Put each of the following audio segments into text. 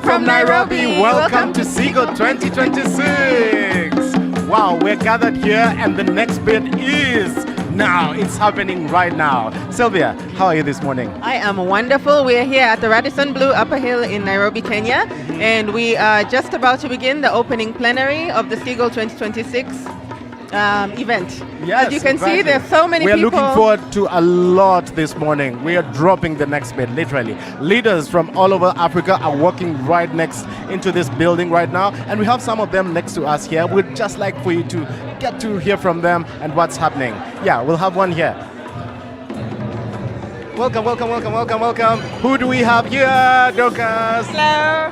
from Nairobi. Welcome to Segal 2026. Wow, we're gathered here and the next bit is now. It's happening right now. Sylvia, how are you this morning? I am wonderful. We are here at the Radisson Blu Upper Hill in Nairobi, Kenya, and we are just about to begin the opening plenary of the Segal 2026 event. Yes, as you can exactly. see, there's so many people. We're looking forward to a lot this morning. We are dropping the next bit, literally. Leaders from all over Africa are walking right next into this building right now, and we have some of them next to us here. We'd just like for you to get to hear from them and what's happening. Yeah, we'll have one here. Welcome, welcome, welcome, welcome, welcome. Who do we have here, Dorcas? Hello,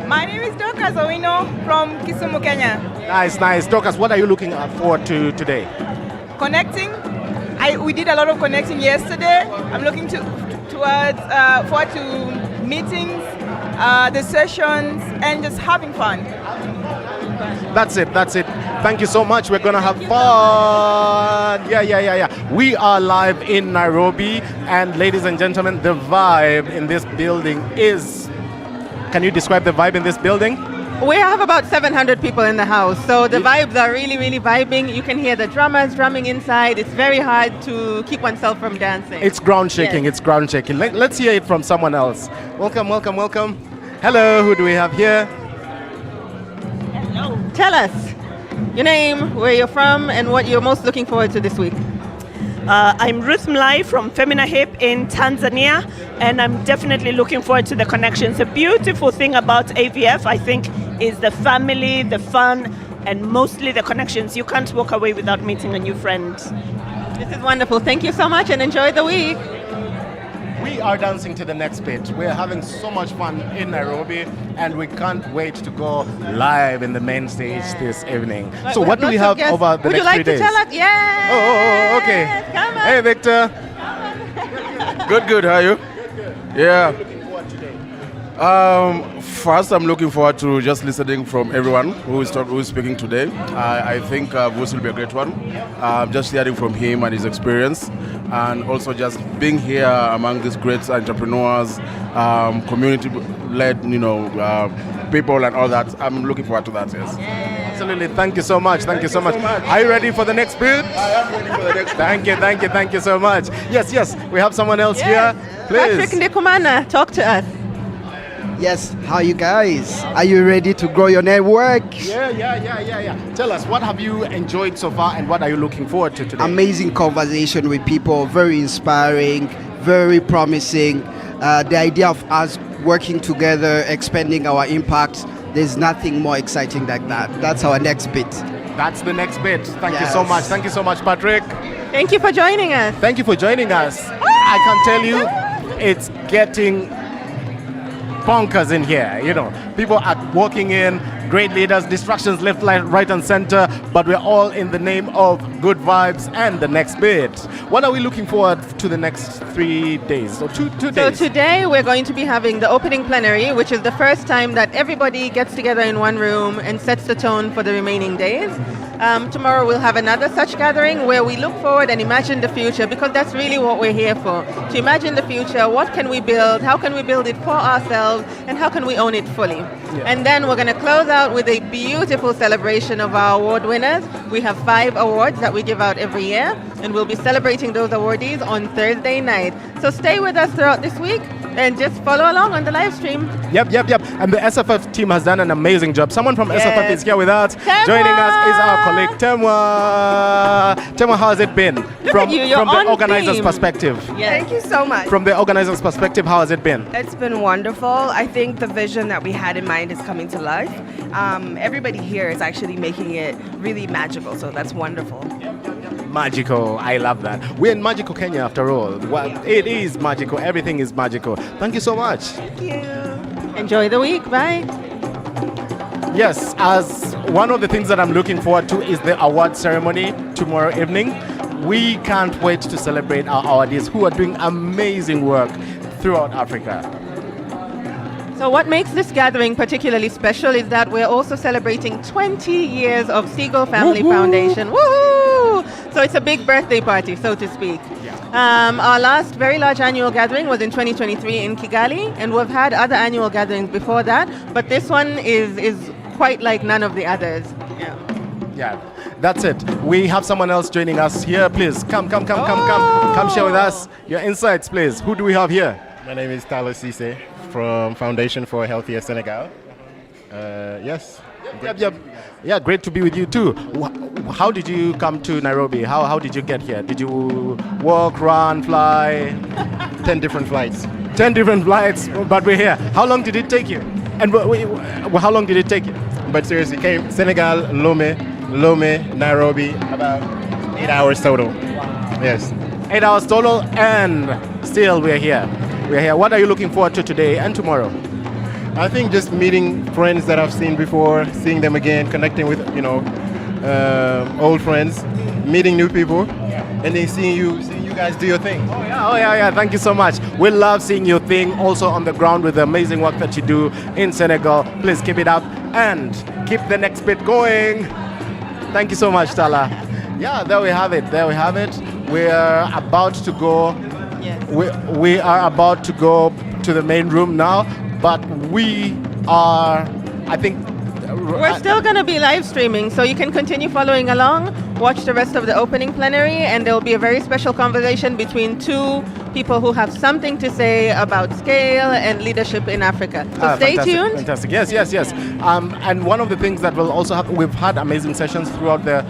my name is Dorcas Owino from Kisumu, Kenya. Nice, nice. Dorcas, what are you looking forward to today? Connecting. We did a lot of connecting yesterday. I'm looking forward to meetings, the sessions, and just having fun. That's it, that's it. Thank you so much. We're going to have fun. Yeah. We are live in Nairobi, and ladies and gentlemen, the vibe in this building is... Can you describe the vibe in this building? We have about 700 people in the house, so the vibes are really, really vibing. You can hear the drummers drumming inside. It's very hard to keep oneself from dancing. It's ground shaking, Yes. it's ground shaking. Let's hear it from someone else. Welcome, welcome, welcome. Hello, who do we have here? Hello. Tell us your name, where you're from, and what you're most looking forward to this week. I'm Ruth Mlai from Femina Hip in Tanzania, and I'm definitely looking forward to the connections. The beautiful thing about AVF, I think, is the family, the fun, and mostly the connections. You can't walk away without meeting a new friend. This is wonderful. Thank you so much, and enjoy the week. We are dancing to the next bit. We're having so much fun in Nairobi, and we can't wait to go live in the main stage this evening. So what do we have over the next 3 days? Would you like to tell us? Yes. Oh, okay. Come on. Hey, Victor. Good. How are you? Yeah. First, I'm looking forward to just listening from everyone who is speaking today. I think Bruce will be a great one. Just hearing from him and his experience, and also just being here among these great entrepreneurs, community-led, people and all that. I'm looking forward to that. Yes. Absolutely. Thank you so much. Thank you so much. Are you ready for the next bit? I am ready for the next. Thank you so much. Yes. We have someone else here. Please. Patrick Ndikumana, talk to us. Yes, how you guys? Are you ready to grow your network? Yeah. Tell us, what have you enjoyed so far and what are you looking forward to today? Amazing conversation with people, very inspiring, very promising. The idea of us working together, expanding our impact, there's nothing more exciting like that. That's our next bit. That's the next bit. Thank you so much. Thank you so much, Patrick. Thank you for joining us. Thank you for joining us. I can tell you, it's getting bonkers in here. People are walking in, great leaders, distractions left, right, and center, but we're all in the name of good vibes and the next bit. What are we looking forward to the next 3 days? Or two days? So today we're going to be having the opening plenary, which is the first time that everybody gets together in one room and sets the tone for the remaining days. Tomorrow we'll have another such gathering where we look forward and imagine the future, because that's really what we're here for. To imagine the future, what can we build, how can we build it for ourselves, and how can we own it fully. Yeah. And then we're going to close out with a beautiful celebration of our award winners. We have 5 awards that we give out every year, and we'll be celebrating those awardees on Thursday night. So stay with us throughout this week and just follow along on the live stream. Yep. And the SFF team has done an amazing job. Someone from SFF is here with us. Temwa! Joining us is our colleague Temwa. Temwa, how has it been? From the organizer's perspective. Yes. Thank you so much. From the organizer's perspective, how has it been? It's been wonderful. I think the vision that we had in mind is coming to life. Everybody here is actually making it really magical, so that's wonderful. Magical. I love that. We're in magical Kenya after all. Well, it is magical. Everything is magical. Thank you so much. Thank you. Enjoy the week. Bye. Yes, as one of the things that I'm looking forward to is the award ceremony tomorrow evening. We can't wait to celebrate our awardees who are doing amazing work throughout Africa. So what makes this gathering particularly special is that we're also celebrating 20 years of Segal Family Foundation. Woohoo! So it's a big birthday party, so to speak. Yeah. Our last very large annual gathering was in 2023 in Kigali, and we've had other annual gatherings before that, but this one is quite like none of the others. Yeah. Yeah, that's it. We have someone else joining us here. Please come share with us your insights, please. Who do we have here? My name is Talo Cisse from Foundation for a Healthier Senegal. Yes. Yeah, great to be with you too. How did you come to Nairobi? How did you get here? Did you walk, run, fly? 10 different flights. 10 different flights, but we're here. How long did it take you? And how long did it take you? But seriously, came Senegal, Lome, Nairobi, about 8 hours total. Yes. 8 hours total, and still we're here. We're here. What are you looking forward to today and tomorrow? I think just meeting friends that I've seen before, seeing them again, connecting with, old friends, meeting new people, and then seeing you guys do your thing. Oh yeah. Thank you so much. We love seeing your thing also on the ground with the amazing work that you do in Senegal. Please keep it up and keep the next bit going. Thank you so much, Tala. Yeah, there we have it. We are about to go. Yes. We are about to go to the main room now, but we are, I think. We're still going to be live streaming, so you can continue following along, watch the rest of the opening plenary, and there will be a very special conversation between two people who have something to say about scale and leadership in Africa. So stay tuned. Fantastic. Yes. And one of the things that will also happen, we've had amazing sessions throughout the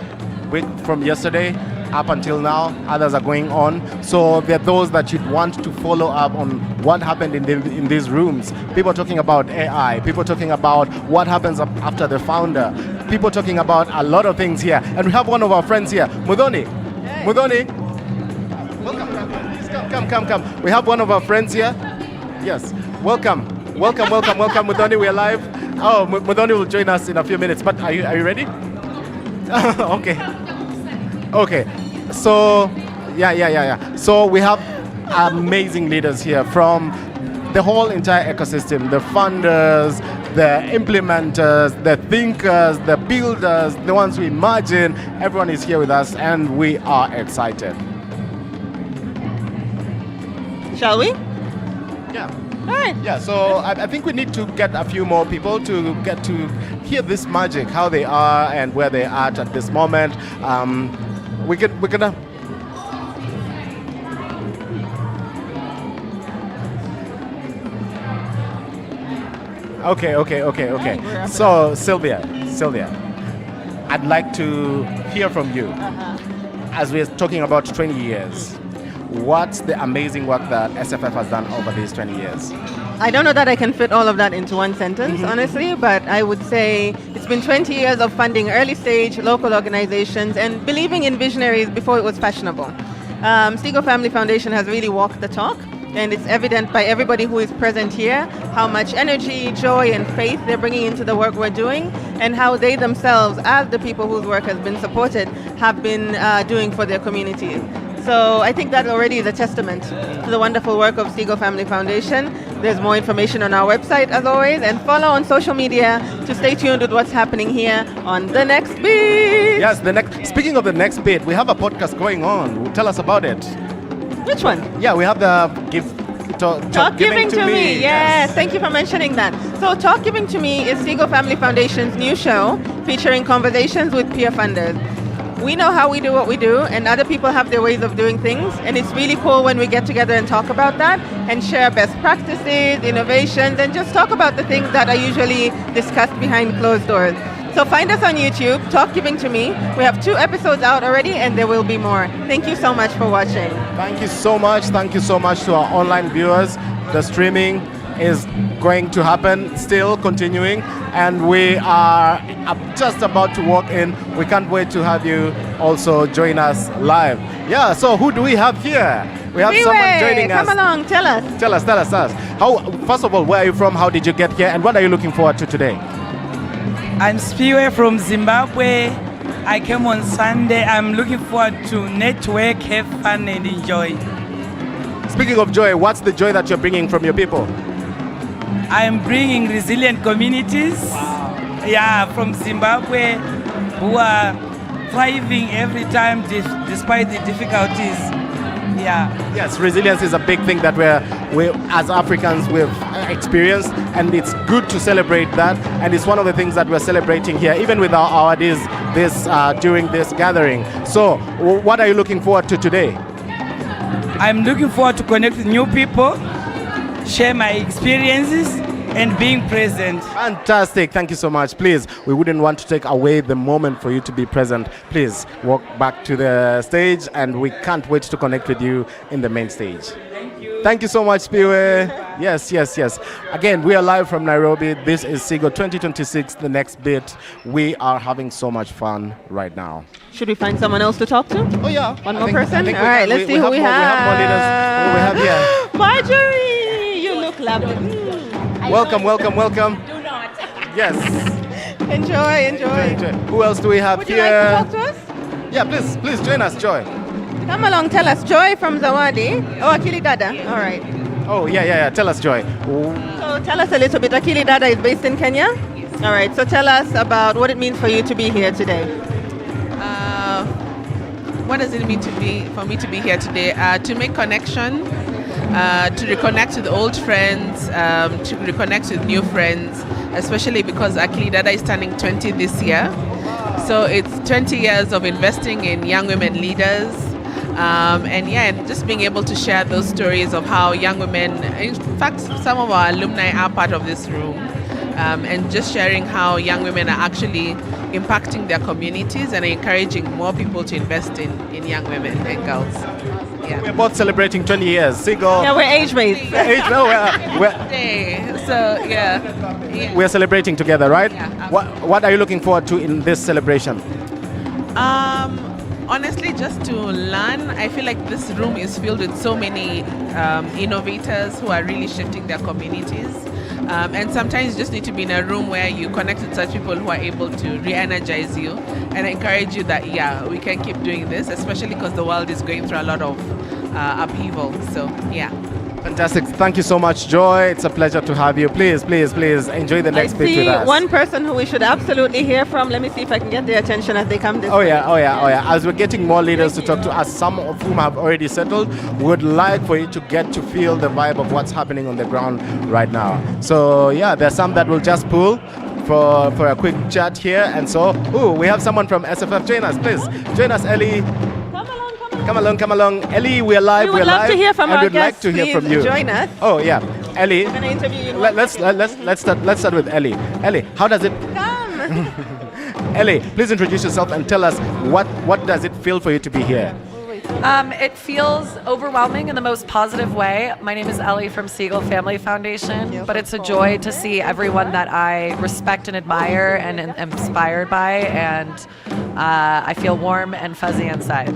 week from yesterday up until now. Others are going on. So there are those that you'd want to follow up on what happened in these rooms. People talking about AI, people talking about what happens after the founder, people talking about a lot of things here. And we have one of our friends here, Mudhoni. Hey. Mudhoni, welcome. Please come. We have one of our friends here. Yes, welcome, Mudhoni. We're live. Oh, Mudhoni will join us in a few minutes. But are you ready? Okay. So, yeah. So we have amazing leaders here from the whole entire ecosystem, the funders, the implementers, the thinkers, the builders, the ones who imagine. Everyone is here with us and we are excited. Shall we? Yeah. All right. Yeah, so I think we need to get a few more people to get to hear this magic, how they are and where they're at this moment. We're gonna. Okay. So Sylvia, I'd like to hear from you. As we're talking about 20 years, what's the amazing work that SFF has done over these 20 years? I don't know that I can fit all of that into one sentence, honestly, but I would say it's been 20 years of funding early stage local organizations and believing in visionaries before it was fashionable. Segal Family Foundation has really walked the talk, and it's evident by everybody who is present here how much energy, joy, and faith they're bringing into the work we're doing, and how they themselves, as the people whose work has been supported, have been doing for their communities. So I think that already is a testament to the wonderful work of Segal Family Foundation. There's more information on our website, as always, and follow on social media to stay tuned with what's happening here on The Next Beat. Yes, speaking of The Next Beat, we have a podcast going on. Tell us about it. Which one? Yeah, we have the Talk Giving to Me. Yes, thank you for mentioning that. So Talk Giving to Me is Segal Family Foundation's new show featuring conversations with peer funders. We know how we do what we do, and other people have their ways of doing things, and it's really cool when we get together and talk about that and share best practices, innovations, and just talk about the things that are usually discussed behind closed doors. So find us on YouTube, Talk Giving to Me. We have 2 episodes out already, and there will be more. Thank you so much for watching. Thank you so much to our online viewers. The streaming is going to happen, still continuing, and we are just about to walk in. We can't wait to have you also join us live. Yeah, so who do we have here? We have someone joining us. Come along, tell us. Tell us. First of all, where are you from? How did you get here? And what are you looking forward to today? I'm Spiwe from Zimbabwe. I came on Sunday. I'm looking forward to network, have fun and enjoy. Speaking of joy, what's the joy that you're bringing from your people? I'm bringing resilient communities, from Zimbabwe, who are thriving every time despite the difficulties. Yeah. Yes, resilience is a big thing that we as Africans we've experienced, and it's good to celebrate that. And it's one of the things that we're celebrating here, even with our awardees during this gathering. So, what are you looking forward to today? I'm looking forward to connect with new people, share my experiences, and being present. Fantastic. Thank you so much. Please, we wouldn't want to take away the moment for you to be present. Please walk back to the stage, and we can't wait to connect with you in the main stage. Thank you so much, Piwe. Yes. Again, we are live from Nairobi. This is Segal 2026, the next bit. We are having so much fun right now. Should we find someone else to talk to? Oh, yeah. One more person? All right, let's see who we have. We have more leaders. Who we have here. Marjorie! You look lovely. Welcome. Do not. Yes. Enjoy. Who else do we have Would here? you like to talk to us? Yeah, please join us, Joy. Come along, tell us. Joy from Zawadi. Oh, Akili Dada. All right. Oh, yeah. Tell us, Joy. So tell us a little bit. Akili Dada is based in Kenya? Yes. All right. So tell us about what it means for you to be here today. What does it mean for me to be here today? To make connection, to reconnect with old friends, to reconnect with new friends, especially because Akili Dada is turning 20 this year. So it's 20 years of investing in young women leaders. And just being able to share those stories of how young women, in fact, some of our alumni are part of this room, and just sharing how young women are actually impacting their communities and encouraging more people to invest in young women and girls. Yeah. We're both celebrating 20 years. Segal. Yeah, we're age mates. We're celebrating together, right? Yeah, What are you looking forward to in this celebration? Honestly, just to learn. I feel like this room is filled with so many innovators who are really shifting their communities. And sometimes you just need to be in a room where you connect with such people who are able to re-energize you and encourage you that, we can keep doing this, especially because the world is going through a lot of upheaval. So, Fantastic. Thank you so much, Joy. It's a pleasure to have you. Please enjoy the next bit with us. One person who we should absolutely hear from. Let me see if I can get their attention as they come this way. Oh yeah. As we're getting more leaders to talk to us, some of whom have already settled, we would like for you to get to feel the vibe of what's happening on the ground right now. So there's some that will just pull for a quick chat here. And so, we have someone from SFF. Join us, please. Join us, Ellie. Come along. Ellie, we're live. We would love to hear from our guests. We'd like to hear from you. Join us. Oh yeah, Ellie. We're going to interview you. Let's start with Ellie. Ellie, how does it? Come. Ellie, please introduce yourself and tell us what does it feel for you to be here? It feels overwhelming in the most positive way. My name is Ellie from Segal Family Foundation, but it's a joy to see everyone that I respect and admire and am inspired by, and I feel warm and fuzzy inside.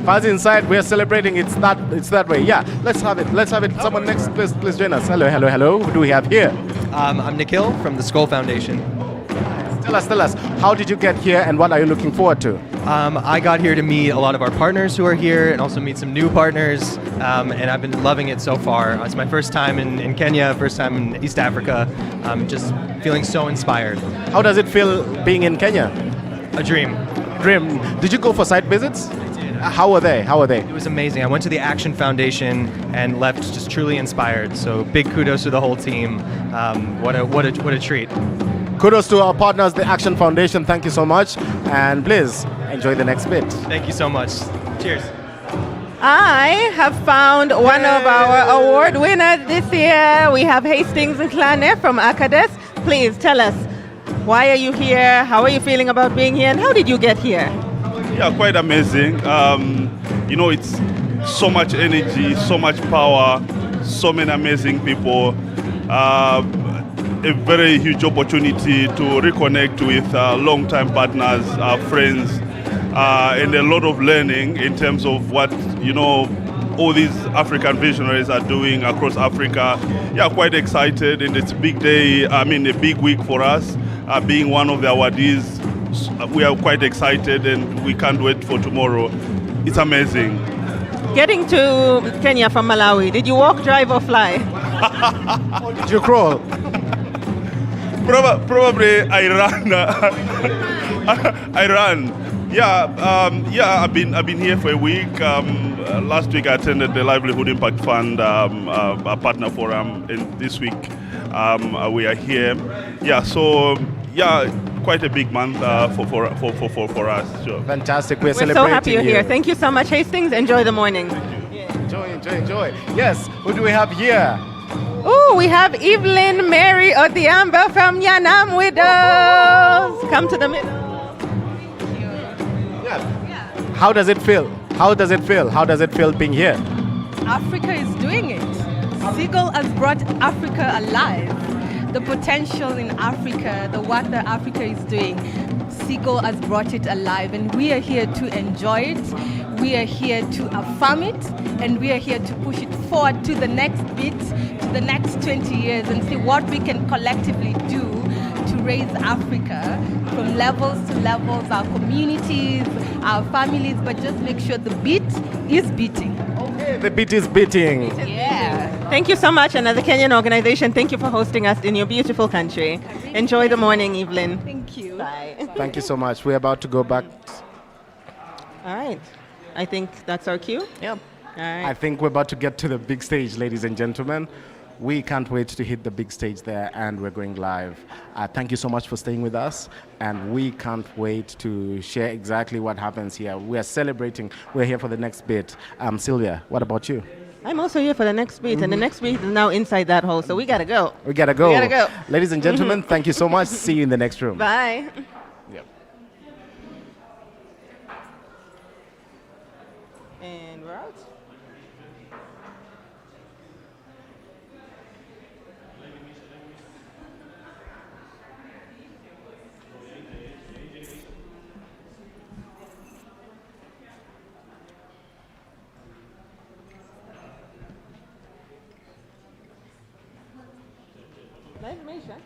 Fuzzy inside, we are celebrating. It's that way. Yeah, let's have it. Someone next, please join us. Hello. Who do we have here? I'm Nikhil from the Skull Foundation. Tell us, how did you get here and what are you looking forward to? I got here to meet a lot of our partners who are here and also meet some new partners, and I've been loving it so far. It's my first time in Kenya, first time in East Africa. I'm just feeling so inspired. How does it feel being in Kenya? A dream. Did you go for site visits? How were they? It was amazing. I went to the Action Foundation and left just truly inspired. So big kudos to the whole team. What a treat. Kudos to our partners, the Action Foundation. Thank you so much. And please enjoy the next bit. Thank you so much. Cheers. I have found one of our award winners this year. We have Hastings Nklane from Acades. Please tell us, why are you here? How are you feeling about being here? And how did you get here? Yeah, quite amazing. It's so much energy, so much power, so many amazing people. A very huge opportunity to reconnect with long-time partners, friends, and a lot of learning in terms of what, all these African visionaries are doing across Africa. Yeah, quite excited, and it's a big day, a big week for us, being one of the awardees. We are quite excited and we can't wait for tomorrow. It's amazing. Getting to Kenya from Malawi, did you walk, drive, or fly? Or did you crawl? Probably I ran. I ran. I've been here for a week. Last week I attended the Livelihood Impact Fund a partner forum, and this week we are here. Quite a big month for us. Sure. Fantastic. We're so happy you're here. Thank you so much, Hastings. Enjoy the morning. Enjoy. Yes. Who do we have here? Oh, we have Evelyn Mary Odhiamba from Yanam with us. Come to the middle. Yes. How does it feel? How does it feel being here? Africa is doing it. Segal has brought Africa alive. The potential in Africa, the work that Africa is doing, Segal has brought it alive, and we are here to enjoy it. We are here to affirm it, and we are here to push it forward to the next bit, to the next 20 years, and see what we can collectively do to raise Africa from levels to levels, our communities, our families, but just make sure the beat is beating. Okay, the beat is beating. Yeah. Thank you so much, and as a Kenyan organization, thank you for hosting us in your beautiful country. Enjoy the morning, Evelyn. Thank you. Bye. Thank you so much. We're about to go back. All right. I think that's our cue. Yep. All right. I think we're about to get to the big stage, ladies and gentlemen. We can't wait to hit the big stage there, and we're going live. Thank you so much for staying with us, and we can't wait to share exactly what happens here. We are celebrating. We're here for the next bit. Sylvia, what about you? I'm also here for the next beat, and the next beat is now inside that hole, so we gotta go. We gotta go. Ladies and gentlemen, thank you so much. See you in the next room. Bye. Yep. And we're out. Live information.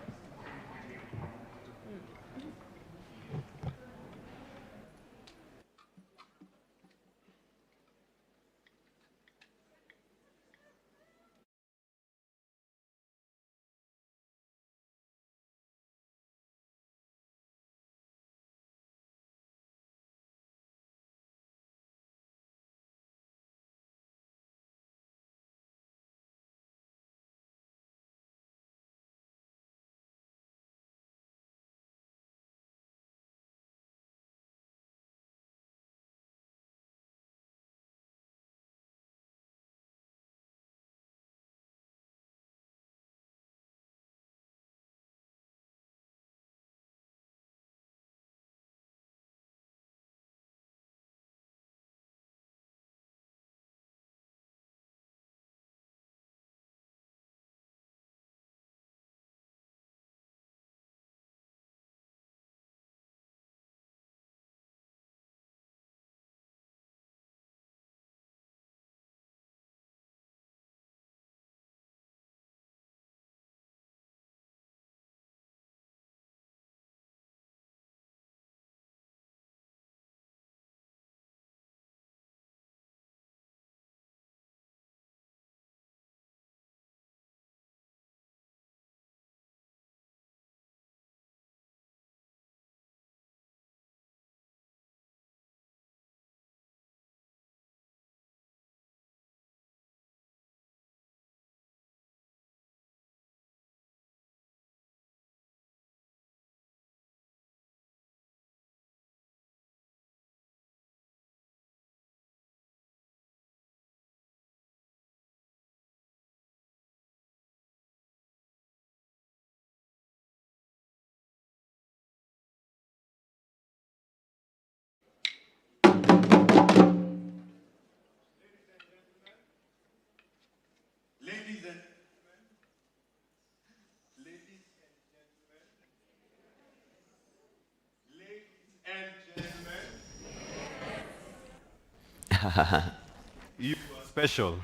You are special.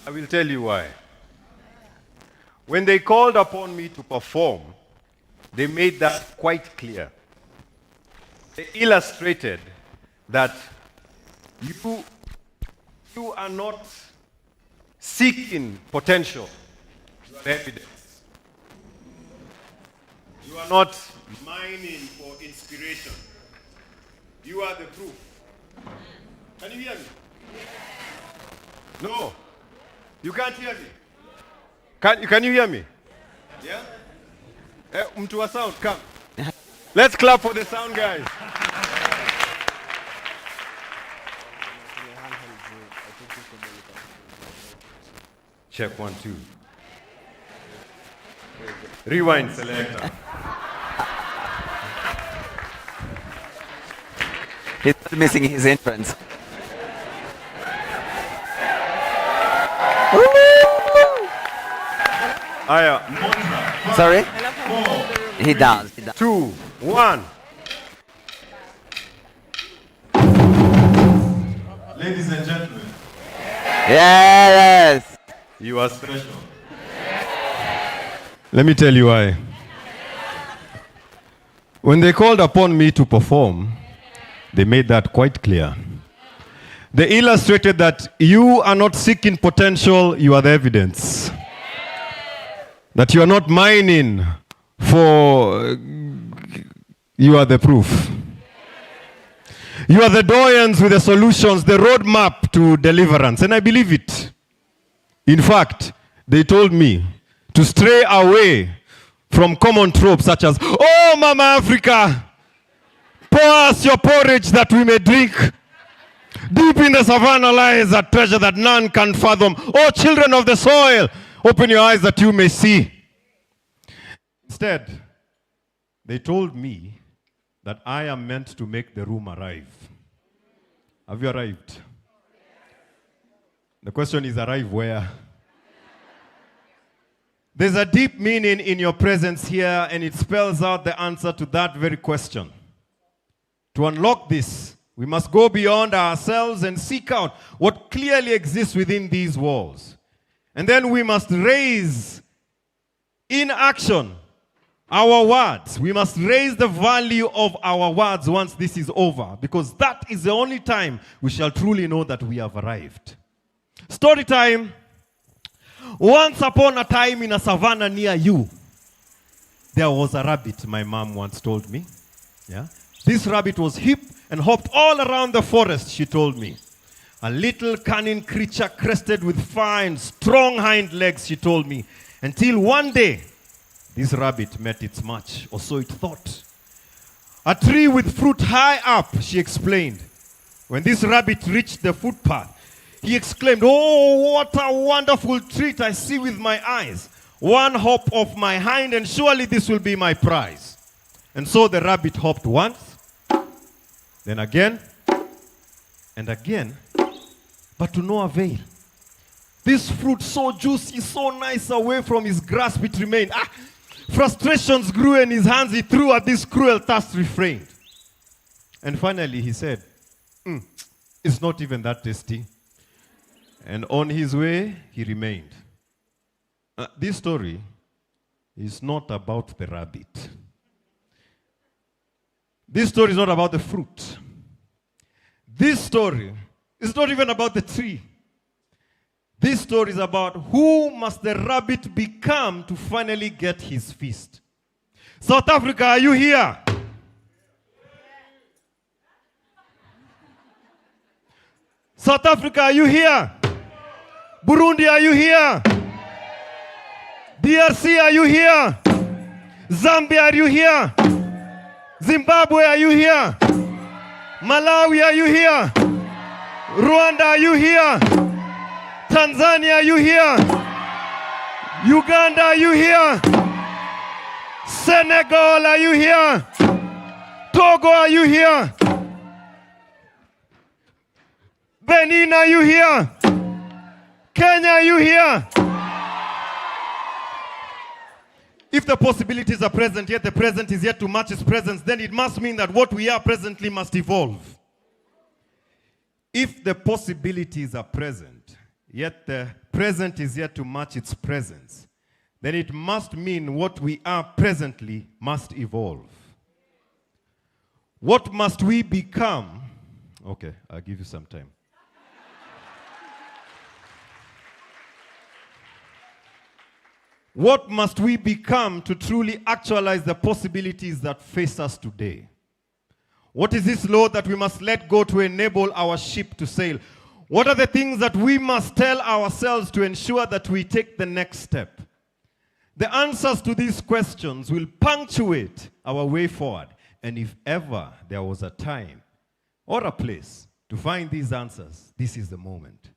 I will tell you why. When they called upon me to perform, they made that quite clear. They illustrated that you are not seeking potential, you are evidence. You are not mining for inspiration. You are the proof. Can you hear me? No. You can't hear me. Can you hear me? Yeah? Mtu wa sound, come. Let's clap for the sound guys. Check 1, 2. Rewind selector. He's missing his entrance. Sorry? He does. 2, 1. Ladies and gentlemen. Yes. You are special. Let me tell you why. When they called upon me to perform, they made that quite clear. They illustrated that you are not seeking potential, you are the evidence. That you are not mining for, you are the proof. You are the doyens with the solutions, the roadmap to deliverance, and I believe it. In fact, they told me to stray away from common tropes such as, oh, Mama Africa, pour us your porridge that we may drink. Deep in the savannah lies a treasure that none can fathom. Oh, children of the soil, open your eyes that you may see. Instead, they told me that I am meant to make the room arrive. Have you arrived? The question is, arrive where? There's a deep meaning in your presence here, and it spells out the answer to that very question. To unlock this, we must go beyond ourselves and seek out what clearly exists within these walls. And then we must raise in action our words. We must raise the value of our words once this is over, because that is the only time we shall truly know that we have arrived. Story time. Once upon a time in a savannah near you, there was a rabbit, my mom once told me. Yeah? This rabbit was hip and hopped all around the forest, she told me. A little cunning creature crested with fine, strong hind legs, she told me. Until one day, this rabbit met its match, or so it thought. A tree with fruit high up, she explained. When this rabbit reached the footpath, he exclaimed, oh, what a wonderful treat I see with my eyes. One hop of my hind, and surely this will be my prize. And so the rabbit hopped once, then again, and again, but to no avail. This fruit so juicy, so nice, away from his grasp it remained. Frustrations grew in his hands, he threw at this cruel task refrained. And finally he said, it's not even that tasty. And on his way, he remained. This story is not about the rabbit. This story is not about the fruit. This story is not even about the tree. This story is about who must the rabbit become to finally get his feast. South Africa, are you here? South Africa, are you here? Burundi, are you here? DRC, are you here? Zambia, are you here? Zimbabwe, are you here? Malawi, are you here? Rwanda, are you here? Tanzania, are you here? Uganda, are you here? Senegal, are you here? Togo, are you here? Benin, are you here? Kenya, are you here? If the possibilities are present, yet the present is yet to match its presence, then it must mean that what we are presently must evolve. If the possibilities are present, yet the present is yet to match its presence, then it must mean what we are presently must evolve. What must we become? Okay, I'll give you some time. What must we become to truly actualize the possibilities that face us today? What is this load that we must let go to enable our ship to sail? What are the things that we must tell ourselves to ensure that we take the next step? The answers to these questions will punctuate our way forward. And if ever there was a time or a place to find these answers, this is the moment.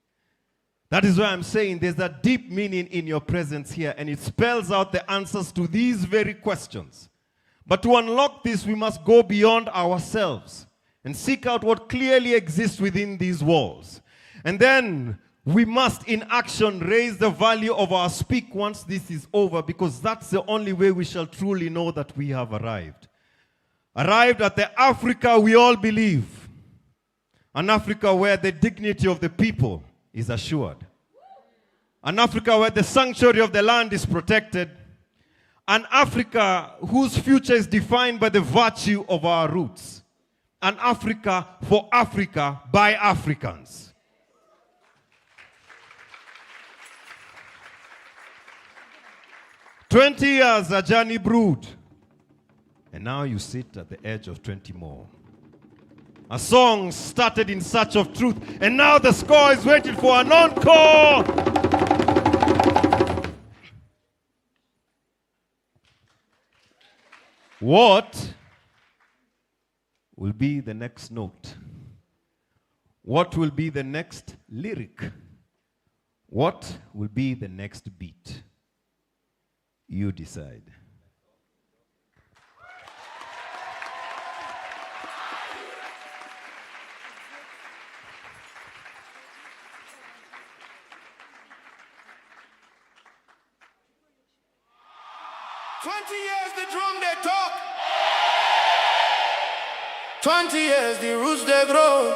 That is why I'm saying there's a deep meaning in your presence here, and it spells out the answers to these very questions. But to unlock this, we must go beyond ourselves and seek out what clearly exists within these walls. And then we must, in action, raise the value of our speak once this is over, because that's the only way we shall truly know that we have arrived. Arrived at the Africa we all believe. An Africa where the dignity of the people is assured. An Africa where the sanctuary of the land is protected. An Africa whose future is defined by the virtue of our roots. An Africa for Africa by Africans. "20 years a journey brewed, and now you sit at the edge of 20 more. A song started in search of truth, and now the score is waiting for an encore." What will be the next note? What will be the next lyric? What will be the next beat? You decide. The drum they talk. 20 years the roots they grow.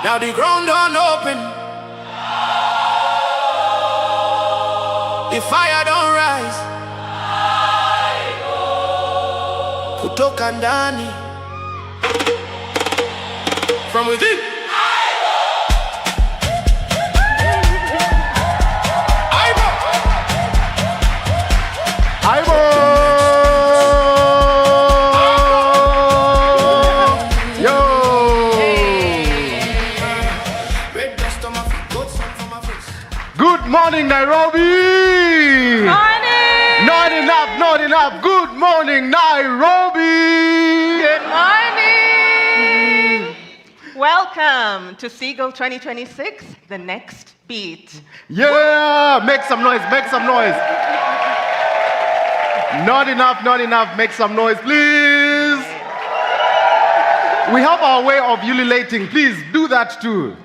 Now the ground don't open. The fire don't rise. Kutoka ndani. From within. Good morning, Nairobi! Morning! Not enough, not enough. Good morning, Nairobi! Good morning! Welcome to Segal 2026, the next beat. Yeah! Make some noise, make some noise. Not enough, not enough. Make some noise, please. We have our way of ululating. Please do that too.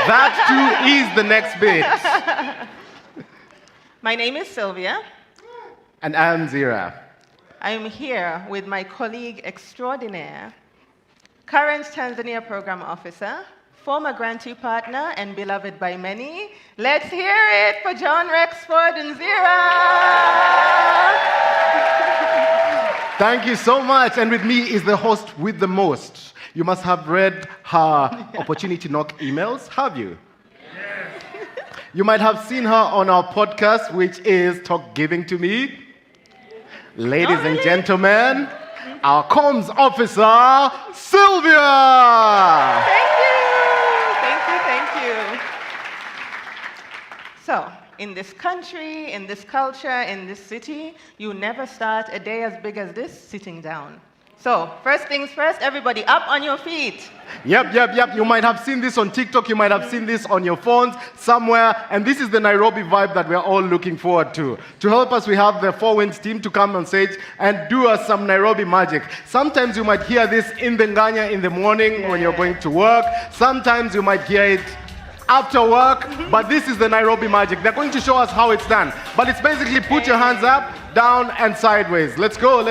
That too is the next bit. My name is Sylvia. And I'm Zira. I'm here with my colleague extraordinaire, current Tanzania Program Officer, former grantee partner, and beloved by many. Let's hear it for John Rexford and Zira. Thank you so much. And with me is the host with the most. You must have read her opportunity knock emails, have you? Yes. You might have seen her on our podcast, which is Talk Giving to Me. Ladies and gentlemen, our comms officer, Sylvia! Thank you. So, in this country, in this culture, in this city, you never start a day as big as this sitting down. So, first things first, everybody up on your feet. Yep. You might have seen this on TikTok. You might have seen this on your phones somewhere. And this is the Nairobi vibe that we're all looking forward to. To help us, we have the Four Winds team to come on stage and do us some Nairobi magic. Sometimes you might hear this in the Nganya in the morning when you're going to work. Sometimes you might hear it after work, but this is the Nairobi magic. They're going to show us how it's done. But it's basically put your hands up, down, and sideways. Let's go.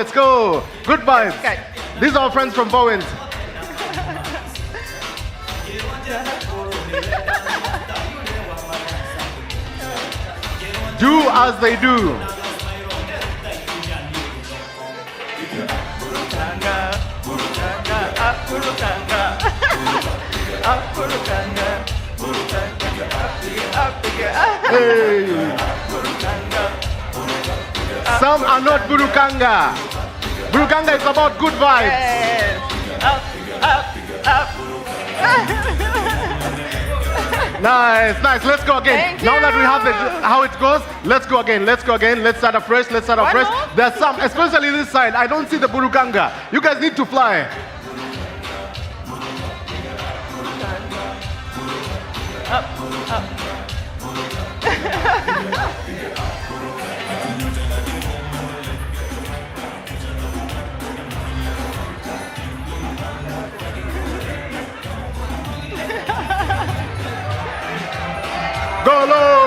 Good vibes. Okay. These are our friends from Bowens. Do as they do. Hey. Some are not Burukanga. Burukanga is about good vibes. Yes. Up. Nice. Let's go again. Thank Now that we have you. how it goes, let's go again. Let's start afresh. One more? There's some, especially this side. I don't see the Burukanga. You guys need to fly. Up. Go low.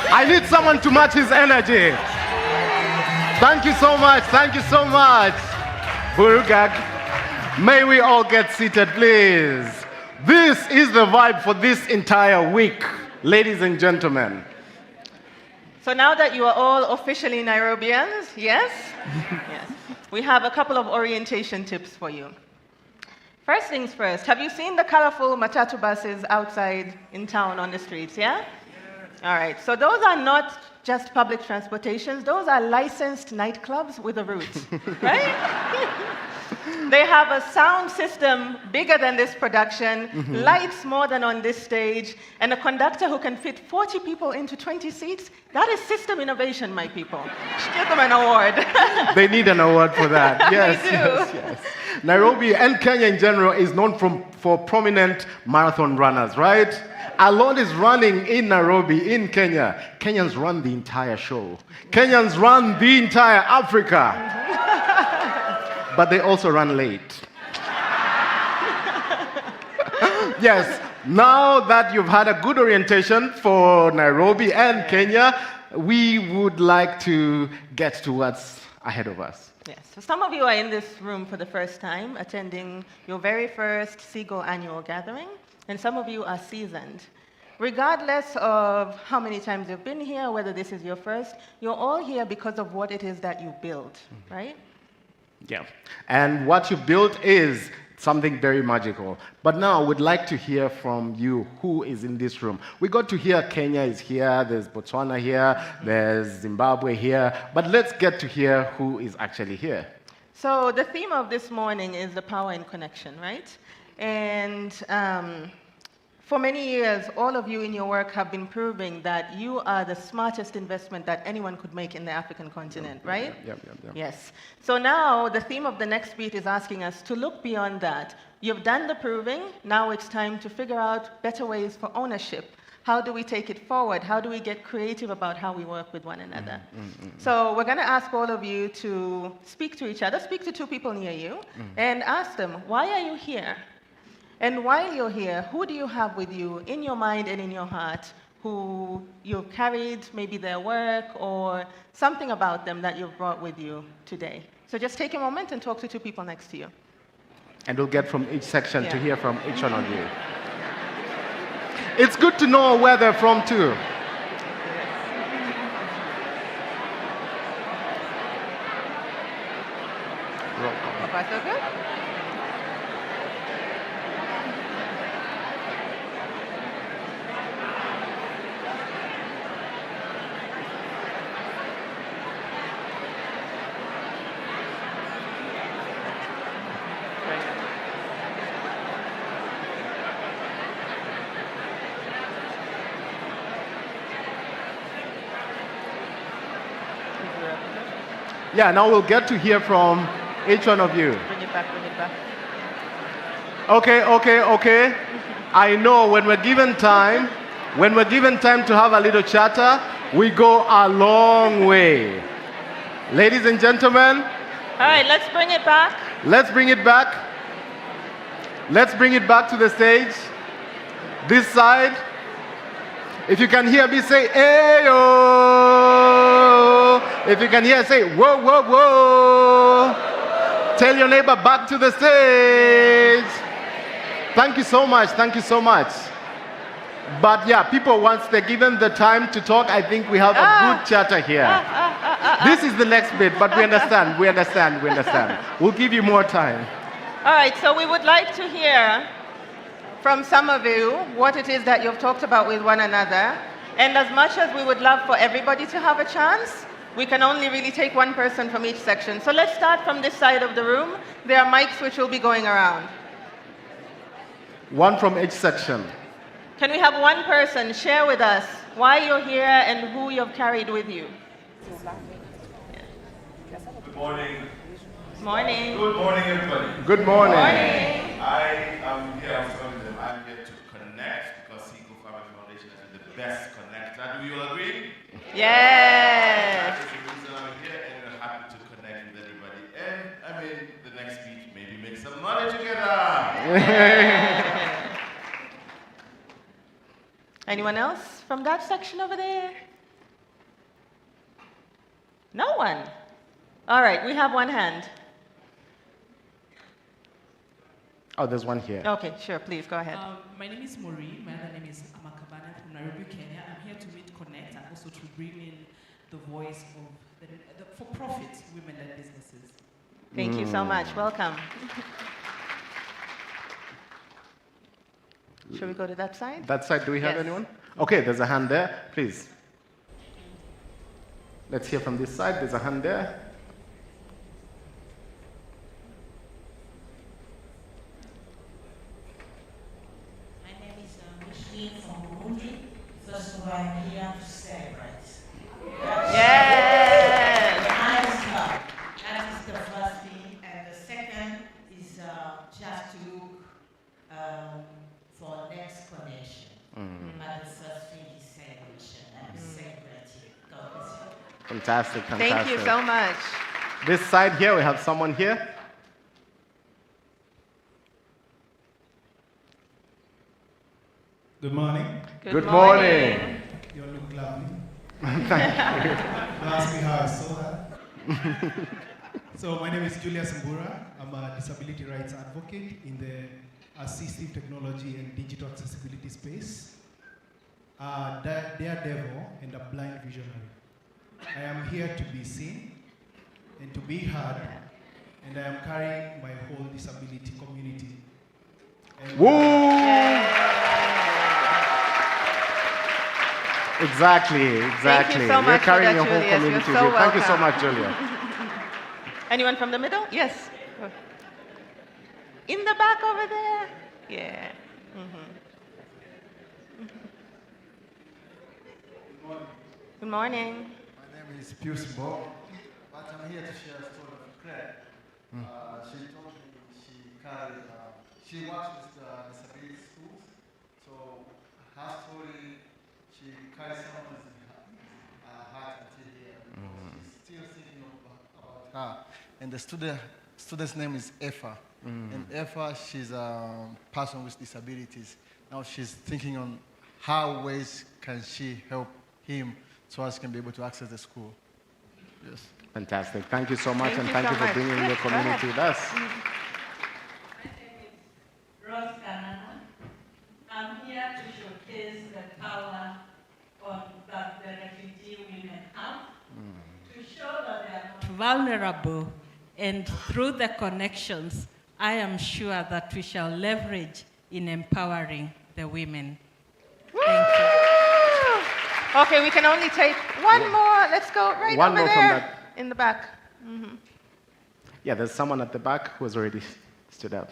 I need someone to match his energy. Thank you so much. Burugag. May we all get seated, please. This is the vibe for this entire week, ladies and gentlemen. So now that you are all officially Nairobians, yes? Yes. We have a couple of orientation tips for you. First things first, have you seen the colorful matatu buses outside in town on the streets, yeah? All right, so those are not just public transportations, those are licensed nightclubs with a route, right? They have a sound system bigger than this production, lights more than on this stage, and a conductor who can fit 40 people into 20 seats. That is system innovation, my people. Give them an award. They need an award for that. Yes, They do. yes. Nairobi and Kenya in general is known for prominent marathon runners, right? A lot is running in Nairobi, in Kenya. Kenyans run the entire show. Kenyans run the entire Africa. But they also run late. Yes, now that you've had a good orientation for Nairobi and Kenya, we would like to get to what's ahead of us. Yes, so some of you are in this room for the first time, attending your very first Segal annual gathering, and some of you are seasoned. Regardless of how many times you've been here, whether this is your first, you're all here because of what it is that you build, right? Yeah, and what you built is something very magical. But now I would like to hear from you who is in this room. We got to hear Kenya is here, there's Botswana here, there's Zimbabwe here, but let's get to hear who is actually here. So the theme of this morning is the power in connection, right? And for many years, all of you in your work have been proving that you are the smartest investment that anyone could make in the African continent, right? Yep. Yes. So now the theme of the next beat is asking us to look beyond that. You've done the proving, now it's time to figure out better ways for ownership. How do we take it forward? How do we get creative about how we work with one another? So we're going to ask all of you to speak to each other, speak to two people near you, and ask them, why are you here? And while you're here, who do you have with you in your mind and in your heart who you've carried, maybe their work or something about them that you've brought with you today? So just take a moment and talk to two people next to you. And we'll get from each section to hear from each one of you. It's good to know where they're from too. So good? Yeah, now we'll get to hear from each one of you. Bring it back, bring it back. Okay. I know when we're given time to have a little chatter, we go a long way. Ladies and gentlemen. All right, let's bring it back. Let's bring it back. Let's bring it back to the stage. This side. If you can hear me, say, "Ayo." If you can hear, say, "Whoa, whoa, whoa." Tell your neighbor back to the stage. Thank you so much. But yeah, people, once they're given the time to talk, I think we have a good chatter here. This is the next bit, but we understand. We'll give you more time. All right, so we would like to hear from some of you what it is that you've talked about with one another. And as much as we would love for everybody to have a chance, we can only really take one person from each section. So let's start from this side of the room. There are mics which will be going around. One from each section. Can we have one person share with us why you're here and who you've carried with you? Good morning. Morning. Good morning, everybody. Good morning. I am here. I'm here to connect because Segal Family Foundation has been the best connector. Do you all agree? Yes. That is the reason I'm here, and we're happy to connect with everybody. And I mean, the next speech, maybe make some money together. Anyone else from that section over there? No one. All right, we have one hand. Oh, there's one here. Okay, sure, please go ahead. My name is Maureen. My other name is Amakabana from Nairobi, Kenya. I'm here to meet, connect, and also to bring in the voice of the for-profit women-led businesses. Thank you so much. Welcome. Shall we go to that side? That side, do we have Yes. anyone? Okay, there's a hand there, please. Let's hear from this side. There's a hand there. My name is Micheline from Burundi. First of all, I'm here to celebrate. Yes! Nice love. That is the first thing. And the second is just to look for next connection. But the first thing is celebration. I'm celebrating. God bless you. Fantastic, fantastic. Thank you so much. This side here, we have someone here. Good morning. Good morning. You all look lovely. Thank you. Ask me how I saw that. So my name is Julius Mbura. I'm a disability rights advocate in the assistive technology and digital accessibility space. Daredevil and a blind visionary. I am here to be seen and to be heard, and I am carrying my whole disability community. And Exactly. Thank you so much You're carrying for your that, whole Julius. community. You're so Thank you so welcome. much, Julia. Anyone from the middle? Yes. In the back over there? Yeah. Good morning. My name is Pius Bo, but I'm here to share a story of Claire. She told me she works with disability schools, so her story, she carries someone's heart until here. She's still thinking about her. And the student's name is Efa. And Efa, she's a person with disabilities. Now she's thinking on how ways can she help him so as can be able to access the school. Yes. Fantastic. Thank you so much, Thank and you thank so you for much. bringing Yes, your go community ahead. with us. Rose Kanana. I'm here to showcase the power that the refugee women have to show that they are not vulnerable, and through the connections, I am sure that we shall leverage in empowering the women. Thank you. Okay, we can only take one more. Let's go right One over more from there that. in the back. Yeah, there's someone at the back who has already stood up.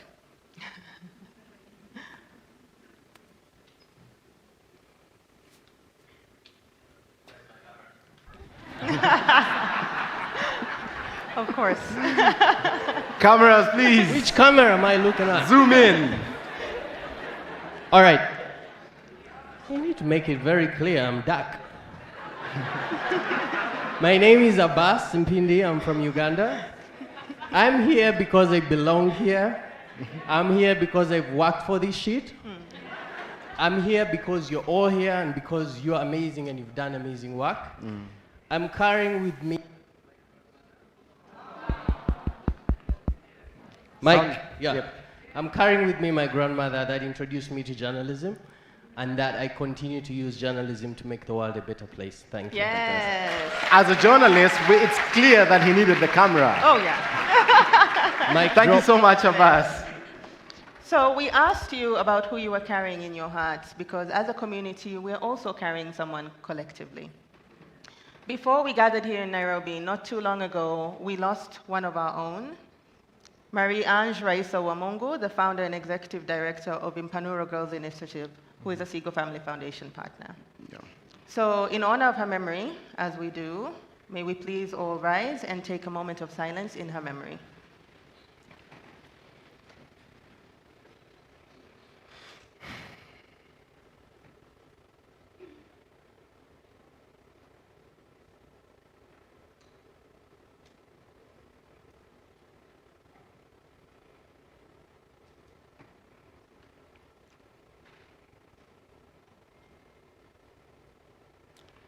Of course. Cameras, please. Which camera am I looking at? Zoom in. All right. I need to make it very clear I'm dark. My name is Abbas Mpindi. I'm from Uganda. I'm here because I belong here. I'm here because I've worked for this shit. I'm here because you're all here and because you're amazing and you've done amazing work. I'm carrying with me I'm carrying with me my grandmother that introduced me to journalism, and that I continue to use journalism to make the world a better place. Thank you. Yes. As a journalist, it's clear that he needed the camera. Oh, yeah. Thank you so much, Abbas. So we asked you about who you were carrying in your hearts because as a community, we're also carrying someone collectively. Before we gathered here in Nairobi, not too long ago, we lost one of our own, Marie-Ange Raisa Wamungu, the founder and executive director of Impanuro Girls Initiative, who is a Segal Family Foundation partner. Yeah. So in honor of her memory, as we do, may we please all rise and take a moment of silence in her memory.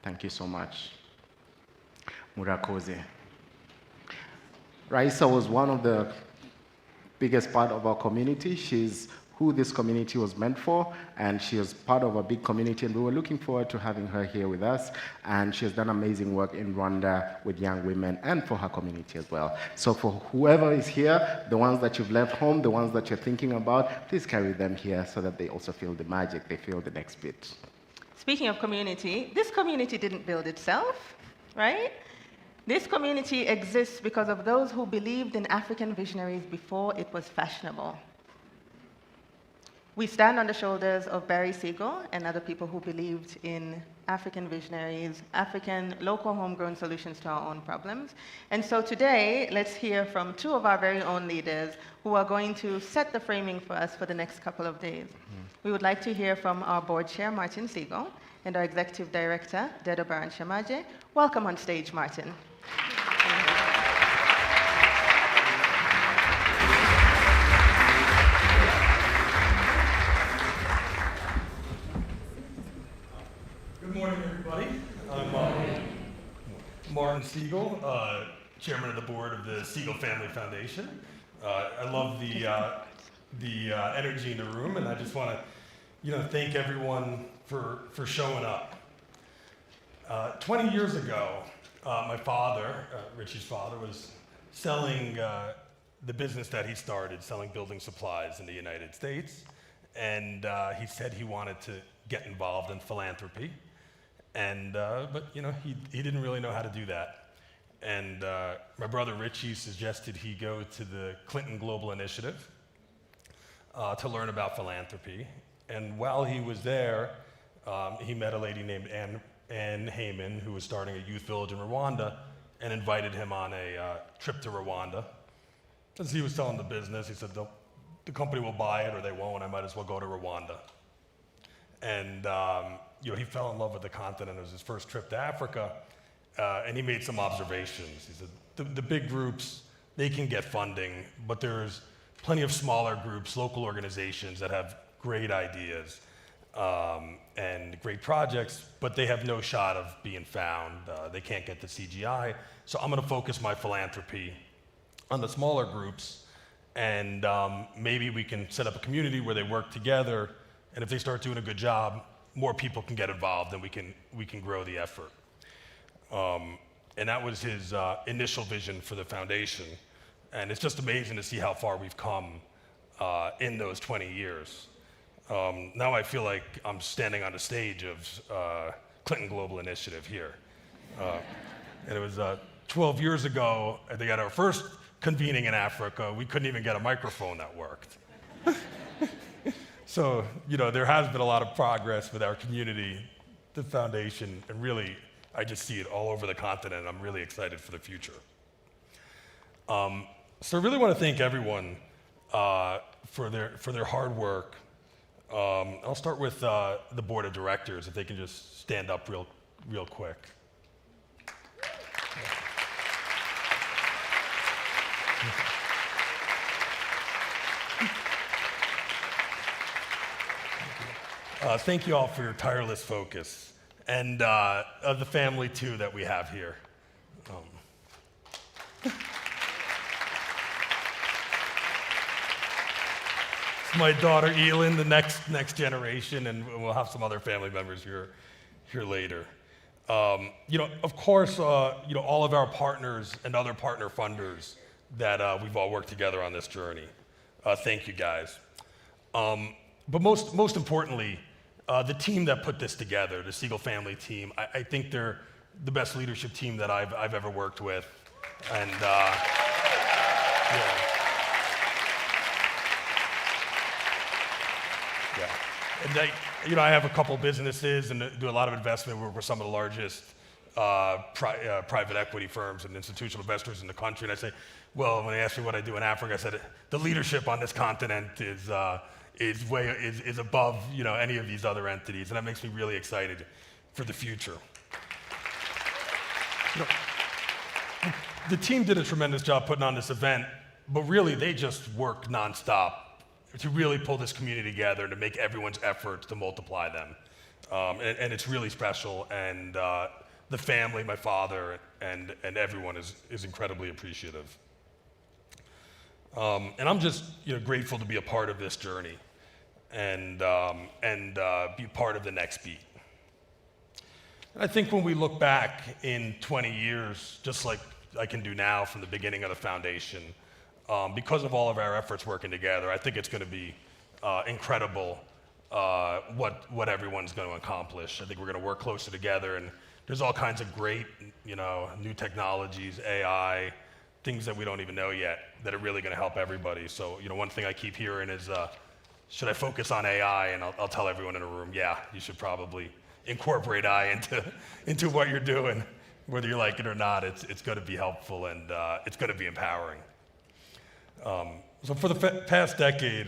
Thank you so much. Murakoze. Raisa was one of the biggest part of our community. She's who this community was meant for, and she was part of a big community, and we were looking forward to having her here with us. And she has done amazing work in Rwanda with young women and for her community as well. So for whoever is here, the ones that you've left home, the ones that you're thinking about, please carry them here so that they also feel the magic, they feel the next bit. Speaking of community, this community didn't build itself, right? This community exists because of those who believed in African visionaries before it was fashionable. We stand on the shoulders of Barry Segal and other people who believed in African visionaries, African local homegrown solutions to our own problems. And so today, let's hear from two of our very own leaders who are going to set the framing for us for the next couple of days. We would like to hear from our board chair, Martin Segal, and our executive director, Dedo Baran Shamaje. Welcome on stage, Martin. Good morning, everybody. I'm Martin Segal, chairman of the board of the Segal Family Foundation. I love the energy in the room, and I just want to, thank everyone for showing up. 20 years ago, my father, Richie's father, was selling the business that he started, selling building supplies in the United States, and he said he wanted to get involved in philanthropy. But he didn't really know how to do that. And my brother Richie suggested he go to the Clinton Global Initiative to learn about philanthropy. And while he was there, he met a lady named Ann Heyman, who was starting a youth village in Rwanda, and invited him on a trip to Rwanda. As he was selling the business, he said, the company will buy it or they won't, I might as well go to Rwanda. And he fell in love with the continent. It was his first trip to Africa, and he made some observations. He said, the big groups, they can get funding, but there's plenty of smaller groups, local organizations that have great ideas and great projects, but they have no shot of being found. They can't get the CGI. So I'm going to focus my philanthropy on the smaller groups, and maybe we can set up a community where they work together, and if they start doing a good job, more people can get involved and we can grow the effort. And that was his initial vision for the foundation. And it's just amazing to see how far we've come in those 20 years. Now I feel like I'm standing on the stage of Clinton Global Initiative here. And it was 12 years ago, they got our first convening in Africa. We couldn't even get a microphone that worked. So, there has been a lot of progress with our community, the foundation, and really, I just see it all over the continent. I'm really excited for the future. So I really want to thank everyone for their hard work. I'll start with the board of directors, if they can just stand up real quick. Thank you all for your tireless focus, and the family too that we have here. It's my daughter Elin, the next generation, and we'll have some other family members here later. Of course, all of our partners and other partner funders that we've all worked together on this journey. Thank you guys. But most importantly, the team that put this together, the Segal family team, I think they're the best leadership team that I've ever worked with. And And I have a couple businesses and do a lot of investment. We're some of the largest private equity firms and institutional investors in the country. And I say, well, when they ask me what I do in Africa, I said the leadership on this continent is above any of these other entities, and that makes me really excited for the future. The team did a tremendous job putting on this event, but really they just worked nonstop to really pull this community together and to make everyone's efforts to multiply them. And it's really special, and the family, my father, and everyone is incredibly appreciative. And I'm just grateful to be a part of this journey and be part of the next beat. And I think when we look back in 20 years, just like I can do now from the beginning of the foundation, because of all of our efforts working together, I think it's going to be incredible what everyone's going to accomplish. I think we're going to work closer together, and there's all kinds of great, new technologies, AI, things that we don't even know yet that are really going to help everybody. So, one thing I keep hearing is, should I focus on AI? And I'll tell everyone in the room, yeah, you should probably incorporate AI into what you're doing, whether you like it or not. It's going to be helpful, and it's going to be empowering. So for the past decade,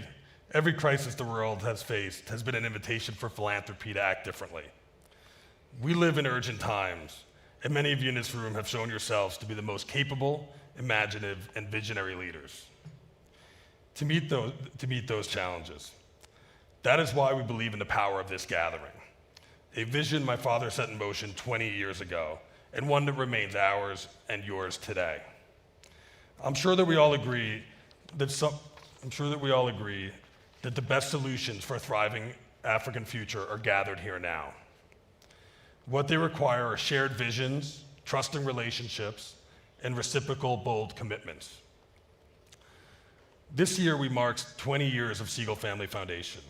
every crisis the world has faced has been an invitation for philanthropy to act differently. We live in urgent times, and many of you in this room have shown yourselves to be the most capable, imaginative, and visionary leaders to meet those challenges. That is why we believe in the power of this gathering, a vision my father set in motion 20 years ago, and one that remains ours and yours today. I'm sure that we all agree that the best solutions for a thriving African future are gathered here now. What they require are shared visions, trusting relationships, and reciprocal, bold commitments. This year, we marked 20 years of Segal Family Foundation.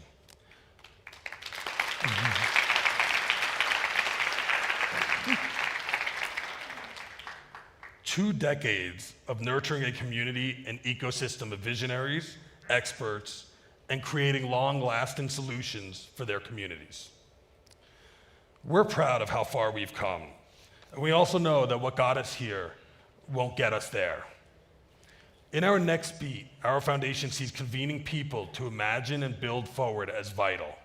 2 decades of nurturing a community and ecosystem of visionaries, experts, and creating long-lasting solutions for their communities. We're proud of how far we've come, and we also know that what got us here won't get us there. In our next beat, our foundation sees convening people to imagine and build forward as vital.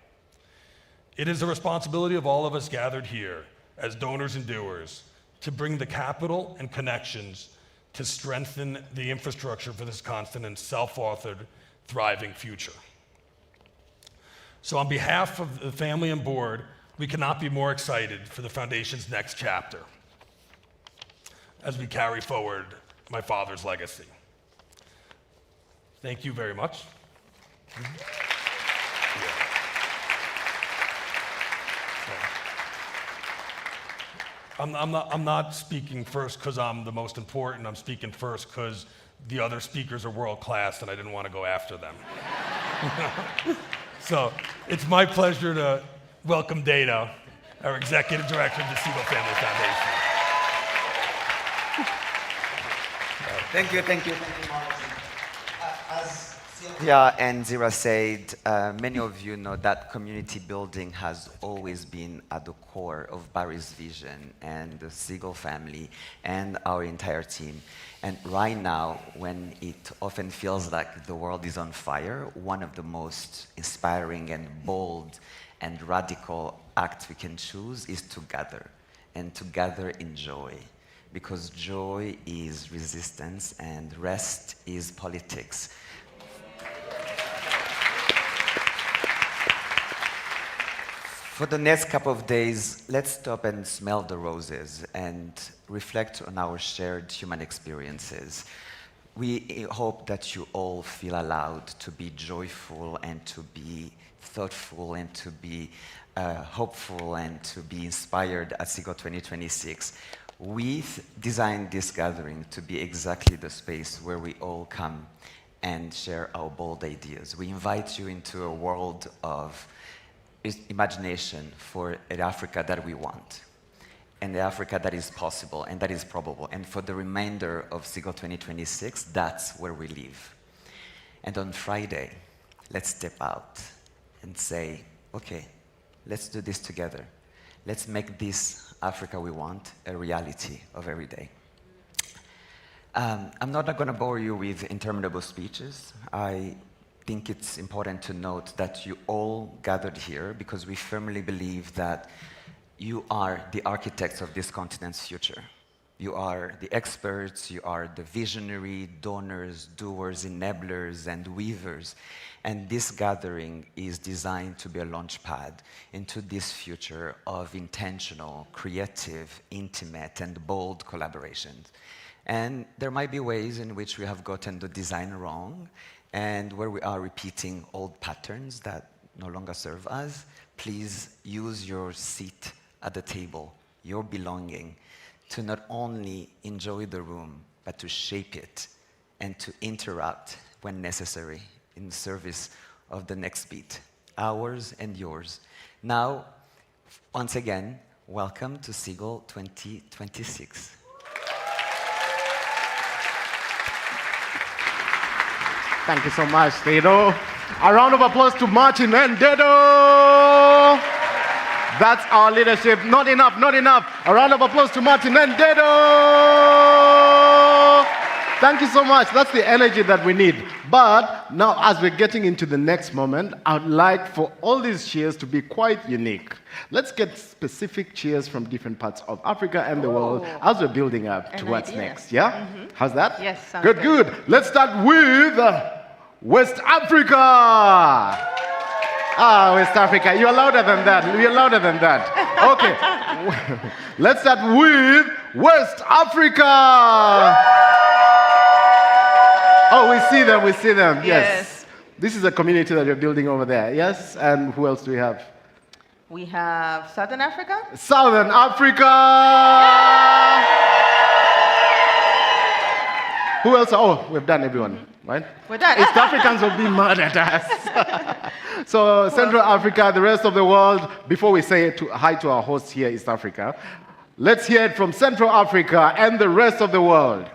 It is the responsibility of all of us gathered here as donors and doers to bring the capital and connections to strengthen the infrastructure for this continent's self-authored, thriving future. So on behalf of the family and board, we cannot be more excited for the Foundation's next chapter as we carry forward my father's legacy. Thank you very much. I'm not speaking first because I'm the most important. I'm speaking first because the other speakers are world class and I didn't want to go after them. So it's my pleasure to welcome Dana, our Executive Director of the Segal Family Foundation. Thank you, Martin. As Sylvia and Zira said, many of you know that community building has always been at the core of Barry's vision and the Segal family and our entire team. And right now, when it often feels like the world is on fire, one of the most inspiring and bold and radical acts we can choose is to gather, and to gather in joy. Because joy is resistance and rest is politics. For the next couple of days, let's stop and smell the roses and reflect on our shared human experiences. We hope that you all feel allowed to be joyful and to be thoughtful and to be hopeful and to be inspired at Segal 2026. We designed this gathering to be exactly the space where we all come and share our bold ideas. We invite you into a world of imagination for an Africa that we want, and the Africa that is possible and that is probable. And for the remainder of Segal 2026, that's where we live. And on Friday, let's step out and say, okay, let's do this together. Let's make this Africa we want a reality of every day. I'm not going to bore you with interminable speeches. I think it's important to note that you all gathered here because we firmly believe that you are the architects of this continent's future. You are the experts, you are the visionary donors, doers, enablers, and weavers. And this gathering is designed to be a launchpad into this future of intentional, creative, intimate, and bold collaborations. And there might be ways in which we have gotten the design wrong, and where we are repeating old patterns that no longer serve us. Please use your seat at the table, your belonging, to not only enjoy the room, but to shape it and to interrupt when necessary in service of the next beat, ours and yours. Now, once again, welcome to Segal 2026. Thank you so much, Theodore. A round of applause to Martin and Dedo. That's our leadership. Not enough, not enough. A round of applause to Martin and Dedo. Thank you so much. That's the energy that we need. But now, as we're getting into the next moment, I'd like for all these cheers to be quite unique. Let's get specific cheers from different parts of Africa and the world as we're building up to what's next. Yeah? Mm-hmm. How's that? Yes, sounds good. Good. Let's start with West Africa. West Africa. You're louder than that. You're louder than that. Okay. Let's start with West Africa. Oh, we see them. We see them. Yes. This is a community that you're building over there. Yes. And who else do we have? We have Southern Africa. Southern Africa. Who else? Oh, we've done everyone, right? We're done. East Africans will be mad at us. So Central Africa, the rest of the world, before we say hi to our hosts here, East Africa, let's hear it from Central Africa and the rest of the world.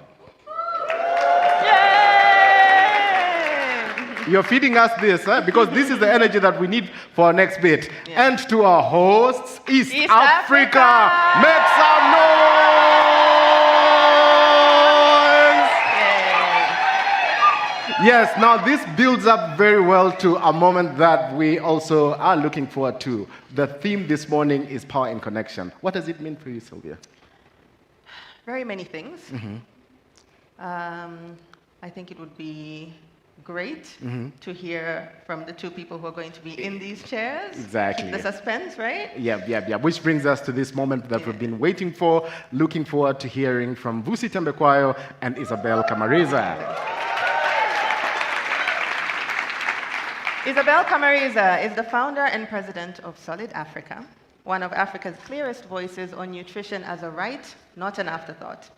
You're feeding us this, because this is the energy that we need for our next bit. Yeah. And to our hosts, East Africa. Make some noise! Yay. Yes, now this builds up very well to a moment that we also are looking forward to. The theme this morning is power and connection. What does it mean for you, Sylvia? Very many things. Mm-hmm. I think it would be great to hear from the two people who are going to be in these chairs. Exactly. The suspense, right? Yeah. Which brings us to this moment that we've been waiting for, looking forward to hearing from Vusi Tembekwayo and Isabel Camariza. Isabel Camariza is the founder and president of Solid Africa, one of Africa's clearest voices on nutrition as a right, not an afterthought.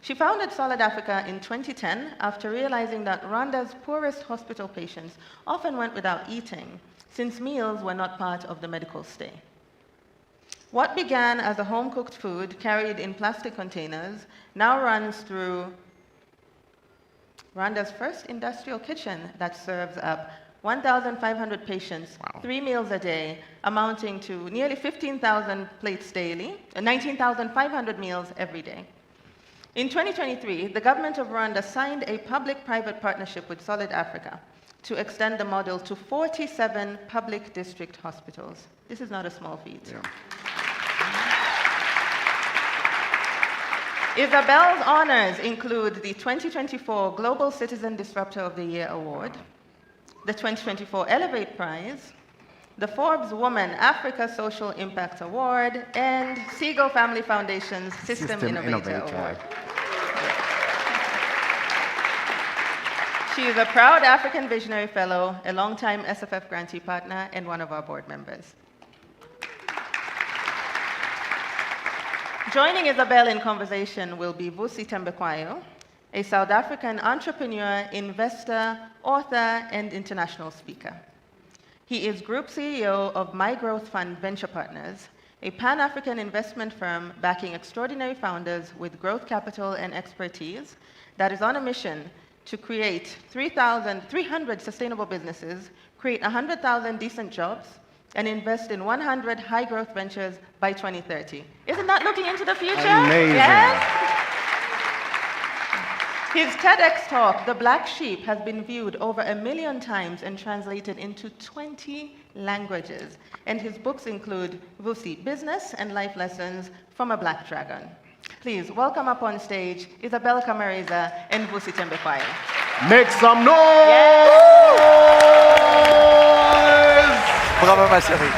She founded Solid Africa in 2010 after realizing that Rwanda's poorest hospital patients often went without eating, since meals were not part of the medical stay. What began as a home-cooked food carried in plastic containers now runs through Rwanda's first industrial kitchen that serves up 1,500 patients, 3 meals a day, amounting to nearly 15,000 plates daily, 19,500 meals every day. In 2023, the government of Rwanda signed a public-private partnership with Solid Africa to extend the model to 47 public district hospitals. This is not a small feat. Yeah. Isabel's honors include the 2024 Global Citizen Disruptor of the Year Award, the 2024 Elevate Prize, the Forbes Woman Africa Social Impact Award, and Segal Family Foundation's System Innovator Award. She is a proud African Visionary Fellow, a longtime SFF grantee partner, and one of our board members. Joining Isabel in conversation will be Vusi Tembekwayo, a South African entrepreneur, investor, author, and international speaker. He is Group CEO of My Growth Fund Venture Partners, a Pan-African investment firm backing extraordinary founders with growth capital and expertise that is on a mission to create 300 sustainable businesses, create 100,000 decent jobs, and invest in 100 high-growth ventures by 2030. Isn't that looking into the future? Amazing. Yes? His TEDx talk, The Black Sheep, has been viewed over 1 million times and translated into 20 languages. And his books include Vusi, Business and Life Lessons from a Black Dragon. Please welcome up on stage Isabel Camareza and Vusi Tembekwayo. Make some noise! Bravo, ma chérie.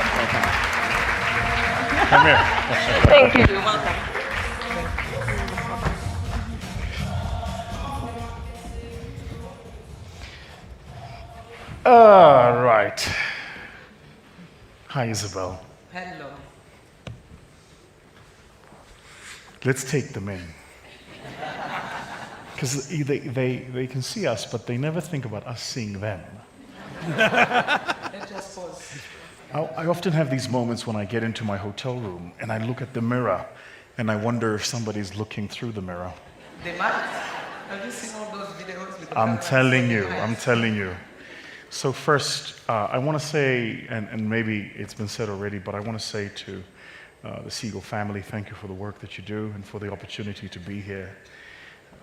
Come here. Thank you. Welcome. All right. Hi, Isabel. Hello. Let's take them in. Because they can see us, but they never think about us seeing them. Let us pause. I often have these moments when I get into my hotel room and I look at the mirror and I wonder if somebody's looking through the mirror. They might. Have you seen all those videos with the I'm cameras? telling you, I'm telling you. So first, I want to say, and maybe it's been said already, but I want to say to the Segal family, thank you for the work that you do and for the opportunity to be here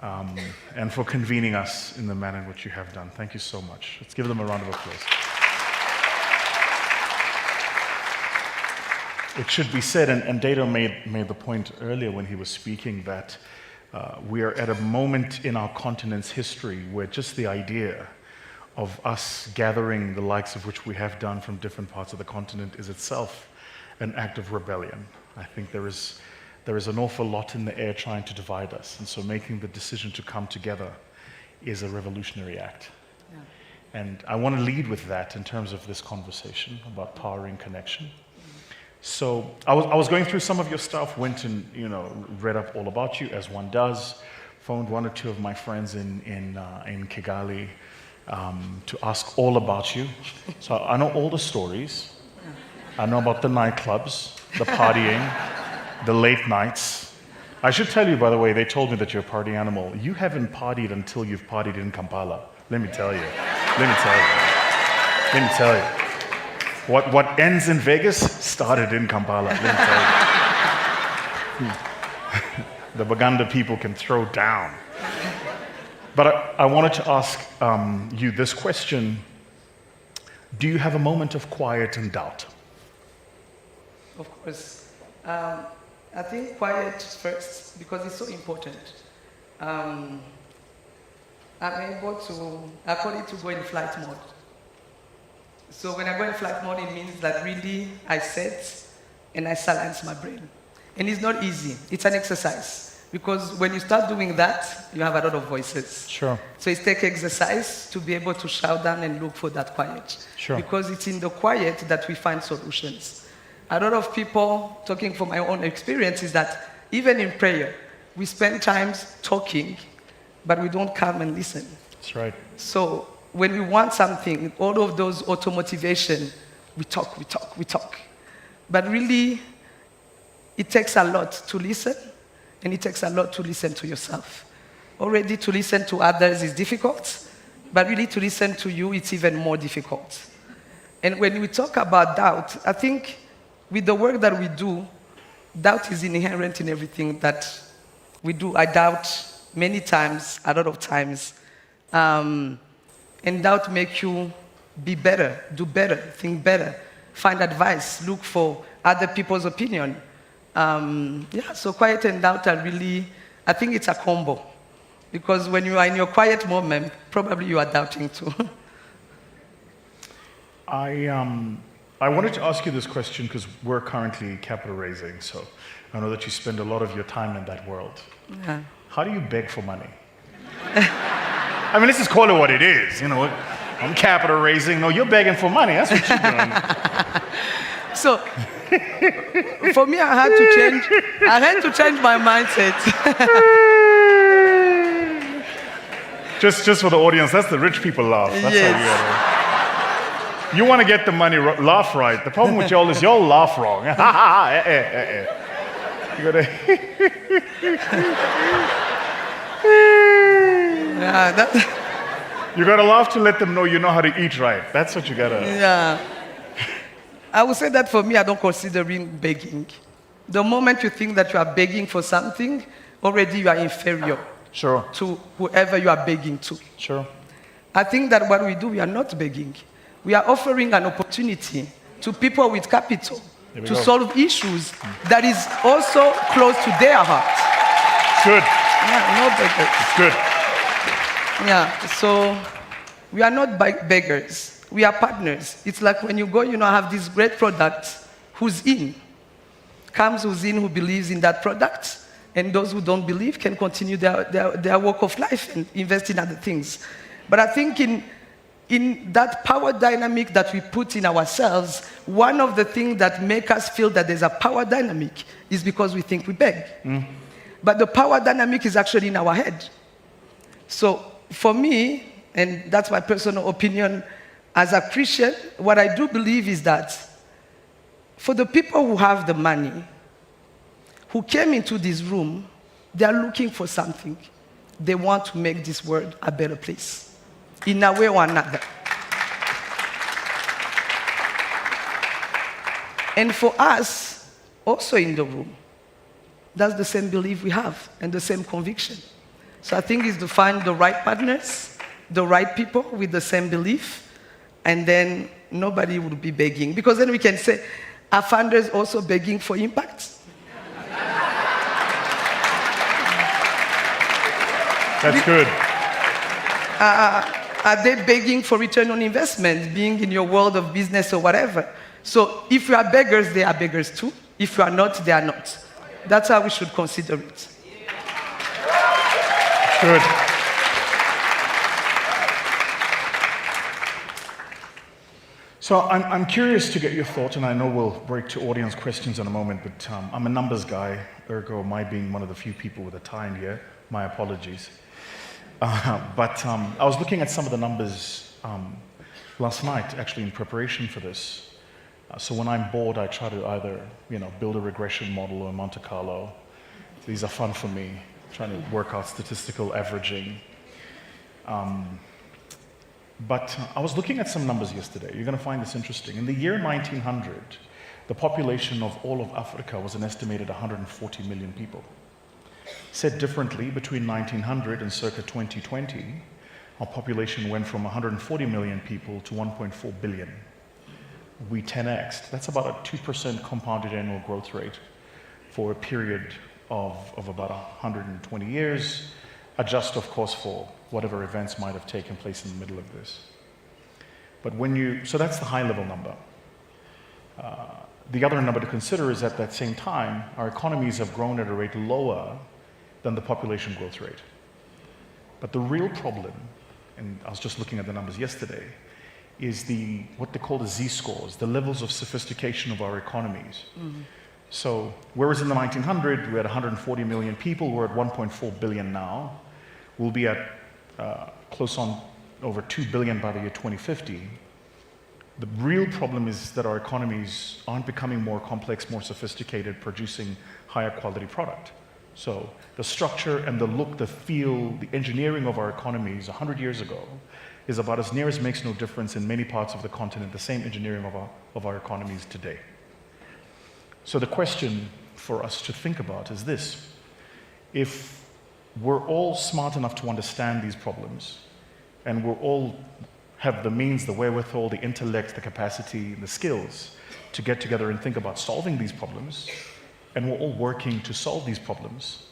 and for convening us in the manner in which you have done. Thank you so much. Let's give them a round of applause. It should be said, and Dado made the point earlier when he was speaking that we are at a moment in our continent's history where just the idea of us gathering the likes of which we have done from different parts of the continent is itself an act of rebellion. I think there is an awful lot in the air trying to divide us, and so making the decision to come together is a revolutionary act. Yeah. And I want to lead with that in terms of this conversation about powering connection. So I was going through some of your stuff, went and read up all about you, as one does, phoned one or two of my friends in Kigali to ask all about you. So I know all the stories. I know about the nightclubs, the partying, the late nights. I should tell you, by the way, they told me that you're a party animal. You haven't partied until you've partied in Kampala. Let me tell you. Let me tell you. Let me tell you. What ends in Vegas started in Kampala. Let me tell you. The Baganda people can throw down. But I wanted to ask you this question. Do you have a moment of quiet and doubt? Of course. I think quiet first, because it's so important. I'm able to, I call it to go in flight mode. So when I go in flight mode, it means that really I sit and I silence my brain. And it's not easy. It's an exercise. Because when you start doing that, you have a lot of voices. Sure. So it takes exercise to be able to shout down and look for that quiet. Sure. Because it's in the quiet that we find solutions. A lot of people, talking from my own experience, is that even in prayer, we spend times talking, but we don't come and listen. That's right. So when we want something, all of those auto-motivation, we talk. But really, it takes a lot to listen, and it takes a lot to listen to yourself. Already to listen to others is difficult, but really to listen to you, it's even more difficult. And when we talk about doubt, I think with the work that we do, doubt is inherent in everything that we do. I doubt many times, a lot of times. And doubt makes you be better, do better, think better, find advice, look for other people's opinion. So quiet and doubt are really, I think it's a combo. Because when you are in your quiet moment, probably you are doubting too. I wanted to ask you this question because we're currently capital raising, so I know that you spend a lot of your time in that world. Yeah. How do you beg for money? I mean, let's just call it what it is. I'm capital raising. No, you're begging for money. That's what you're doing. So, for me, I had to change my mindset. Just for the audience, that's the rich people laugh. That's Yes. how you get it. You want to get the money, laugh right. The problem with y'all is y'all laugh wrong. You gotta you gotta laugh to let them know you know how to eat right. That's what you gotta. Yeah. I would say that for me, I don't consider begging. The moment you think that you are begging for something, already you are inferior to whoever you are begging to. Sure. I think that what we do, we are not begging. We are offering an opportunity to people with capital to solve issues that is also close to their heart. Good. Yeah, no beggars. It's good. Yeah, so we are not beggars. We are partners. It's like when you go, have this great product, who's in? Comes who's in, who believes in that product, and those who don't believe can continue their walk of life and invest in other things. But I think in that power dynamic that we put in ourselves, one of the things that make us feel that there's a power dynamic is because we think we beg. But the power dynamic is actually in our head. So for me, and that's my personal opinion as a Christian, what I do believe is that for the people who have the money, who came into this room, they are looking for something. They want to make this world a better place, in a way or another. And for us, also in the room, that's the same belief we have and the same conviction. So I think it's to find the right partners, the right people with the same belief, and then nobody would be begging. Because then we can say, are funders also begging for impact? That's good. Are they begging for return on investment, being in your world of business or whatever? So if you are beggars, they are beggars too. If you are not, they are not. That's how we should consider it. Good. So I'm curious to get your thoughts, and I know we'll break to audience questions in a moment, but I'm a numbers guy, ergo my being one of the few people with a tie in here, my apologies. But I was looking at some of the numbers last night, actually, in preparation for this. So when I'm bored, I try to either, build a regression model or a Monte Carlo. These are fun for me, trying to work out statistical averaging. But I was looking at some numbers yesterday. You're going to find this interesting. In the year 1900, the population of all of Africa was an estimated 140 million people. Said differently, between 1900 and circa 2020, our population went from 140 million people to 1.4 billion. We 10x'd. That's about a 2% compounded annual growth rate for a period of about 120 years. Adjust, of course, for whatever events might have taken place in the middle of this. But so that's the high-level number. The other number to consider is at that same time, our economies have grown at a rate lower than the population growth rate. But the real problem, and I was just looking at the numbers yesterday, is what they call the Z-scores, the levels of sophistication of our economies. So whereas in the 1900s, we had 140 million people, we're at 1.4 billion now. We'll be at close on over 2 billion by the year 2050. The real problem is that our economies aren't becoming more complex, more sophisticated, producing higher quality product. So the structure and the look, the feel, the engineering of our economies 100 years ago is about as near as makes no difference in many parts of the continent, the same engineering of our economies today. So the question for us to think about is this: if we're all smart enough to understand these problems, and we're all have the means, the wherewithal, the intellect, the capacity, the skills to get together and think about solving these problems, and we're all working to solve these problems,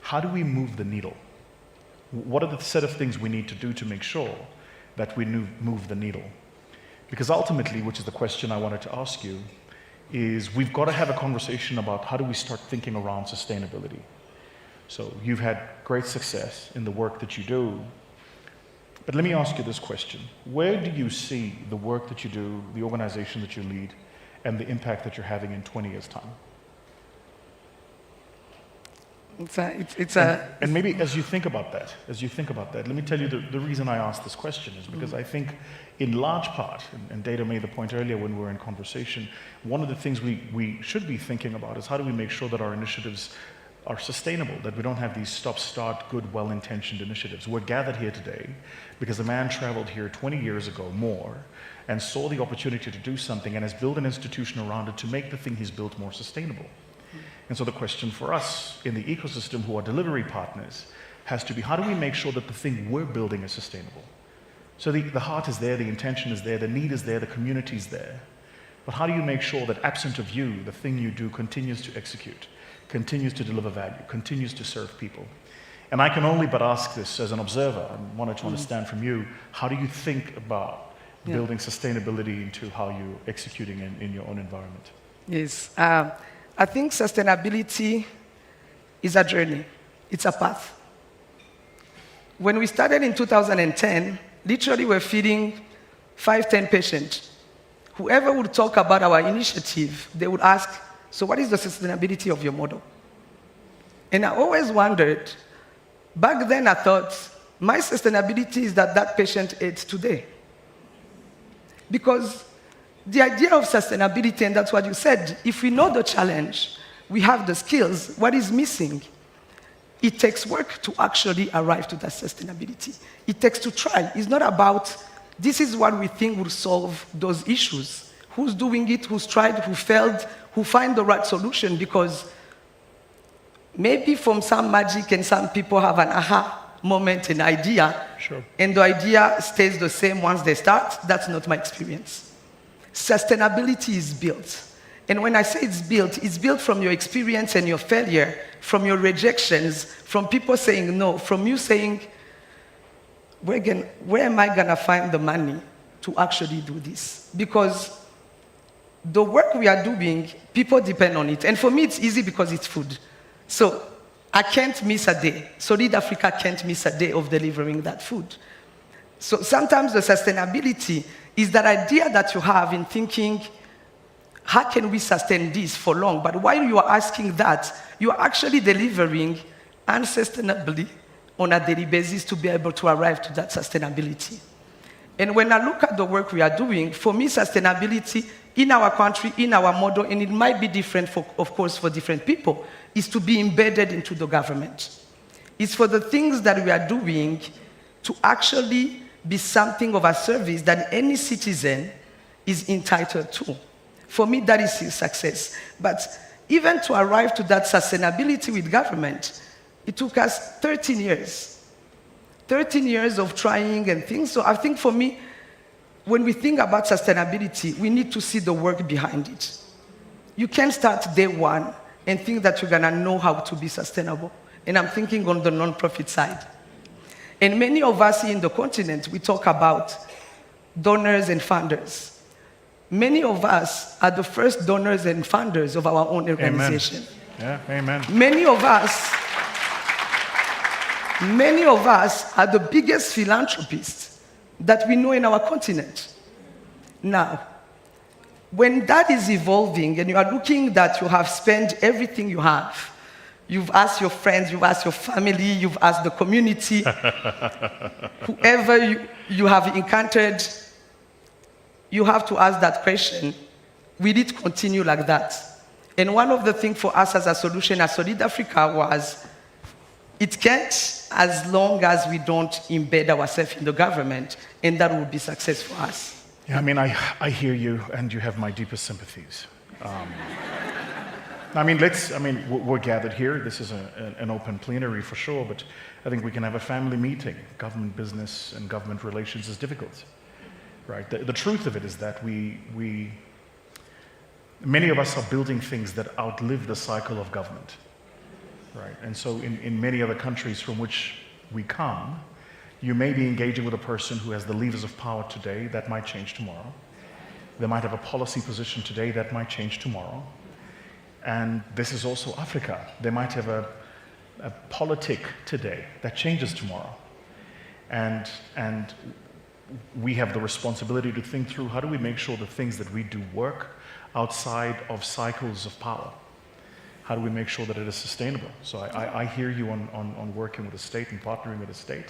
how do we move the needle? What are the set of things we need to do to make sure that we move the needle? Because ultimately, which is the question I wanted to ask you, is we've got to have a conversation about how do we start thinking around sustainability. So you've had great success in the work that you do, but let me ask you this question. Where do you see the work that you do, the organization that you lead, and the impact that you're having in 20 years' time? And maybe as you think about that, let me tell you the reason I asked this question is because I think in large part, and Data made the point earlier when we were in conversation, one of the things we should be thinking about is how do we make sure that our initiatives are sustainable, that we don't have these stop-start, good, well-intentioned initiatives. We're gathered here today because a man traveled here 20 years ago, more, and saw the opportunity to do something and has built an institution around it to make the thing he's built more sustainable. And so the question for us in the ecosystem who are delivery partners has to be, how do we make sure that the thing we're building is sustainable? So the heart is there, the intention is there, the need is there, the community is there. But how do you make sure that absent of you, the thing you do continues to execute, continues to deliver value, continues to serve people? And I can only but ask this as an observer and wanted to understand from you, how do you think about building sustainability into how you're executing in your own environment? Yes. I think sustainability is a journey. It's a path. When we started in 2010, literally we're feeding 5-10 patients. Whoever would talk about our initiative, they would ask, so what is the sustainability of your model? And I always wondered, back then I thought, my sustainability is that patient eats today. Because the idea of sustainability, and that's what you said, if we know the challenge, we have the skills, what is missing? It takes work to actually arrive to that sustainability. It takes to try. It's not about, this is what we think will solve those issues. Who's doing it, who's tried, who failed, who find the right solution, because maybe from some magic and some people have an aha moment, an idea, and the idea stays the same once they start. That's not my experience. Sustainability is built. And when I say it's built from your experience and your failure, from your rejections, from people saying no, from you saying, where am I going to find the money to actually do this? Because the work we are doing, people depend on it. And for me, it's easy because it's food. So I can't miss a day. Solid Africa can't miss a day of delivering that food. So sometimes the sustainability is that idea that you have in thinking, how can we sustain this for long? But while you are asking that, you are actually delivering unsustainably on a daily basis to be able to arrive to that sustainability. And when I look at the work we are doing, for me, sustainability in our country, in our model, and it might be different, of course, for different people, is to be embedded into the government. It's for the things that we are doing to actually be something of a service that any citizen is entitled to. For me, that is his success. But even to arrive to that sustainability with government, it took us 13 years. 13 years of trying and things. So I think for me, when we think about sustainability, we need to see the work behind it. You can't start day one and think that you're going to know how to be sustainable. And I'm thinking on the non-profit side. And many of us in the continent, we talk about donors and funders. Many of us are the first donors and funders of our own organization. Amen. Yeah, amen. Many of us are the biggest philanthropists that we know in our continent. Now, when that is evolving and you are looking that you have spent everything you have, you've asked your friends, you've asked your family, you've asked the community, whoever you have encountered, you have to ask that question, will it continue like that? And one of the things for us as a solution at Solid Africa was, it can't as long as we don't embed ourselves in the government, and that will be success for us. Yeah, I mean, I hear you, and you have my deepest sympathies. We're gathered here. This is an open plenary for sure, but I think we can have a family meeting. Government business and government relations is difficult, right? The truth of it is that many of us are building things that outlive the cycle of government, right? And so in many other countries from which we come, you may be engaging with a person who has the levers of power today that might change tomorrow. They might have a policy position today that might change tomorrow. And this is also Africa. They might have a politic today that changes tomorrow. And we have the responsibility to think through how do we make sure the things that we do work outside of cycles of power? how do we make sure that it is sustainable? So I hear you on working with the state and partnering with the state.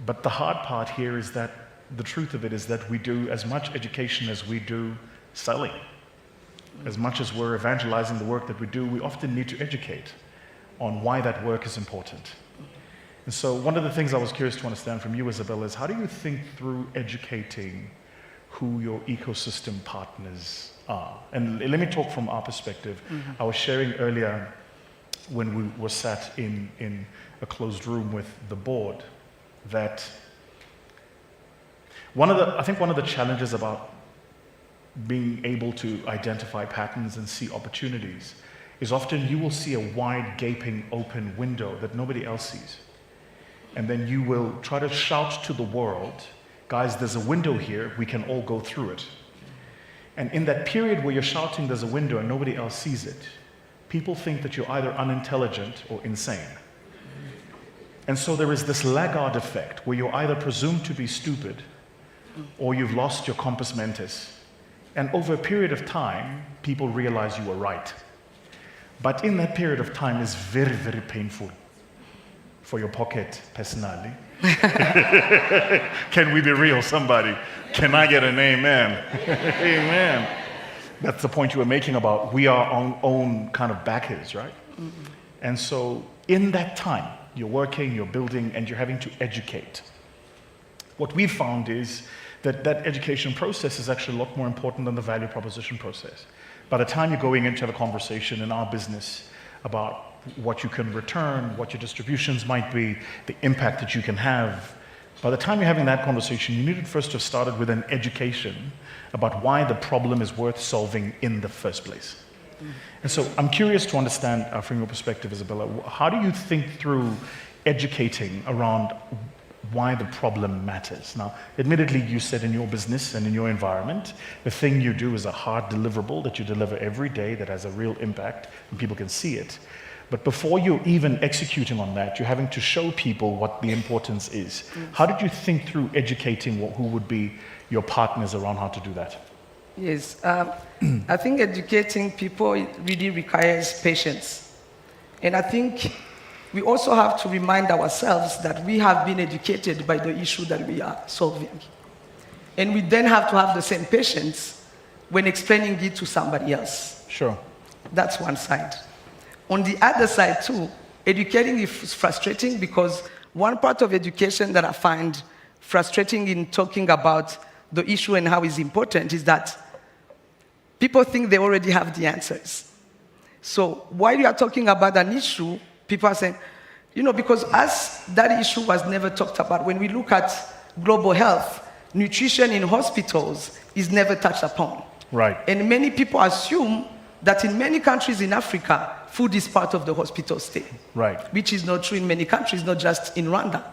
But the hard part here is that the truth of it is that we do as much education as we do selling. As much as we're evangelizing the work that we do, we often need to educate on why that work is important. And so one of the things I was curious to understand from you, Isabel, is how do you think through educating who your ecosystem partners are? And let me talk from our perspective. I was sharing earlier when we were sat in a closed room with the board that I think one of the challenges about being able to identify patterns and see opportunities is often you will see a wide, gaping, open window that nobody else sees. And then you will try to shout to the world, guys, there's a window here, we can all go through it. And in that period where you're shouting there's a window and nobody else sees it, people think that you're either unintelligent or insane. And so there is this laggard effect where you're either presumed to be stupid or you've lost your compos mentis. And over a period of time, people realize you were right. But in that period of time is very, very painful for your pocket personally. Can we be real, somebody? Can I get an amen? Amen. That's the point you were making about we are our own kind of backers, right? And so in that time, you're working, you're building, and you're having to educate. What we've found is that education process is actually a lot more important than the value proposition process. By the time you're going into the conversation in our business about what you can return, what your distributions might be, the impact that you can have, by the time you're having that conversation, you needed first to have started with an education about why the problem is worth solving in the first place. And so I'm curious to understand from your perspective, Isabella, how do you think through educating around why the problem matters? Now, admittedly, you said in your business and in your environment, the thing you do is a hard deliverable that you deliver every day that has a real impact and people can see it. But before you're even executing on that, you're having to show people what the importance is. How did you think through educating who would be your partners around how to do that? Yes, I think educating people really requires patience. And I think we also have to remind ourselves that we have been educated by the issue that we are solving. And we then have to have the same patience when explaining it to somebody else. Sure. That's one side. On the other side too, educating is frustrating because one part of education that I find frustrating in talking about the issue and how it's important is that people think they already have the answers. So while you are talking about an issue, people are saying, because as that issue was never talked about, when we look at global health, nutrition in hospitals is never touched upon. Right. And many people assume that in many countries in Africa, food is part of the hospital stay. Right. Which is not true in many countries, not just in Rwanda.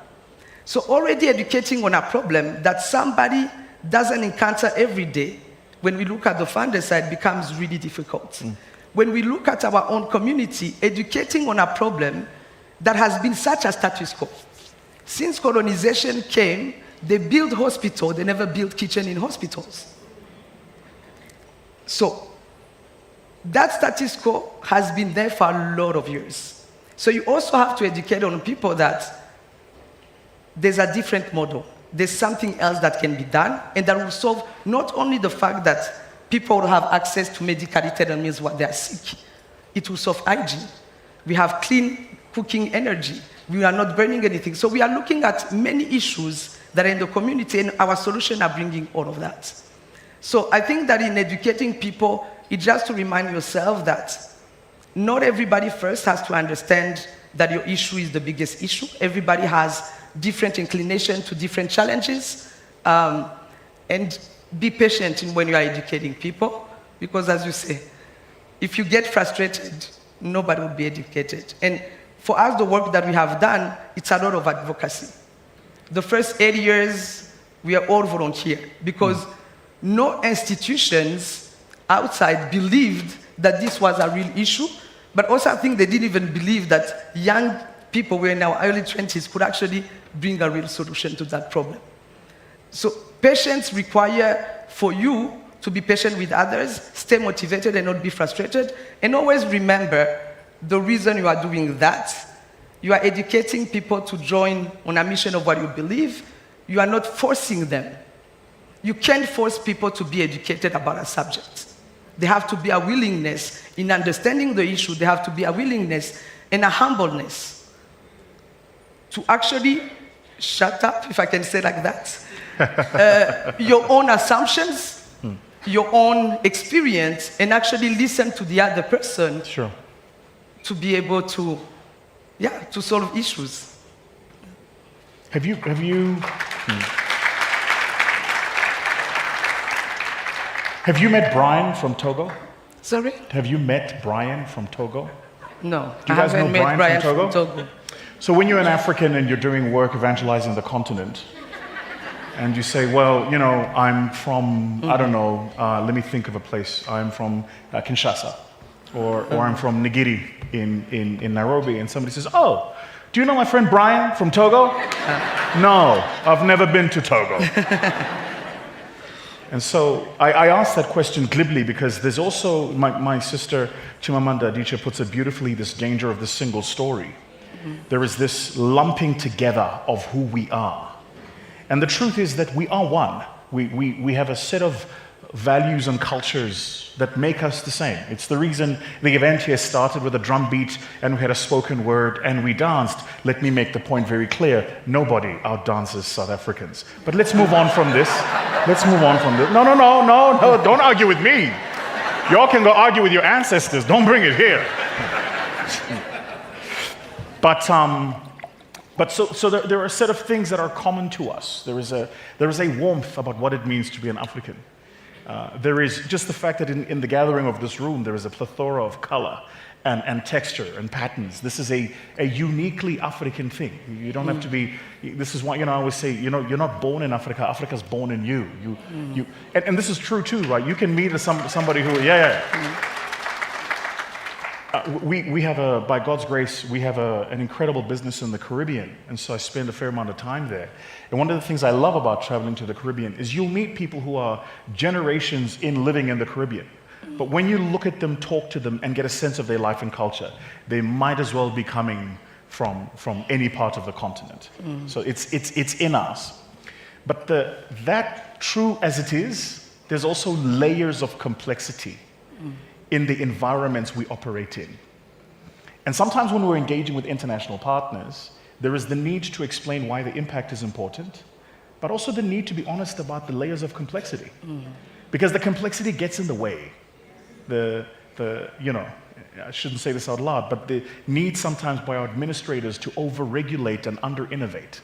So already educating on a problem that somebody doesn't encounter every day, when we look at the funder side, becomes really difficult. When we look at our own community, educating on a problem that has been such a status quo. Since colonization came, they built hospitals, they never built kitchen in hospitals. So that status quo has been there for a lot of years. So you also have to educate on people that there's a different model. There's something else that can be done, and that will solve not only the fact that people will have access to medically tailored meals when they are sick, it will solve hygiene. We have clean cooking energy. We are not burning anything. So we are looking at many issues that are in the community, and our solutions are bringing all of that. So I think that in educating people, it's just to remind yourself that not everybody first has to understand that your issue is the biggest issue. Everybody has different inclination to different challenges. And be patient when you are educating people, because as you say, if you get frustrated, nobody will be educated. And for us, the work that we have done, it's a lot of advocacy. The first 8 years, we are all volunteer, because no institutions outside believed that this was a real issue, but also I think they didn't even believe that young people who were in our early 20s could actually bring a real solution to that problem. So patience requires for you to be patient with others, stay motivated and not be frustrated, and always remember the reason you are doing that. You are educating people to join on a mission of what you believe. You are not forcing them. You can't force people to be educated about a subject. There have to be a willingness in understanding the issue. There have to be a willingness and a humbleness to actually shut up, if I can say like that, your own assumptions, your own experience, and actually listen to the other person to be able to, to solve issues. Have you met Brian from Togo? Sorry? Have you met Brian from Togo? No, Do you guys know Brian from Togo? Togo. So when you're an African and you're doing work evangelizing the continent, and you say, well, you know, I'm from, I don't know, let me think of a place. I'm from Kinshasa, or I'm from Nigiri in Nairobi, and somebody says, oh, do you know my friend Brian from Togo? No, I've never been to Togo. And so I asked that question glibly because there's also, my sister Chimamanda Adichie puts it beautifully, this danger of the single story. There is this lumping together of who we are. And the truth is that we are one. We have a set of values and cultures that make us the same. It's the reason the event here started with a drum beat and we had a spoken word and we danced. Let me make the point very clear. Nobody outdances South Africans. But let's move on from this. Let's move on from this. No, don't argue with me. Y'all can go argue with your ancestors. Don't bring it here. But so there are a set of things that are common to us. There is a warmth about what it means to be an African. There is just the fact that in the gathering of this room, there is a plethora of color and texture and patterns. This is a uniquely African thing. You don't have to be, this is why, I always say, you're not born in Africa, Africa's born in you. And this is true too, right? You can meet somebody who, we have by God's grace, we have an incredible business in the Caribbean, and so I spend a fair amount of time there. And one of the things I love about traveling to the Caribbean is you'll meet people who are generations in living in the Caribbean. But when you look at them, talk to them, and get a sense of their life and culture, they might as well be coming from any part of the continent. So it's in us. But that true as it is, there's also layers of complexity in the environments we operate in. And sometimes when we're engaging with international partners, there is the need to explain why the impact is important, but also the need to be honest about the layers of complexity. Because the complexity gets in the way. I shouldn't say this out loud, but the need sometimes by our administrators to over-regulate and under-innovate.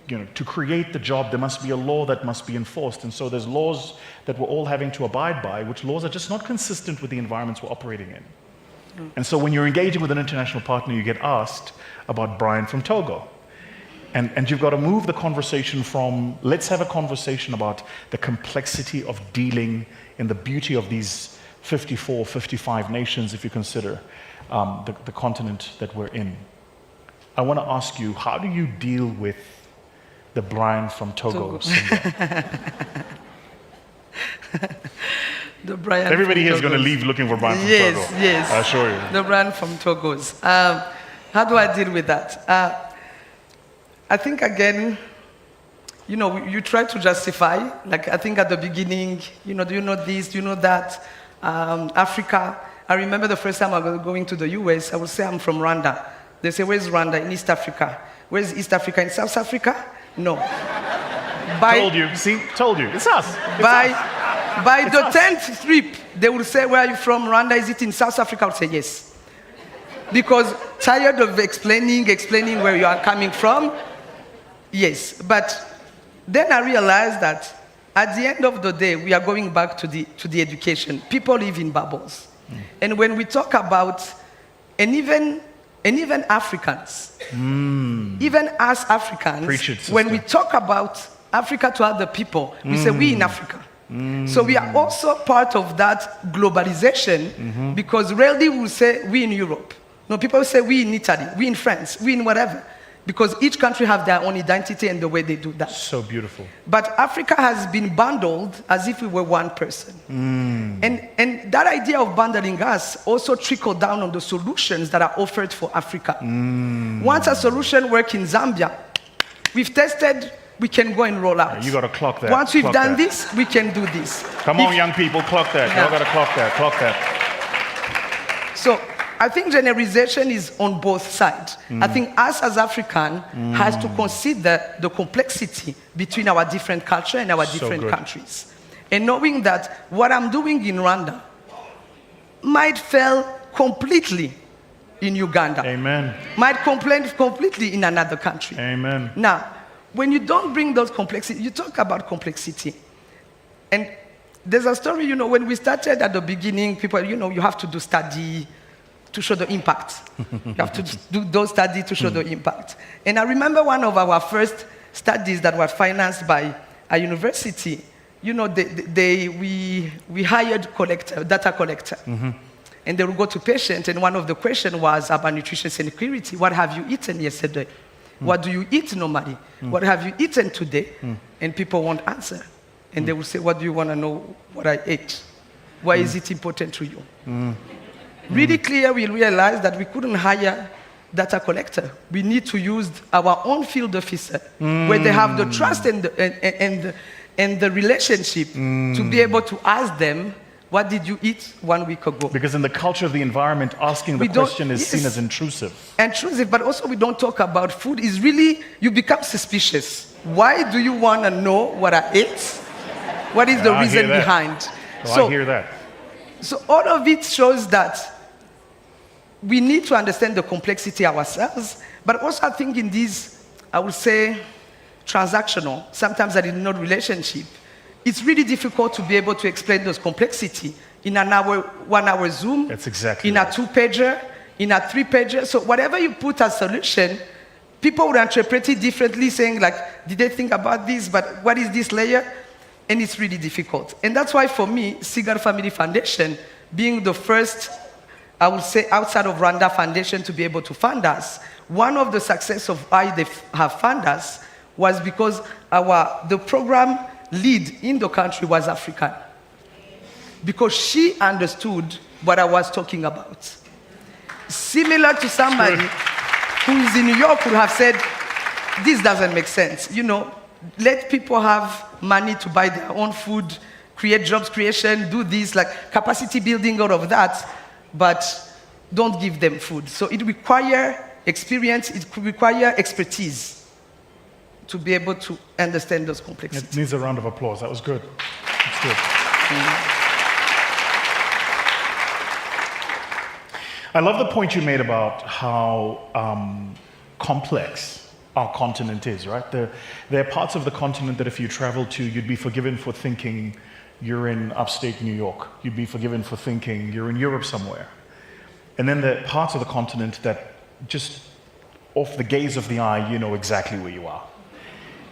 To create the job, there must be a law that must be enforced. And so there's laws that we're all having to abide by, which laws are just not consistent with the environments we're operating in. And so when you're engaging with an international partner, you get asked about Brian from Togo. And you've got to move the conversation from, let's have a conversation about the complexity of dealing in the beauty of these 54, 55 nations, if you consider the continent that we're in. I want to ask you, how do you deal with the Brian from Togo syndrome? The Brian Everybody here is from going to Togos. leave looking for Brian from Togo. Yes. I assure you. The Brian from Togos. How do I deal with that? I think, again, you try to justify. Like, I think at the beginning, do you know this, do you know that? Africa. I remember the first time I was going to the US, I would say I'm from Rwanda. They say, where's Rwanda? In East Africa. Where's East Africa? In South Africa? No. Told you. See? Told you. It's us. By the 10th trip, they will say, where are you from? Rwanda? Is it in South Africa? I would say, yes. Because tired of explaining where you are coming from. Yes. But then I realized that at the end of the day, we are going back to the education. People live in bubbles. And when we talk about, and even Africans, even us Africans, when we talk about Africa to other people, we say we in Africa. So we are also part of that globalization because rarely we say we in Europe. No, people say we in Italy, we in France, we in whatever. because each country have their own identity and the way they do that. So beautiful. But Africa has been bundled as if we were one person. And that idea of bundling us also trickled down on the solutions that are offered for Africa. Once a solution works in Zambia, we've tested, we can go and roll out. You got to clock that. Once we've Clock done that. this, we can do this. Come on, young people, clock that. Yeah. Y'all got to clock that. Clock that. So I think generalization is on both sides. I think us as African has to consider the complexity between our different culture and our So different good. countries. And knowing that what I'm doing in Rwanda might fail completely in Uganda. Amen. Might complain completely in another country. Amen. Now, when you don't bring those complexity, you talk about complexity. And there's a story, when we started at the beginning, people, you have to do study to show the impact. You have to do those studies to show the impact. And I remember one of our first studies that were financed by a university, we hired data collector. And they would go to patients, and one of the questions was about nutrition security. What have you eaten yesterday? What do you eat normally? What have you eaten today? And people won't answer. And they will say, what do you want to know what I ate? Why is it important to you? Really clear, we realized that we couldn't hire data collector. We need to use our own field officer, where they have the trust and the relationship to be able to ask them, what did you eat 1 week ago? Because in the culture of the environment, asking the question is seen as intrusive. Intrusive, but also we don't talk about food. Is really, you become suspicious. Why do you want to know what I ate? What is the I hear reason that. behind? I hear that. So all of it shows that we need to understand the complexity ourselves, but also I think in these, I would say, transactional, sometimes that is not relationship, it's really difficult to be able to explain those complexity in an hour, 1 hour Zoom, That's exactly in a 2-pager, in a 3-pager. So whatever you put as solution, people would interpret it differently, saying like, did they think about this, but what is this layer? And it's really difficult. And that's why for me, Segal Family Foundation, being the first, I would say, outside of Rwanda foundation to be able to fund us, one of the success of why they have funded us was because the program lead in the country was African. Because she understood what I was talking about. Similar to somebody who is in New York would have said, this doesn't make sense. Let people have money to buy their own food, create jobs creation, do this, like capacity building out of that, but don't give them food. So it requires experience, it requires expertise to be able to understand those complexities. It needs a round of applause. That was good. That's good. I love the point you made about how complex our continent is, right? There are parts of the continent that if you travel to, you'd be forgiven for thinking you're in upstate New York. You'd be forgiven for thinking you're in Europe somewhere. And then there are parts of the continent that just off the gaze of the eye, you know exactly where you are.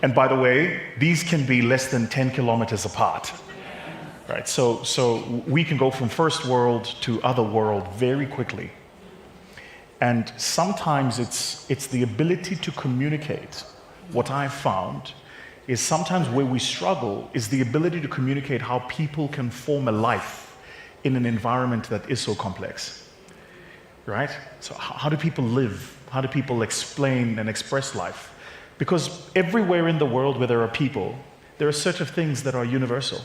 And by the way, these can be less than 10 kilometers apart, right? So we can go from first world to other world very quickly. And sometimes it's the ability to communicate. What I've found is sometimes where we struggle is the ability to communicate how people can form a life in an environment that is so complex, right? So how do people live? How do people explain and express life? Because everywhere in the world where there are people, there are certain things that are universal.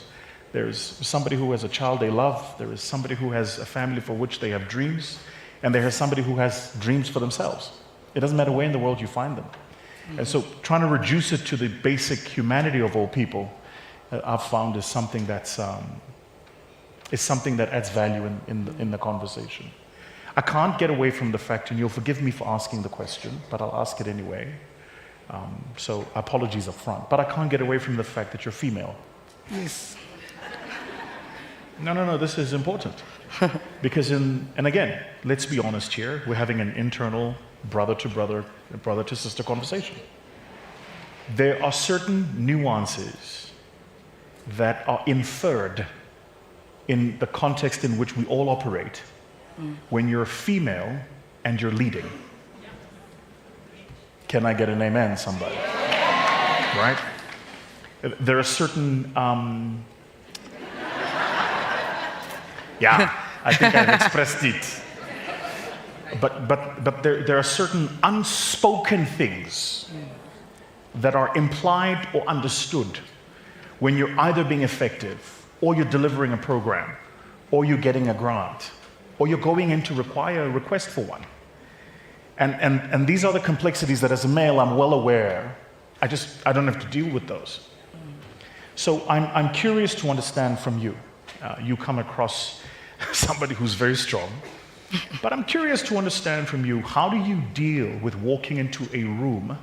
There's somebody who has a child they love, there is somebody who has a family for which they have dreams, and there is somebody who has dreams for themselves. It doesn't matter where in the world you find them. And so trying to reduce it to the basic humanity of all people, I've found is something that adds value in the conversation. I can't get away from the fact, and you'll forgive me for asking the question, but I'll ask it anyway. So apologies up front, but I can't get away from the fact that you're female. Yes. No, this is important. Because and again, let's be honest here, we're having an internal brother to sister conversation. There are certain nuances that are inferred in the context in which we all operate when you're female and you're leading. Can I get an amen, somebody? Right? There are certain, yeah, I think I've expressed it. But there are certain unspoken things that are implied or understood when you're either being effective, or you're delivering a program, or you're getting a grant, or you're going in to require a request for one. And these are the complexities that as a male I'm well aware, I don't have to deal with those. So I'm curious to understand from you. You come across somebody who's very strong, but I'm curious to understand from you, how do you deal with walking into a room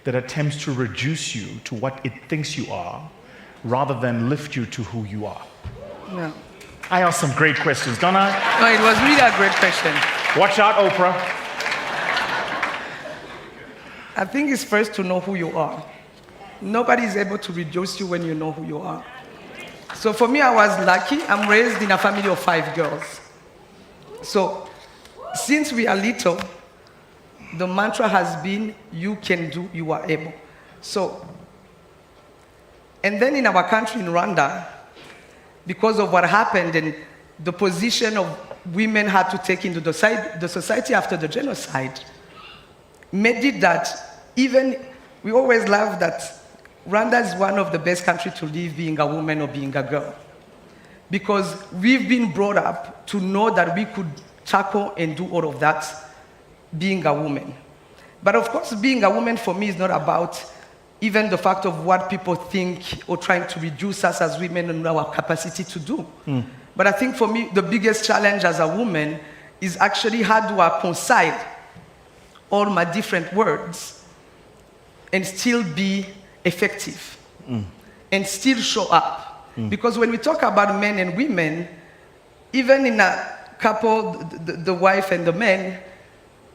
that attempts to reduce you to what it thinks you are, rather than lift you to who you are? Yeah. I asked some great questions, don't I? No, it was really a great question. Watch out, Oprah. I think it's first to know who you are. Nobody is able to reduce you when you know who you are. So for me, I was lucky. I'm raised in a family of 5 girls. So since we are little, the mantra has been, you can do, you are able. So, and then in our country, in Rwanda, because of what happened and the position of women had to take into the society after the genocide, made it that even, we always laugh that Rwanda is one of the best countries to live being a woman or being a girl. Because we've been brought up to know that we could tackle and do all of that being a woman. But of course, being a woman for me is not about even the fact of what people think or trying to reduce us as women and our capacity to do. But I think for me, the biggest challenge as a woman is actually how do I reconcile all my different words and still be effective and still show up. Because when we talk about men and women, even in a couple, the wife and the man,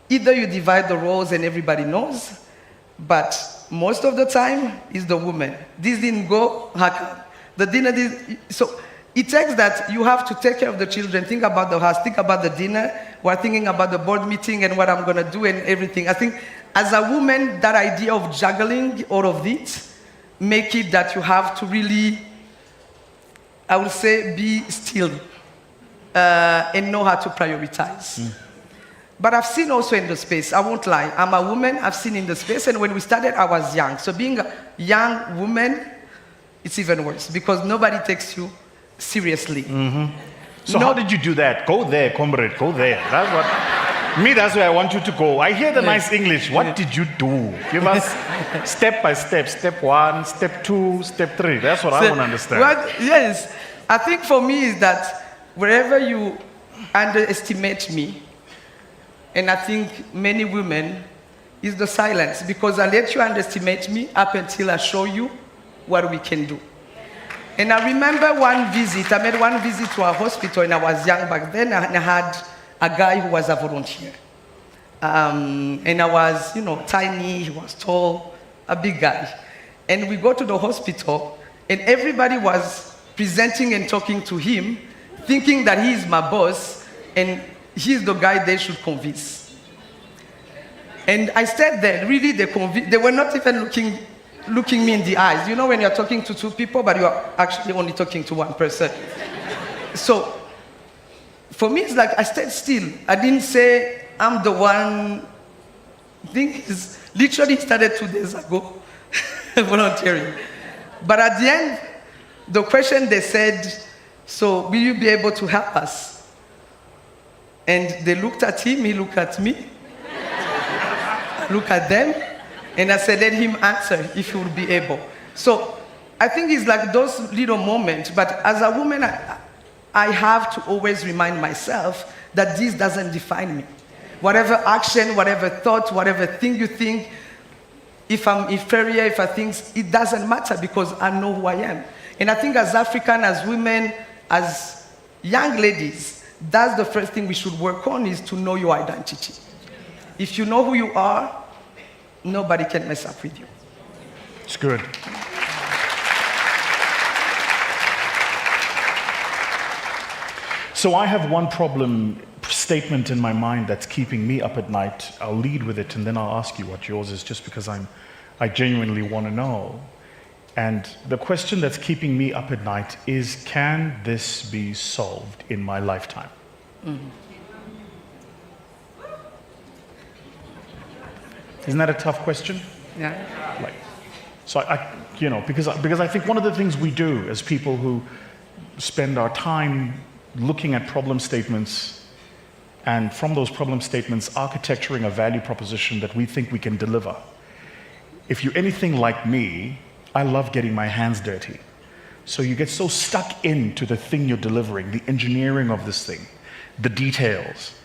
either you divide the roles and everybody knows, but most of the time is the woman. This didn't go, how come? The dinner did, so it takes that you have to take care of the children, think about the house, think about the dinner, we're thinking about the board meeting and what I'm gonna do and everything. I think as a woman, that idea of juggling all of this, make it that you have to really, I would say, be still and know how to prioritize. But I've seen also in the space, I won't lie, I'm a woman, I've seen in the space, and when we started, I was young. So being a young woman, it's even worse, because nobody takes you seriously. So how did you do that? Go there, comrade, go there. That's what, that's where I want you to go. I hear the nice English. What did you do? Give us step by step, step 1, step 2, step 3. That's what I want to understand. Yes, I think for me is that wherever you underestimate me, and I think many women, is the silence, because I let you underestimate me up until I show you what we can do. And I remember one visit, I made one visit to a hospital, and I was young back then, and I had a guy who was a volunteer. And I was, tiny, he was tall, a big guy. And we go to the hospital, and everybody was presenting and talking to him, thinking that he is my boss, and he's the guy they should convince. And I stayed there, really, they were not even looking me in the eyes. You know when you're talking to 2 people, but you're actually only talking to 1 person. So, for me, it's like I stayed still. I didn't say, I'm the one. Thing is, literally started 2 days ago, volunteering. But at the end, the question they said, so will you be able to help us? And they looked at him, he looked at me. I looked at them, and I said, let him answer if he would be able. So I think it's like those little moments, but as a woman, I have to always remind myself that this doesn't define me. Whatever action, whatever thought, whatever thing you think, if I'm inferior, if I think, it doesn't matter because I know who I am. And I think as African, as women, as young ladies, that's the first thing we should work on, is to know your identity. If you know who you are, nobody can mess up with you. It's good. So I have one problem statement in my mind that's keeping me up at night. I'll lead with it and then I'll ask you what yours is, just because I genuinely want to know. And the question that's keeping me up at night is, can this be solved in my lifetime? Isn't that a tough question? Yeah. Like, so because I think one of the things we do as people who spend our time looking at problem statements, and from those problem statements architecturing a value proposition that we think we can deliver. If you're anything like me, I love getting my hands dirty. So you get so stuck into the thing you're delivering, the engineering of this thing, the details,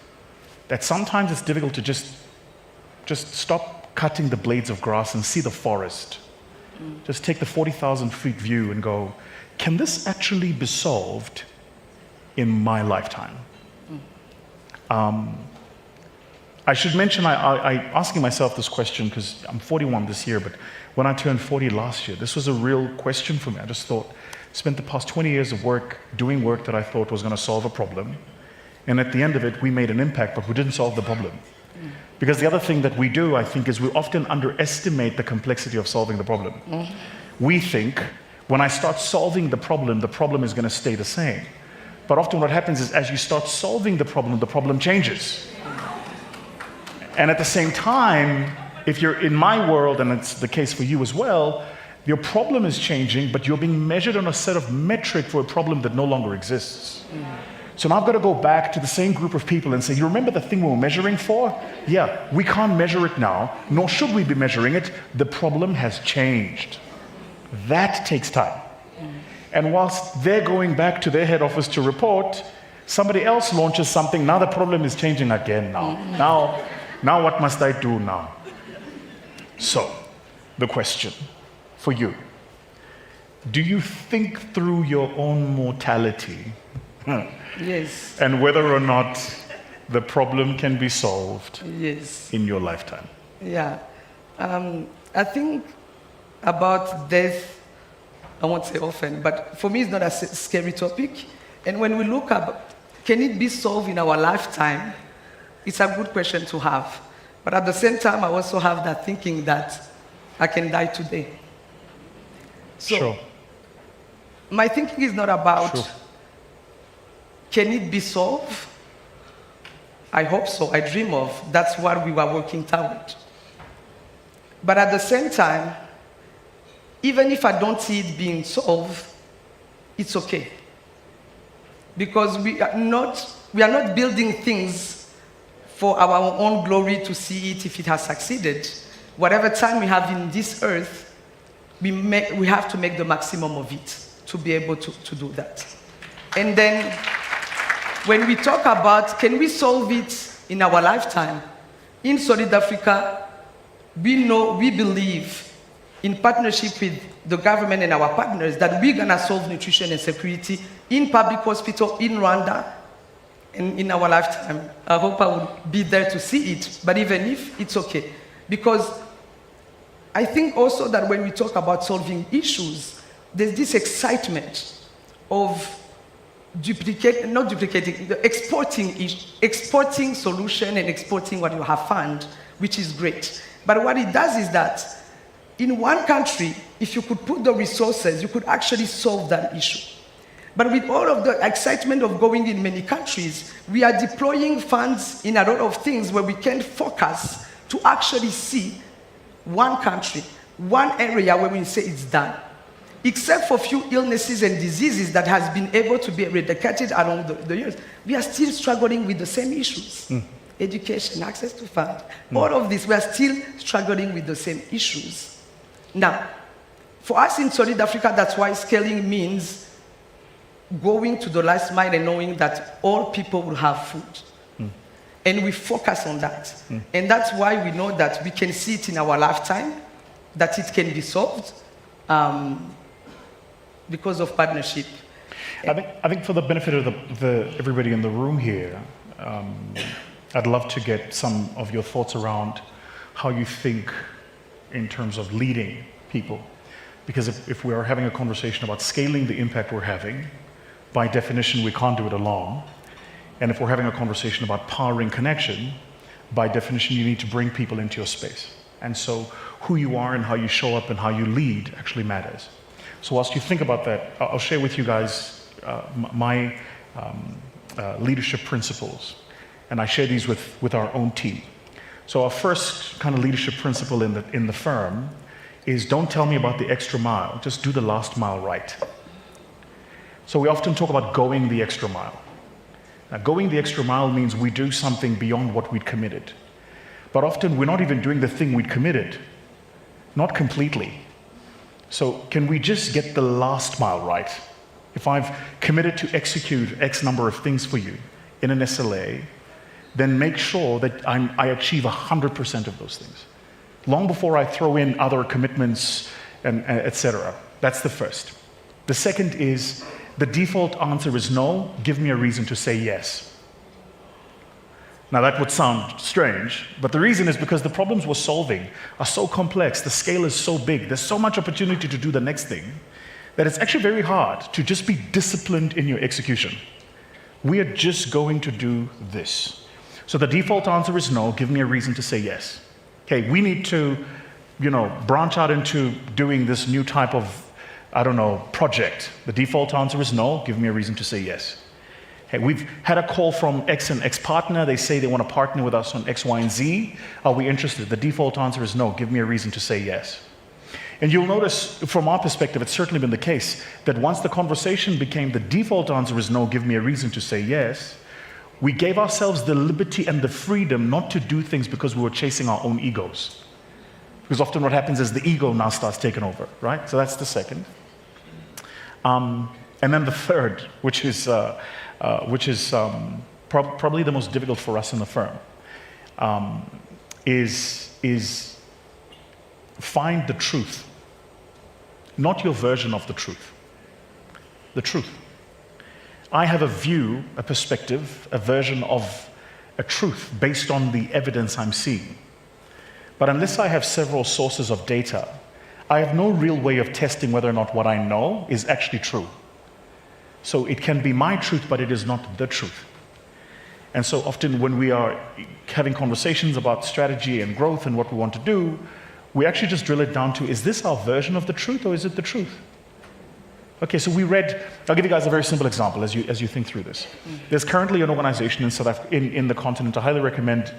that sometimes it's difficult to just stop cutting the blades of grass and see the forest. Just take the 40,000 feet view and go, can this actually be solved in my lifetime? I should mention, I asking myself this question because I'm 41 this year, but when I turned 40 last year, this was a real question for me. I just thought, spent the past 20 years of work, doing work that I thought was going to solve a problem. And at the end of it, we made an impact, but we didn't solve the problem. Because the other thing that we do, I think, is we often underestimate the complexity of solving the problem. We think, when I start solving the problem is going to stay the same. But often what happens is, as you start solving the problem changes. And at the same time, if you're in my world, and it's the case for you as well, your problem is changing, but you're being measured on a set of metric for a problem that no longer exists. So now I've got to go back to the same group of people and say, you remember the thing we were measuring for? Yeah, we can't measure it now, nor should we be measuring it. The problem has changed. That takes time. And whilst they're going back to their head office to report, somebody else launches something. Now the problem is changing again now. Now what must I do now? So, the question for you. Do you think through your own mortality? Yes. And whether or not the problem can be solved in your lifetime? Yeah. I think about death, I won't say often, but for me it's not a scary topic. And when we look up, can it be solved in our lifetime? It's a good question to have. But at the same time, I also have that thinking that I can die today. So, my thinking is not about, can it be solved? I hope so, I dream of. That's what we were working toward. But at the same time, even if I don't see it being solved, it's okay. Because we are not building things for our own glory to see it if it has succeeded. Whatever time we have in this earth, we have to make the maximum of it to be able to do that. And then, when we talk about, can we solve it in our lifetime? In Solid Africa, we believe in partnership with the government and our partners that we're gonna solve nutrition and security in public hospital in Rwanda and in our lifetime. I hope I will be there to see it, but even if, it's okay. Because I think also that when we talk about solving issues, there's this excitement of exporting solution and exporting what you have found, which is great. But what it does is that in one country, if you could put the resources, you could actually solve that issue. But with all of the excitement of going in many countries, we are deploying funds in a lot of things where we can focus to actually see one country, one area where we say it's done. Except for a few illnesses and diseases that has been able to be eradicated along the years, we are still struggling with the same issues. Education, access to funds, all of this, we are still struggling with the same issues. Now, for us in Solid Africa, that's why scaling means going to the last mile and knowing that all people will have food. And we focus on that. And that's why we know that we can see it in our lifetime, that it can be solved because of partnership. I think for the benefit of everybody in the room here, I'd love to get some of your thoughts around how you think in terms of leading people. Because if we are having a conversation about scaling the impact we're having, by definition, we can't do it alone. And if we're having a conversation about powering connection, by definition, you need to bring people into your space. And so who you are and how you show up and how you lead actually matters. So whilst you think about that, I'll share with you guys my leadership principles. And I share these with our own team. So our first kind of leadership principle in the firm is don't tell me about the extra mile, just do the last mile right. So we often talk about going the extra mile. Now, going the extra mile means we do something beyond what we'd committed. But often we're not even doing the thing we'd committed, not completely. So can we just get the last mile right? If I've committed to execute X number of things for you in an SLA, then make sure that I achieve 100% of those things, long before I throw in other commitments and etc. That's the first. The second is the default answer is no, give me a reason to say yes. Now that would sound strange, but the reason is because the problems we're solving are so complex, the scale is so big, there's so much opportunity to do the next thing, that it's actually very hard to just be disciplined in your execution. We are just going to do this. So the default answer is no, give me a reason to say yes. Okay, we need to, branch out into doing this new type of, project. The default answer is no, give me a reason to say yes. Hey, we've had a call from X and X partner. They say they want to partner with us on X, Y, and Z. Are we interested? The default answer is no, give me a reason to say yes. And you'll notice, from our perspective, it's certainly been the case that once the conversation became the default answer is no, give me a reason to say yes, we gave ourselves the liberty and the freedom not to do things because we were chasing our own egos. Because often what happens is the ego now starts taking over, right? So that's the second. And then the third, which is probably the most difficult for us in the firm, is find the truth, not your version of the truth. The truth. I have a view, a perspective, a version of a truth based on the evidence I'm seeing. But unless I have several sources of data, I have no real way of testing whether or not what I know is actually true. So it can be my truth, but it is not the truth. And so often when we are having conversations about strategy and growth and what we want to do, we actually just drill it down to, is this our version of the truth or is it the truth? Okay, so I'll give you guys a very simple example as you think through this. There's currently an organization in South Africa, in the continent. I highly recommend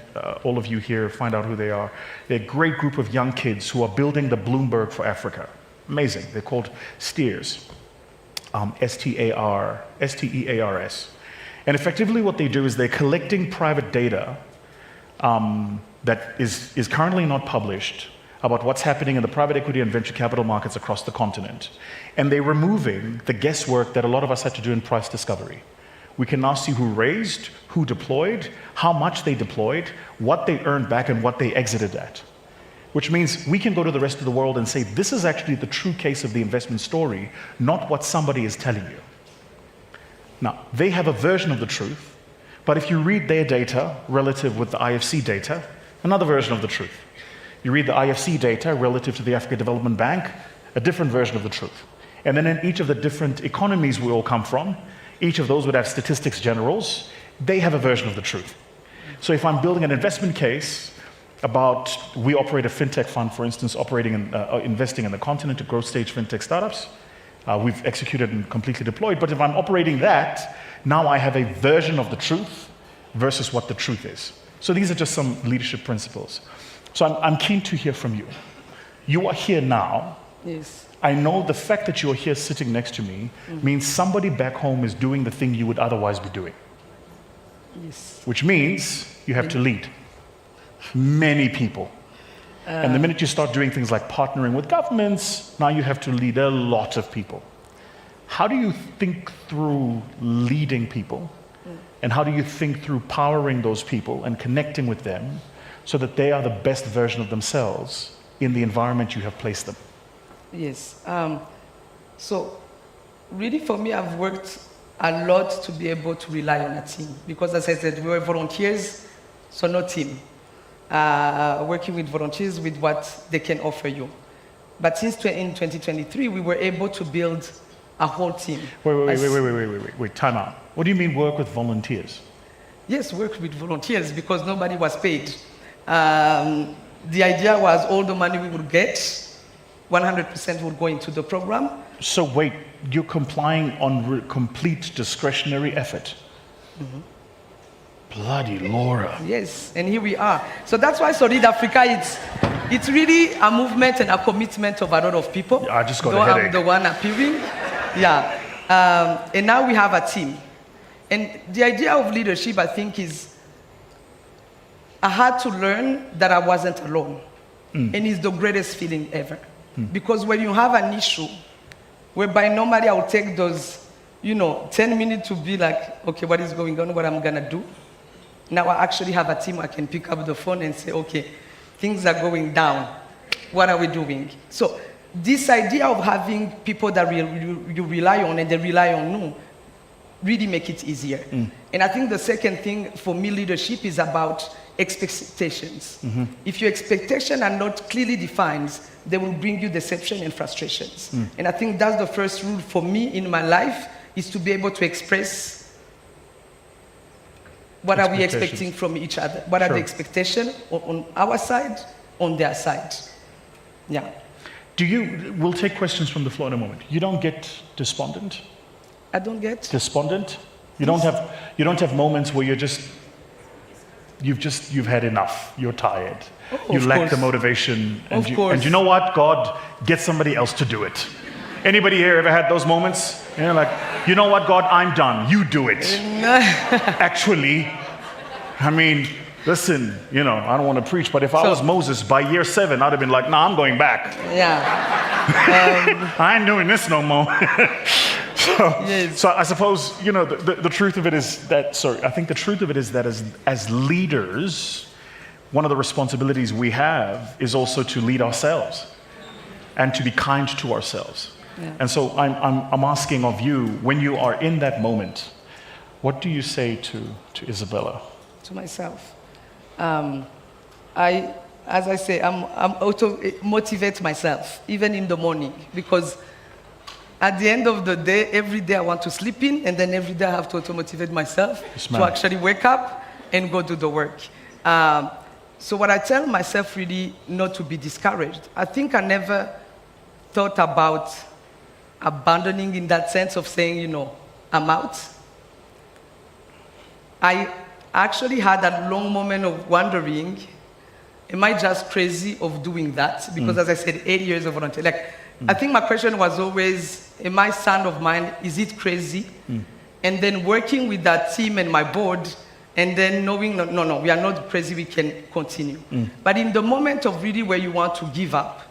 all of you here find out who they are. They're a great group of young kids who are building the Bloomberg for Africa. Amazing. They're called STEARS. S-T-E-A-R-S. And effectively what they do is they're collecting private data that is currently not published about what's happening in the private equity and venture capital markets across the continent. And they're removing the guesswork that a lot of us had to do in price discovery. We can now see who raised, who deployed, how much they deployed, what they earned back, and what they exited at. Which means we can go to the rest of the world and say, this is actually the true case of the investment story, not what somebody is telling you. Now, they have a version of the truth, but if you read their data relative with the IFC data, another version of the truth. You read the IFC data relative to the Africa Development Bank, a different version of the truth. And then in each of the different economies we all come from, each of those would have statistics generals, they have a version of the truth. So if I'm building an investment case about, we operate a fintech fund, for instance, investing in the continent to growth stage fintech startups, we've executed and completely deployed, but if I'm operating that, now I have a version of the truth versus what the truth is. So these are just some leadership principles. So I'm keen to hear from you. You are here now. Yes. I know the fact that you're here sitting next to me means somebody back home is doing the thing you would otherwise be doing. Yes. Which means you have to lead. Many people. And the minute you start doing things like partnering with governments, now you have to lead a lot of people. How do you think through leading people? And how do you think through powering those people and connecting with them so that they are the best version of themselves in the environment you have placed them? Yes. So really for me, I've worked a lot to be able to rely on a team. Because as I said, we were volunteers, so no team. Working with volunteers with what they can offer you. But since in 2023, we were able to build a whole team. Wait, time out. What do you mean work with volunteers? Yes, work with volunteers because nobody was paid. The idea was all the money we would get, 100% would go into the program. So wait, you're complying on complete discretionary effort? Mm-hmm. Bloody Laura. Yes, and here we are. So that's why Solid Africa, it's really a movement and a commitment of a lot of people. I just got Though a headache. I'm the one appearing. Yeah. And now we have a team. And the idea of leadership, I think, is I had to learn that I wasn't alone. And it's the greatest feeling ever. Because when you have an issue, whereby normally I would take those, 10 minutes to be like, okay, what is going on, what I'm gonna do? Now I actually have a team. I can pick up the phone and say, okay, things are going down. What are we doing? So this idea of having people that you rely on and they rely on you really make it easier. And I think the second thing for me, leadership is about expectations. If your expectations are not clearly defined, they will bring you deception and frustrations. And I think that's the first rule for me in my life, is to be able to express what are we expecting from each other? What are the expectations on our side, on their side? Yeah. We'll take questions from the floor in a moment. You don't get despondent? I don't get? Despondent? You don't have moments where you've had enough, you're tired. You lack the motivation, and you know what? God, get somebody else to do it. Anybody here ever had those moments? Like, you know what, God, I'm done. You do it. Actually, I mean, listen, I don't want to preach, but if I was Moses, by year 7, I'd have been like, nah, I'm going back. Yeah. I ain't doing this no more. So I suppose, the truth of it is that, I think the truth of it is that as leaders, one of the responsibilities we have is also to lead ourselves and to be kind to ourselves. Yeah. And so I'm asking of you, when you are in that moment, what do you say to Isabella? To myself. As I say, I'm auto-motivate myself, even in the morning, because at the end of the day, every day I want to sleep in, and then every day I have to auto-motivate myself to actually wake up and go do the work. So what I tell myself really not to be discouraged. I think I never thought about abandoning in that sense of saying, I'm out. I actually had that long moment of wondering, am I just crazy of doing that? Because as I said, 8 years of volunteer. I think my question was always, am I sound of mind? Is it crazy? And then working with that team and my board, and then knowing, no, we are not crazy, we can continue. But in the moment of really where you want to give up,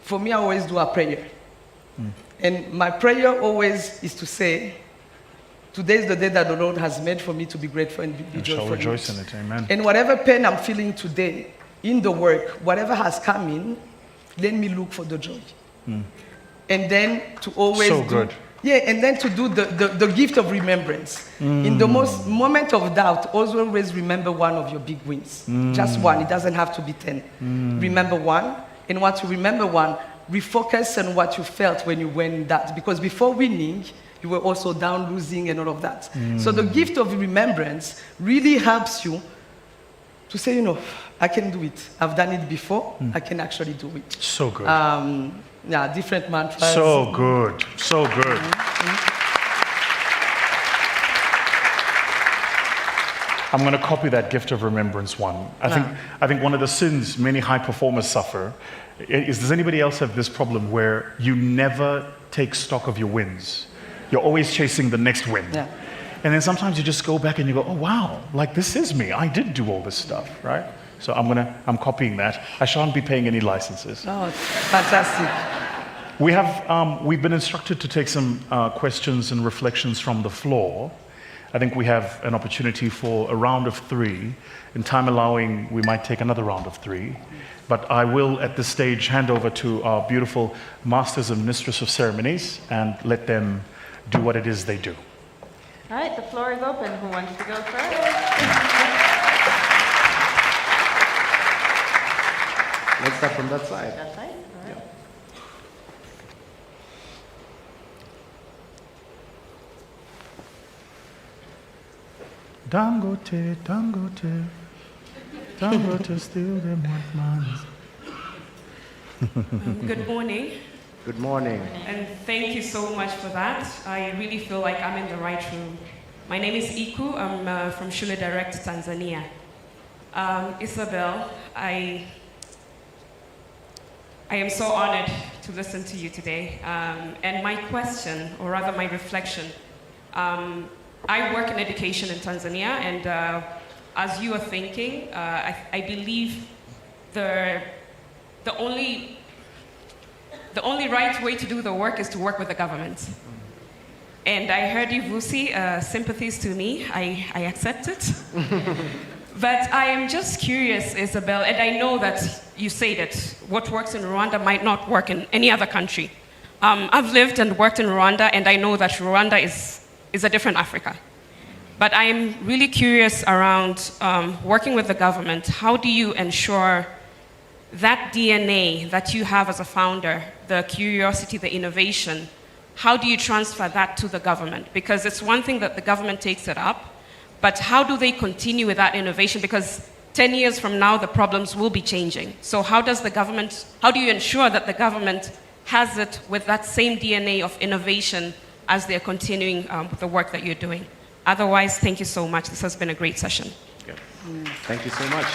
for me, I always do a prayer. And my prayer always is to say, today is the day that the Lord has made for me to be grateful and be joyful. Shall rejoice in it, amen. And whatever pain I'm feeling today in the work, whatever has come in, let me look for the joy. And then to always and then to do the gift of remembrance. In the most moment of doubt, always remember one of your big wins. Just one, it doesn't have to be 10. Remember one, and once you remember one, refocus on what you felt when you won that. Because before winning, you were also down, losing, and all of that. So the gift of remembrance really helps you to say, I can do it. I've done it before. I can actually do it. So good. Different mantras. So good. So good. I'm going to copy that gift of remembrance one. I think one of the sins many high performers suffer is, does anybody else have this problem where you never take stock of your wins? You're always chasing the next win. Yeah. And then sometimes you just go back and you go, oh wow, like this is me. I did do all this stuff, right? So I'm copying that. I shan't be paying any licenses. Oh, fantastic. We've been instructed to take some questions and reflections from the floor. I think we have an opportunity for a round of 3. In time allowing, we might take another round of 3. But I will, at this stage, hand over to our beautiful Masters and Mistress of Ceremonies and let them do what it is they do. All right, the floor is open. Who wants to go first? Let's start from that side. That side? All right. Dangote, Dangote, Dangote still them want money. Good morning. Good morning. And thank you so much for that. I really feel like I'm in the right room. My name is Iku. I'm from Shule Direct, Tanzania. Isabel, I am so honored to listen to you today. And my question, or rather my reflection, I work in education in Tanzania, and as you are thinking, I believe the only right way to do the work is to work with the government. And I heard you, Vusi, sympathies to me. I accept it. But I am just curious, Isabel, and I know that you say that what works in Rwanda might not work in any other country. I've lived and worked in Rwanda, and I know that Rwanda is a different Africa. But I'm really curious around working with the government. How do you ensure that DNA that you have as a founder, the curiosity, the innovation, how do you transfer that to the government? Because it's one thing that the government takes it up, but how do they continue with that innovation? Because 10 years from now, the problems will be changing. So how do you ensure that the government has it with that same DNA of innovation as they're continuing with the work that you're doing? Otherwise, thank you so much. This has been a great session. Okay. Thank you so much.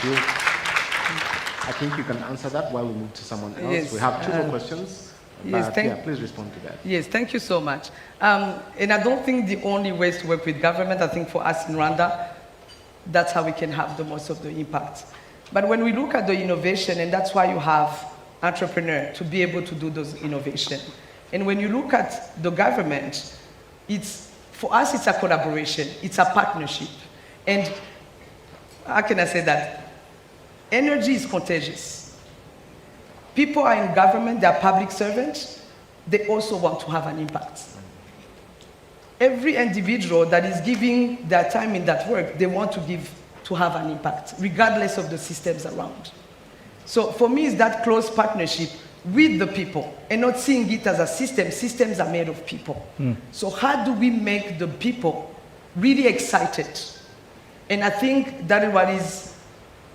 I think you can answer that while we move to someone else. Yes, we have two more questions. Yes, But please respond to that. Yes, thank you so much. And I don't think the only way is to work with government. I think for us in Rwanda, that's how we can have the most of the impact. But when we look at the innovation, and that's why you have entrepreneurs to be able to do those innovation. And when you look at the government, for us, it's a collaboration. It's a partnership. And how can I say that? Energy is contagious. People are in government, they are public servants, they also want to have an impact. Every individual that is giving their time in that work, they want to give to have an impact, regardless of the systems around. So for me, it's that close partnership with the people and not seeing it as a system. Systems are made of people. So how do we make the people really excited? And I think that is what is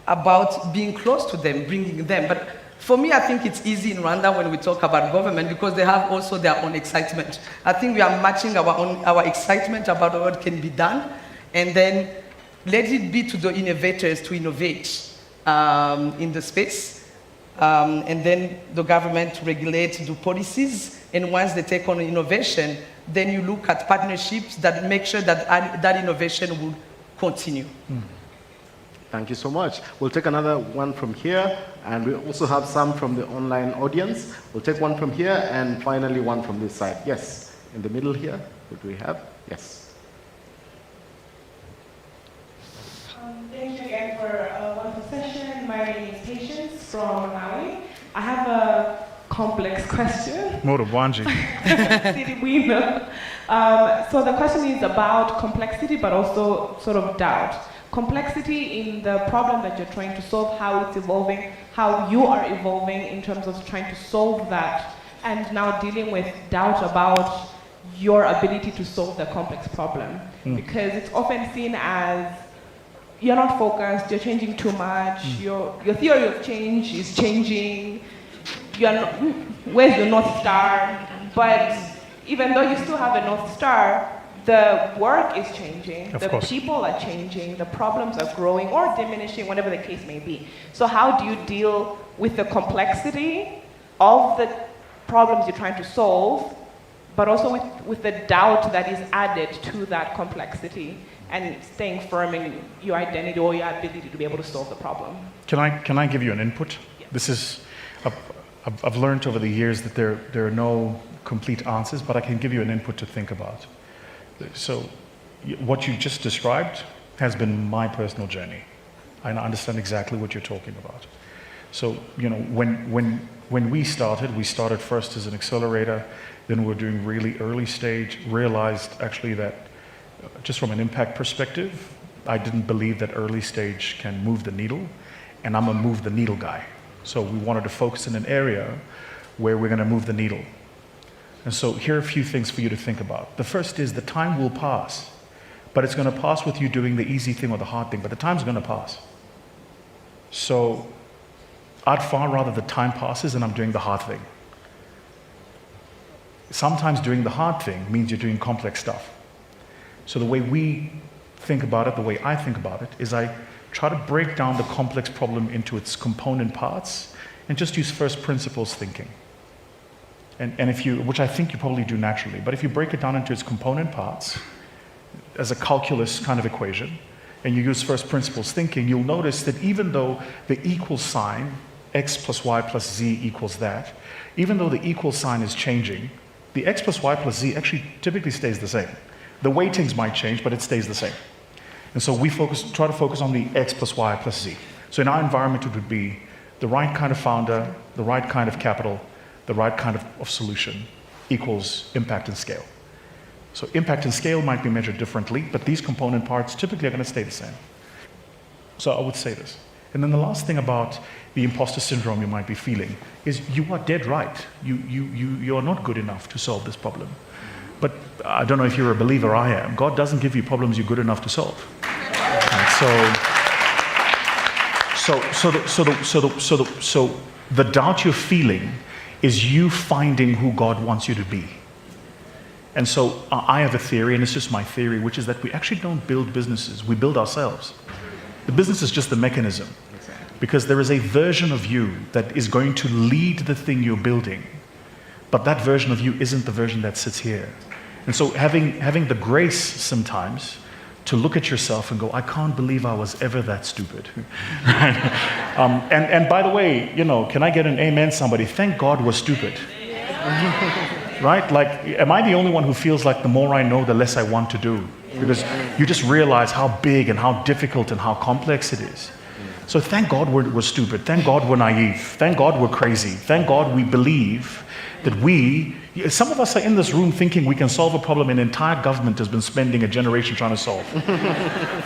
about being close to them, bringing them. But for me, I think it's easy in Rwanda when we talk about government because they have also their own excitement. I think we are matching our excitement about what can be done, and then let it be to the innovators to innovate in the space, and then the government to regulate, do policies, and once they take on innovation, then you look at partnerships that make sure that that innovation will continue. Thank you so much. We'll take another one from here, and we also have some from the online audience. We'll take one from here, and finally one from this side. Yes, in the middle here, what do we have? Yes. Thank you again for a wonderful session. My name is Patience from Malawi. I have a complex question. Motobanji. So the question is about complexity, but also sort of doubt. Complexity in the problem that you're trying to solve, how it's evolving, how you are evolving in terms of trying to solve that, and now dealing with doubt about your ability to solve the complex problem. Because it's often seen as you're not focused, you're changing too much, your theory of change is changing, where's your North Star? But even though you still have a North Star, the work is changing, the people are changing, the problems are growing or diminishing, whatever the case may be. So how do you deal with the complexity of the problems you're trying to solve, but also with the doubt that is added to that complexity and staying firm in your identity or your ability to be able to solve the problem? Can I give you an input? Yes. This is, I've learned over the years that there are no complete answers, but I can give you an input to think about. So what you just described has been my personal journey. I understand exactly what you're talking about. So, when we started first as an accelerator, then we were doing really early stage, realized actually that just from an impact perspective, I didn't believe that early stage can move the needle, and I'm a move the needle guy. So we wanted to focus in an area where we're gonna move the needle. And so here are a few things for you to think about. The first is the time will pass, but it's going to pass with you doing the easy thing or the hard thing, but the time's going to pass. So I'd far rather the time passes and I'm doing the hard thing. Sometimes doing the hard thing means you're doing complex stuff. So the way we think about it, the way I think about it, is I try to break down the complex problem into its component parts and just use first principles thinking. And if you, which I think you probably do naturally, but if you break it down into its component parts as a calculus kind of equation, and you use first principles thinking, you'll notice that even though the equal sign, x plus y plus z equals that, even though the equal sign is changing, the x plus y plus z actually typically stays the same. The weightings might change, but it stays the same. And so we try to focus on the x plus y plus z. So in our environment, it would be the right kind of founder, the right kind of capital, the right kind of solution equals impact and scale. So impact and scale might be measured differently, but these component parts typically are going to stay the same. So I would say this. And then the last thing about the imposter syndrome you might be feeling is you are dead right. You are not good enough to solve this problem. But I don't know if you're a believer, I am. God doesn't give you problems you're good enough to solve. So the doubt you're feeling is you finding who God wants you to be. And so I have a theory, and it's just my theory, which is that we actually don't build businesses, we build ourselves. The business is just the mechanism. Because there is a version of you that is going to lead the thing you're building. But that version of you isn't the version that sits here. And so having the grace sometimes to look at yourself and go, I can't believe I was ever that stupid. And by the way, can I get an amen, somebody? Thank God we're stupid. Right? Like, am I the only one who feels like the more I know, the less I want to do? Because you just realize how big and how difficult and how complex it is. So thank God we're stupid. Thank God we're naive. Thank God we're crazy. Thank God we believe that some of us are in this room thinking we can solve a problem an entire government has been spending a generation trying to solve.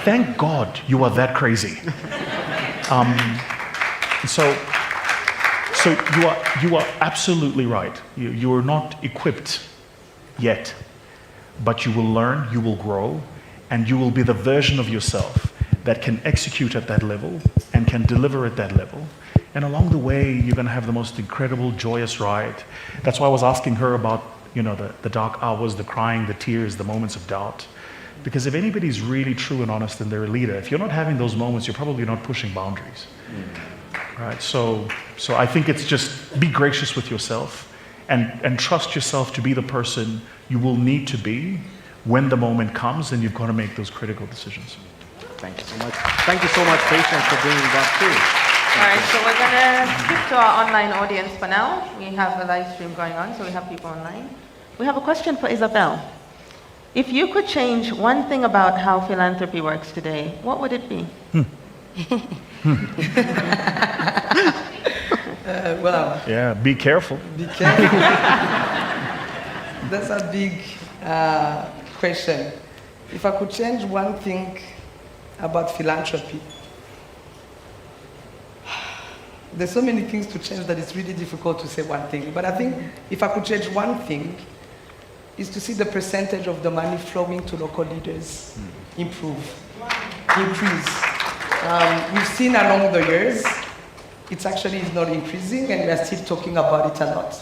Thank God you are that crazy. So you are absolutely right. You are not equipped yet, but you will learn, you will grow, and you will be the version of yourself that can execute at that level and can deliver at that level. And along the way, you're going to have the most incredible, joyous ride. That's why I was asking her about, the dark hours, the crying, the tears, the moments of doubt. Because if anybody's really true and honest and they're a leader, if you're not having those moments, you're probably not pushing boundaries. Right? So I think it's just be gracious with yourself and trust yourself to be the person you will need to be when the moment comes and you've got to make those critical decisions. Thank you so much. Thank you so much, Patience, for bringing that through. All right, so we're going to skip to our online audience for now. We have a live stream going on, so we have people online. We have a question for Isabel. If you could change one thing about how philanthropy works today, what would it be? Well. Yeah, be careful. Be careful. That's a big question. If I could change one thing about philanthropy, there's so many things to change that it's really difficult to say one thing. But I think if I could change one thing, is to see the percentage of the money flowing to local leaders increase. We've seen along the years, it actually is not increasing, and we are still talking about it a lot.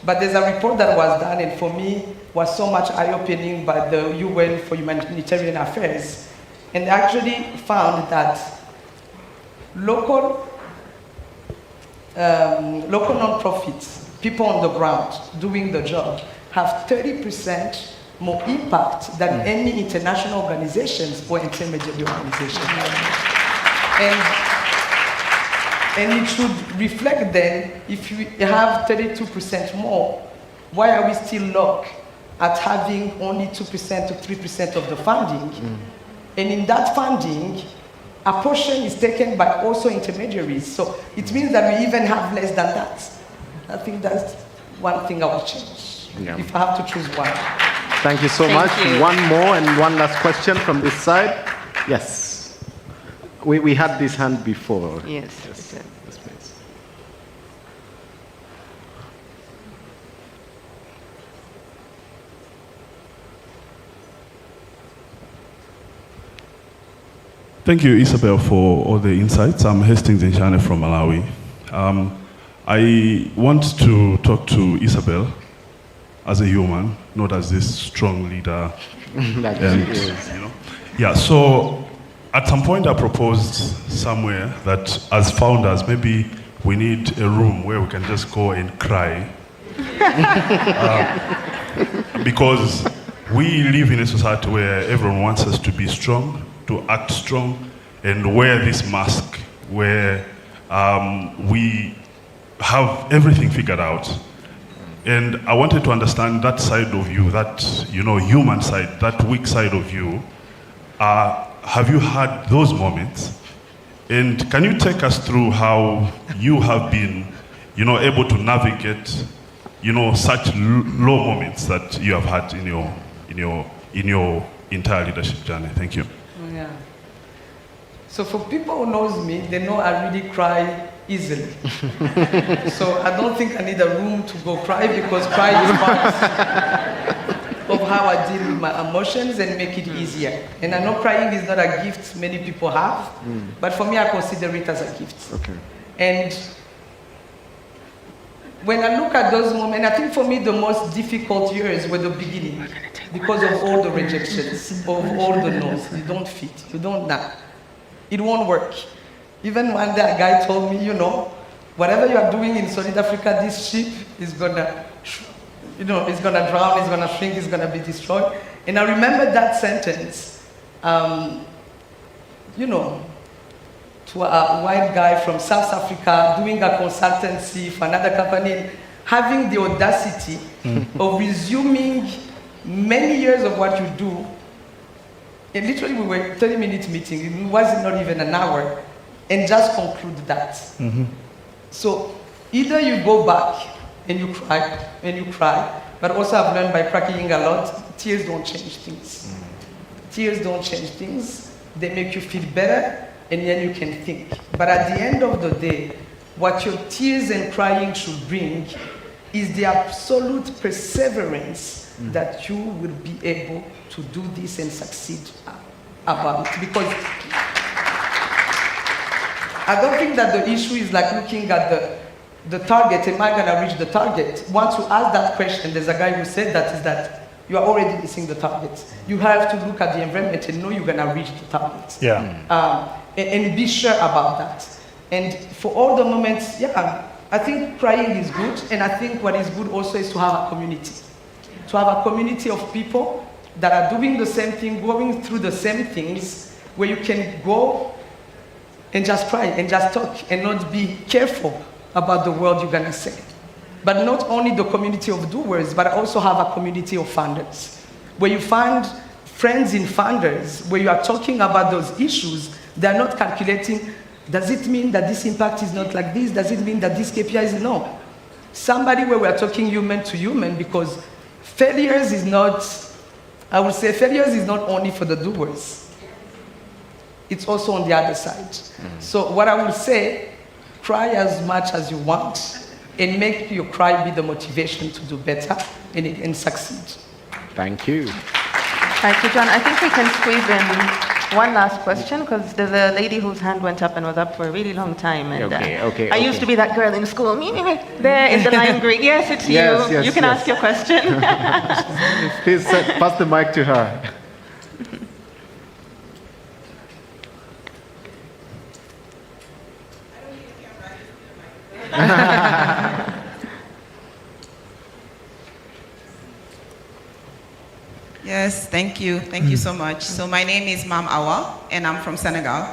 But there's a report that was done, and for me, was so much eye-opening by the UN for Humanitarian Affairs. And they actually found that local non-profits, people on the ground doing the job, have 30% more impact than any international organizations or intermediary organizations. And it should reflect then, if you have 32% more, why are we still locked at having only 2% to 3% of the funding? And in that funding, a portion is taken by also intermediaries. So it means that we even have less than that. I think that's one thing I would change, if I have to choose one. Thank you so much. One more and one last question from this side. Yes. We had this hand before. Yes. Yes, please. Thank you, Isabel, for all the insights. I'm Hastings Nshane from Malawi. I want to talk to Isabel as a human, not as this strong leader. That and, she is. you know. Yeah, so at some point I proposed somewhere that as founders, maybe we need a room where we can just go and cry. Because we live in a society where everyone wants us to be strong, to act strong, and wear this mask where we have everything figured out. And I wanted to understand that side of you, that human side, that weak side of you. Have you had those moments? And can you take us through how you have been, able to navigate, such low moments that you have had in your entire leadership journey? Thank you. Yeah. So for people who knows me, they know I really cry easily. So I don't think I need a room to go cry, because cry is part of how I deal with my emotions and make it easier. And I know crying is not a gift many people have, but for me I consider it as a gift. Okay. And when I look at those moments, I think for me the most difficult years were the beginning, because of all the rejections, of all the no's. You don't fit, you don't know. It won't work. Even one day a guy told me, whatever you are doing in Solid Africa, this ship is gonna, it's gonna drown, it's gonna shrink, it's gonna be destroyed. And I remember that sentence, to a white guy from South Africa doing a consultancy for another company, having the audacity of resuming many years of what you do. And literally we were 30-minute meeting, it was not even an hour, and just conclude that. So either you go back and you cry, but also I've learned by cracking a lot, tears don't change things. Tears don't change things, they make you feel better, and then you can think. But at the end of the day, what your tears and crying should bring is the absolute perseverance that you will be able to do this and succeed about it. Because I don't think that the issue is like looking at the target, am I gonna reach the target? Once you ask that question, there's a guy who said that, is that you are already missing the target. You have to look at the environment and know you're gonna reach the target. Yeah. And be sure about that. And for all the moments, I think crying is good, and I think what is good also is to have a community. To have a community of people that are doing the same thing, going through the same things, where you can go and just cry and just talk and not be careful about the word you're gonna say. But not only the community of doers, but also have a community of funders, where you find friends in funders, where you are talking about those issues. They're not calculating, does it mean that this impact is not like this? Does it mean that this KPI is no? Somebody where we're talking human to human, because failures is not, I would say failures is not only for the doers. It's also on the other side. So what I would say, cry as much as you want, and make your cry be the motivation to do better and succeed. Thank you. Thank you, John. I think we can squeeze in one last question, because there's a lady whose hand went up and was up for a really long time. And I used to be that girl in school. There is the lime green. Yes, it's Yes, you. yes, You can ask your question. Please pass the mic to her. Yes, thank you. Thank you so much. So my name is Mam Awa, and I'm from Senegal.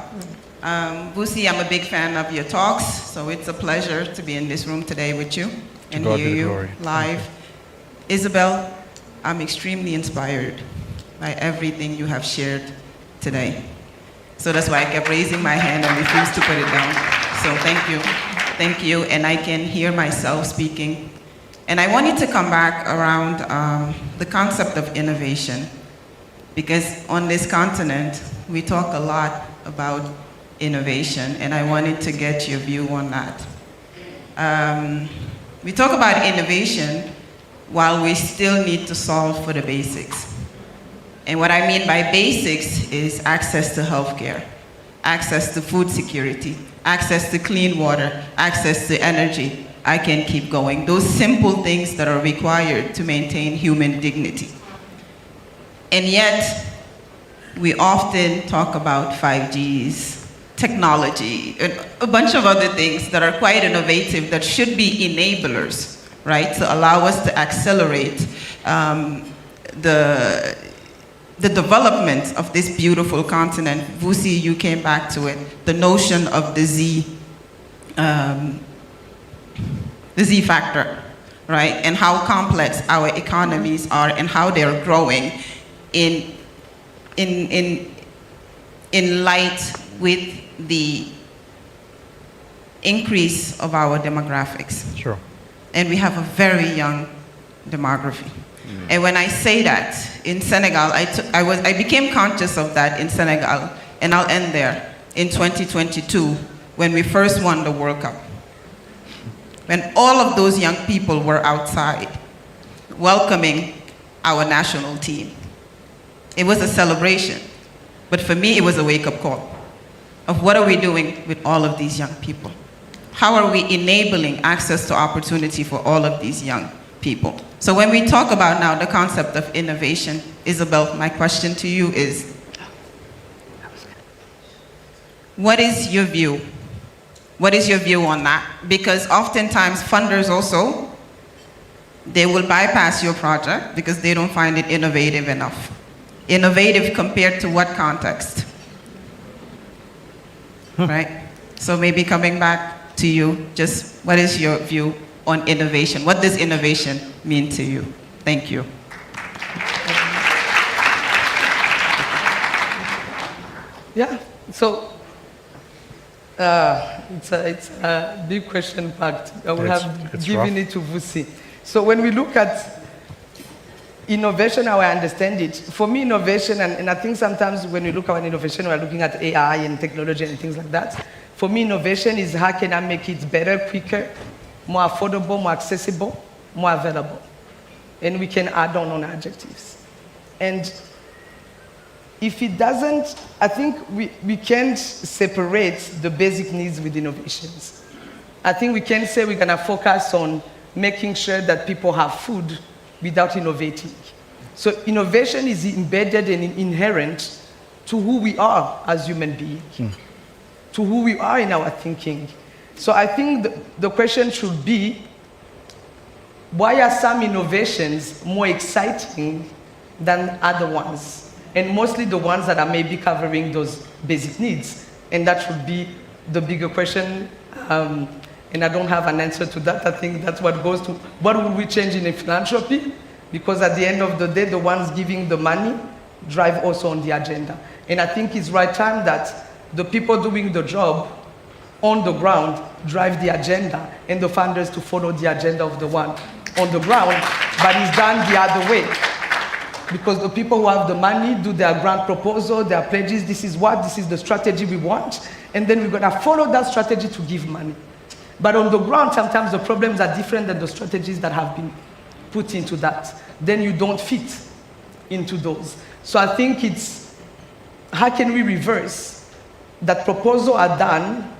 Busi, I'm a big fan of your talks, so it's a pleasure to be in this room today with you and hear you live. Isabel, I'm extremely inspired by everything you have shared today. So that's why I kept raising my hand and refused to put it down. So thank you, and I can hear myself speaking. And I wanted to come back around the concept of innovation, because on this continent, we talk a lot about innovation, and I wanted to get your view on that. We talk about innovation while we still need to solve for the basics. And what I mean by basics is access to healthcare, access to food security, access to clean water, access to energy. I can keep going. Those simple things that are required to maintain human dignity. And yet, we often talk about 5Gs, technology, and a bunch of other things that are quite innovative that should be enablers, right, to allow us to accelerate the development of this beautiful continent. Vusi, you came back to it, the notion of the Z factor, right, and how complex our economies are and how they're growing in light with the increase of our demographics. Sure. And we have a very young demography. And when I say that, in Senegal, I became conscious of that in Senegal, and I'll end there, in 2022, when we first won the World Cup. When all of those young people were outside, welcoming our national team. It was a celebration, but for me, it was a wake-up call of what are we doing with all of these young people? How are we enabling access to opportunity for all of these young people? So when we talk about now the concept of innovation, Isabel, my question to you is, what is your view? What is your view on that? Because oftentimes funders also, they will bypass your project because they don't find it innovative enough. Innovative compared to what context? Right? So maybe coming back to you, just what is your view on innovation? What does innovation mean to you? Thank you. Yeah, so it's a big question packed. I will have given it to Vusi. So when we look at innovation, how I understand it, for me innovation, and I think sometimes when we look at innovation, we're looking at AI and technology and things like that. For me, innovation is how can I make it better, quicker, more affordable, more accessible, more available. And we can add on adjectives. And if it doesn't, I think we can't separate the basic needs with innovations. I think we can say we're gonna focus on making sure that people have food without innovating. So innovation is embedded and inherent to who we are as human beings, to who we are in our thinking. So I think the question should be, why are some innovations more exciting than other ones? And mostly the ones that are maybe covering those basic needs. And that should be the bigger question. And I don't have an answer to that. I think that's what goes to, what will we change in philanthropy? Because at the end of the day, the ones giving the money drive also on the agenda. And I think it's right time that the people doing the job on the ground drive the agenda, and the funders to follow the agenda of the one on the ground, but it's done the other way. Because the people who have the money do their grant proposal, their pledges, this is the strategy we want, and then we're gonna follow that strategy to give money. But on the ground, sometimes the problems are different than the strategies that have been put into that. Then you don't fit into those. So I think it's, how can we reverse that proposals are done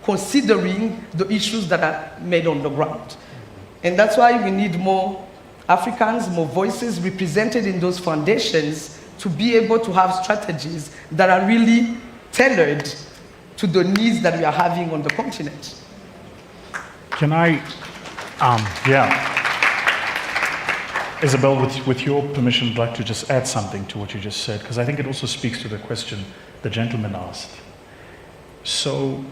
considering the issues that are made on the ground? And that's why we need more Africans, more voices represented in those foundations to be able to have strategies that are really tailored to the needs that we are having on the continent. Can I, Isabel, with your permission, I'd like to just add something to what you just said, because I think it also speaks to the question the gentleman asked. So,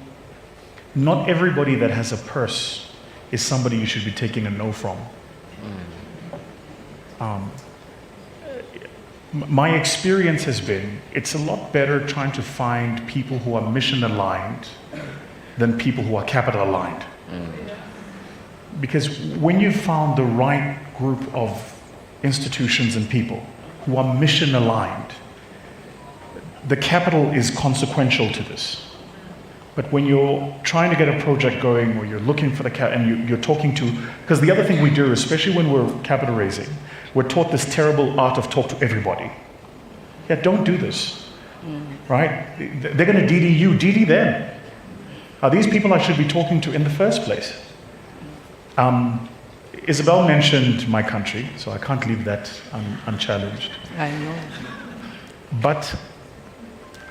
not everybody that has a purse is somebody you should be taking a no from. My experience has been, it's a lot better trying to find people who are mission aligned than people who are capital aligned. Because when you've found the right group of institutions and people who are mission aligned, the capital is consequential to this. But when you're trying to get a project going, or you're looking for the and you're talking to, because the other thing we do, especially when we're capital raising, we're taught this terrible art of talk to everybody. Yeah, don't do this. right? They're going to DD you, DD them. Are these people I should be talking to in the first place? Isabel mentioned my country, so I can't leave that unchallenged. I know. But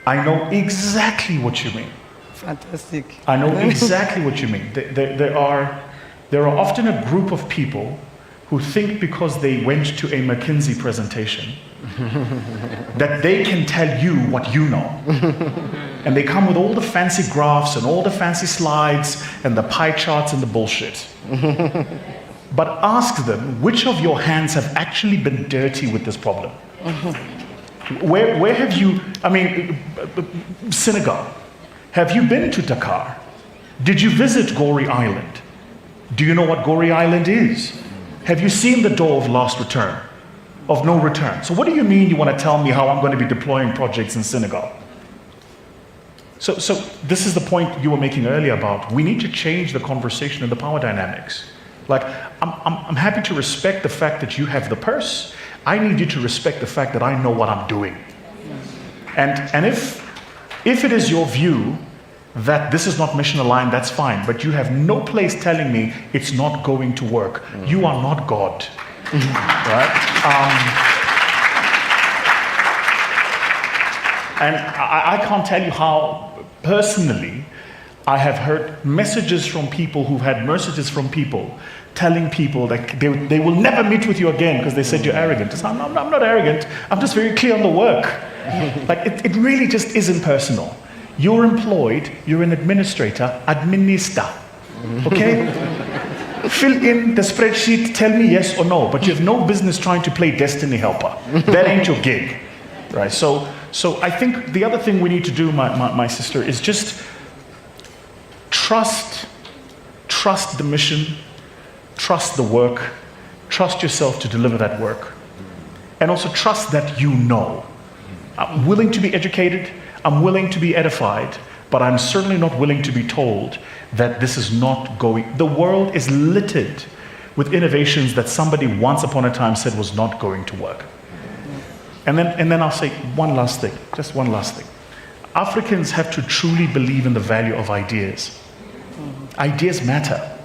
I know exactly what you mean. Fantastic. I know exactly what you mean. There are often a group of people who think because they went to a McKinsey presentation that they can tell you what you know. And they come with all the fancy graphs and all the fancy slides and the pie charts and the bullshit. But ask them, which of your hands have actually been dirty with this problem? Where have you, Senegal. Have you been to Dakar? Did you visit Goree Island? Do you know what Goree Island is? Have you seen the door of last return, of no return? So what do you mean you want to tell me how I'm going to be deploying projects in Senegal? So this is the point you were making earlier about we need to change the conversation and the power dynamics. Like, I'm happy to respect the fact that you have the purse. I need you to respect the fact that I know what I'm doing. And if it is your view that this is not mission aligned, that's fine. But you have no place telling me it's not going to work. You are not God. Right? And I can't tell you how personally I have heard messages from people who've had messages from people telling people that they will never meet with you again because they said you're arrogant. I'm not arrogant. I'm just very clear on the work. Like it really just isn't personal. You're employed, you're an administrator, administer. Okay? Fill in the spreadsheet, tell me yes or no, but you have no business trying to play destiny helper. That ain't your gig. Right? So I think the other thing we need to do, my sister, is just trust the mission, trust the work, trust yourself to deliver that work. And also trust that you know. I'm willing to be educated, I'm willing to be edified, but I'm certainly not willing to be told that this is not going. The world is littered with innovations that somebody once upon a time said was not going to work. And then I'll say one last thing, just one last thing. Africans have to truly believe in the value of ideas. Ideas matter.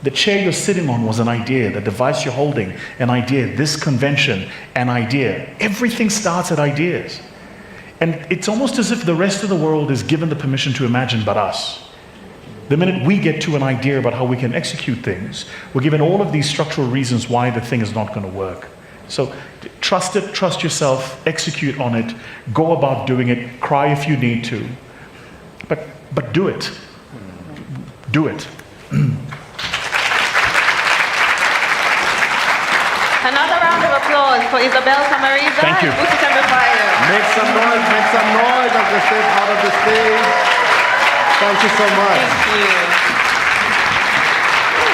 The chair you're sitting on was an idea, the device you're holding, an idea, this convention, an idea. Everything starts at ideas. And it's almost as if the rest of the world is given the permission to imagine but us. The minute we get to an idea about how we can execute things, we're given all of these structural reasons why the thing is not going to work. So trust it, trust yourself, execute on it, go about doing it, cry if you need to, but do it. Do it. Another round of applause for Isabel Samariza. Thank you. Make some noise as they step out of the stage. Thank you so much. Thank you.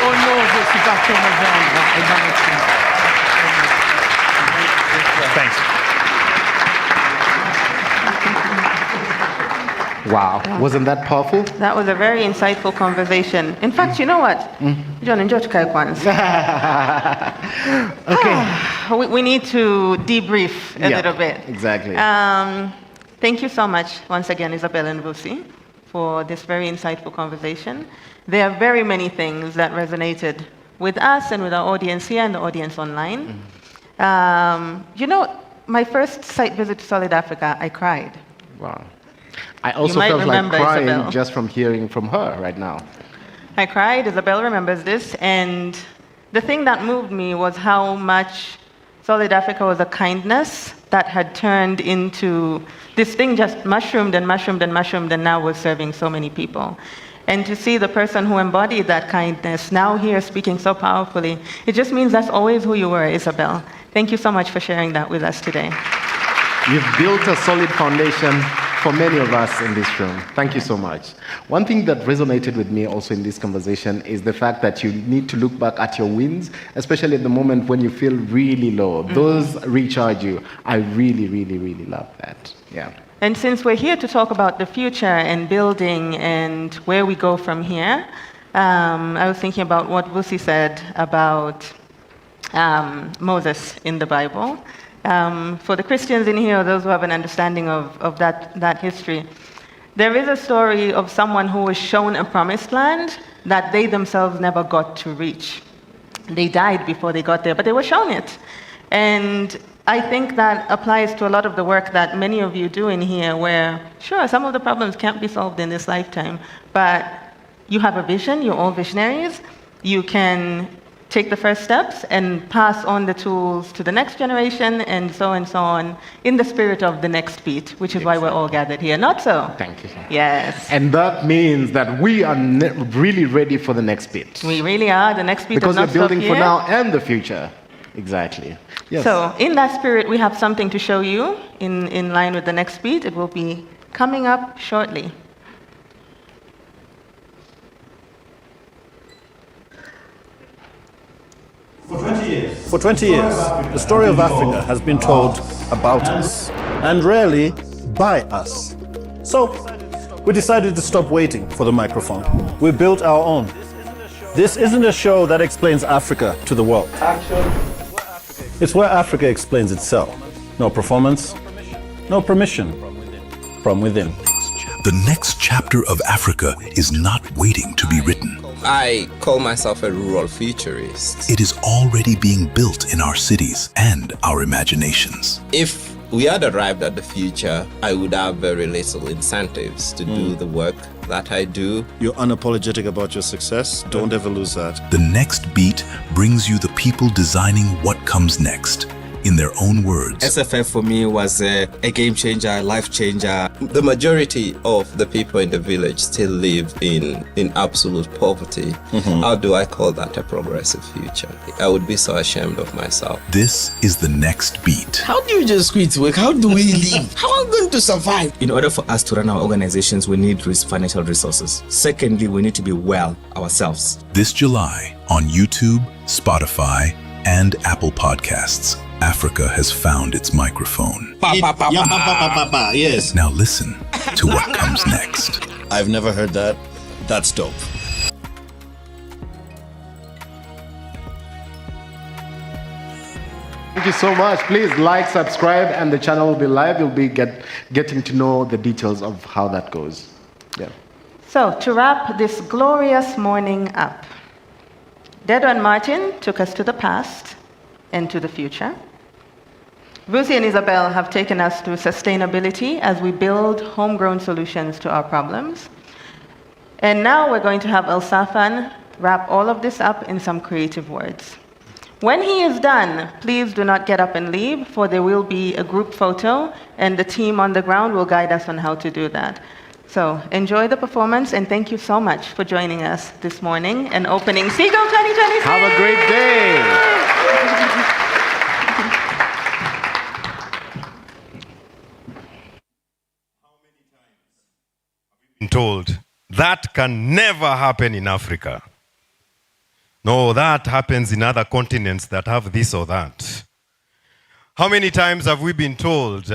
Oh non, je suis parti en novembre. Thanks. Wow, wasn't that powerful? That was a very insightful conversation. In fact, you know what? John, enjoy Kaikwans. Okay. We need to debrief a little bit. Exactly. Thank you so much once again, Isabel and Vusi, for this very insightful conversation. There are very many things that resonated with us and with our audience here and the audience online. You know, my first site visit to Solid Africa, I cried. Wow. I also felt like crying Isabel. Just from hearing from her right now. I cried, Isabel remembers this, and the thing that moved me was how much Solid Africa was a kindness that had turned into this thing just mushroomed and mushroomed and mushroomed and now was serving so many people. And to see the person who embodied that kindness now here speaking so powerfully, it just means that's always who you were, Isabel. Thank you so much for sharing that with us today. You've built a solid foundation for many of us in this room. Thank you so much. One thing that resonated with me also in this conversation is the fact that you need to look back at your wins, especially at the moment when you feel really low. Those recharge you. I really, really, really love that. Yeah. And since we're here to talk about the future and building and where we go from here, I was thinking about what Vusi said about Moses in the Bible. For the Christians in here, or those who have an understanding of that history, there is a story of someone who was shown a promised land that they themselves never got to reach. They died before they got there, but they were shown it. And I think that applies to a lot of the work that many of you do in here, where, sure, some of the problems can't be solved in this lifetime, but you have a vision, you're all visionaries, you can take the first steps and pass on the tools to the next generation and so on, in the spirit of the next beat, which is why we're all gathered here. Not so? Thank you, sir. Yes. And that means that we are really ready for the next beat. We really are. The next beat because does not we're building stop for here. now and the future. Exactly. Yes. So in that spirit, we have something to show you in line with the next beat. It will be coming up shortly. For 20 years, the story of Africa has been told about us, and rarely by us. So, we decided to stop waiting for the microphone. We built our own. This isn't a show that explains Africa to the world. It's where Africa explains itself. No performance, no permission, from within. The next chapter of Africa is not waiting to be written. I call myself a rural futurist. It is already being built in our cities and our imaginations. If we had arrived at the future, I would have very little incentives to do the work that I do. You're unapologetic about your success. Don't ever lose that. The next beat brings you the people designing what comes next. In their own words. SFF for me was a game changer, a life changer. The majority of the people in the village still live in absolute poverty. How do I call that a progressive future? I would be so ashamed of myself. This is the next beat. How do you just quit work? How do we live? How are we going to survive? In order for us to run our organizations, we need financial resources. Secondly, we need to be well ourselves. This July on YouTube, Spotify, and Apple Podcasts. Africa has found its microphone. Yes. Now listen to what comes next. I've never heard that. That's dope. Thank you so much. Please like, subscribe, and the channel will be live. You'll be getting to know the details of how that goes. Yeah. So to wrap this glorious morning up, Dedo and Martin took us to the past and to the future. Vusi and Isabel have taken us through sustainability as we build homegrown solutions to our problems. And now we're going to have El Safan wrap all of this up in some creative words. When he is done, please do not get up and leave, for there will be a group photo, and the team on the ground will guide us on how to do that. So enjoy the performance, and thank you so much for joining us this morning and opening Segal 2026. Have a great day. Told that can never happen in Africa. No, that happens in other continents that have this or that. How many times have we been told,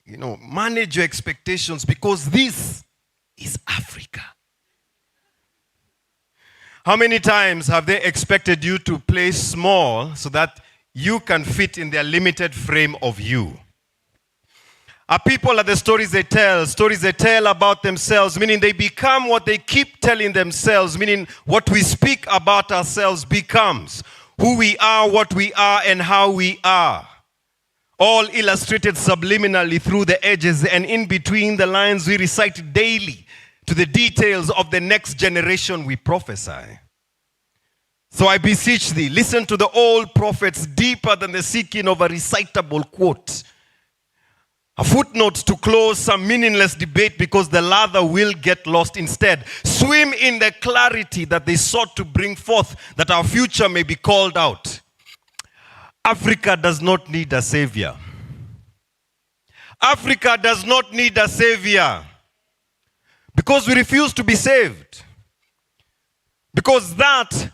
manage your expectations because this is Africa? How many times have they expected you to play small so that you can fit in their limited frame of you? Our people are the stories they tell about themselves, meaning they become what they keep telling themselves, meaning what we speak about ourselves becomes who we are, what we are, and how we are. All illustrated subliminally through the edges and in between the lines we recite daily to the details of the next generation we prophesy. So I beseech thee, listen to the old prophets deeper than the seeking of a recitable quote. A footnote to close some meaningless debate because the lather will get lost. Instead, swim in the clarity that they sought to bring forth that our future may be called out. Africa does not need a savior. Africa does not need a savior because we refuse to be saved. Because that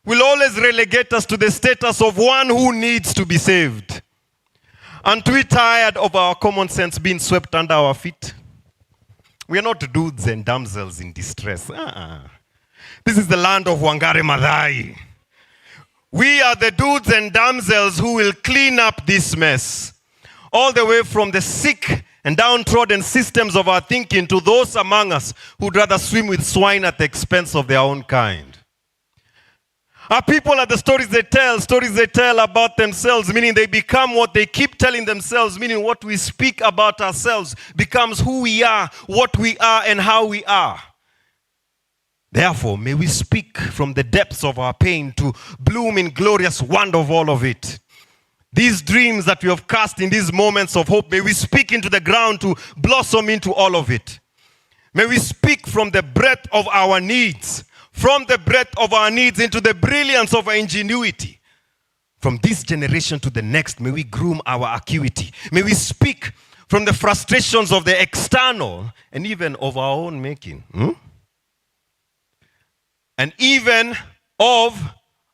will always relegate us to the status of one who needs to be saved. Aren't we tired of our common sense being swept under our feet? We are not dudes and damsels in distress. This is the land of Wangari Maathai. We are the dudes and damsels who will clean up this mess. All the way from the sick and downtrodden systems of our thinking to those among us who'd rather swim with swine at the expense of their own kind. Our people are the stories they tell about themselves, meaning they become what they keep telling themselves, meaning what we speak about ourselves becomes who we are, what we are, and how we are. Therefore, may we speak from the depths of our pain to bloom in glorious wonder of all of it. These dreams that we have cast in these moments of hope, may we speak into the ground to blossom into all of it. May we speak from the breadth of our needs, from the breadth of our needs into the brilliance of our ingenuity. From this generation to the next, may we groom our acuity. May we speak from the frustrations of the external and even of our own making. And even of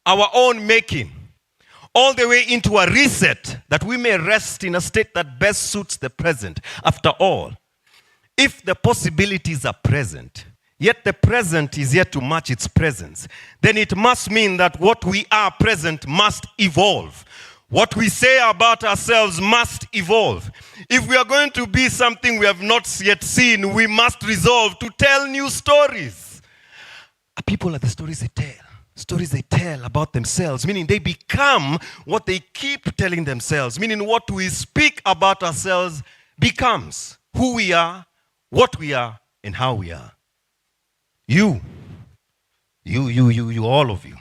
our own making. All the way into a reset that we may rest in a state that best suits the present. After all, if the possibilities are present, yet the present is yet to match its presence, then it must mean that what we are present must evolve. What we say about ourselves must evolve. If we are going to be something we have not yet seen, we must resolve to tell new stories. People are the stories they tell. Stories they tell about themselves, meaning they become what they keep telling themselves, meaning what we speak about ourselves becomes who we are, what we are, and how we are. You, all of you,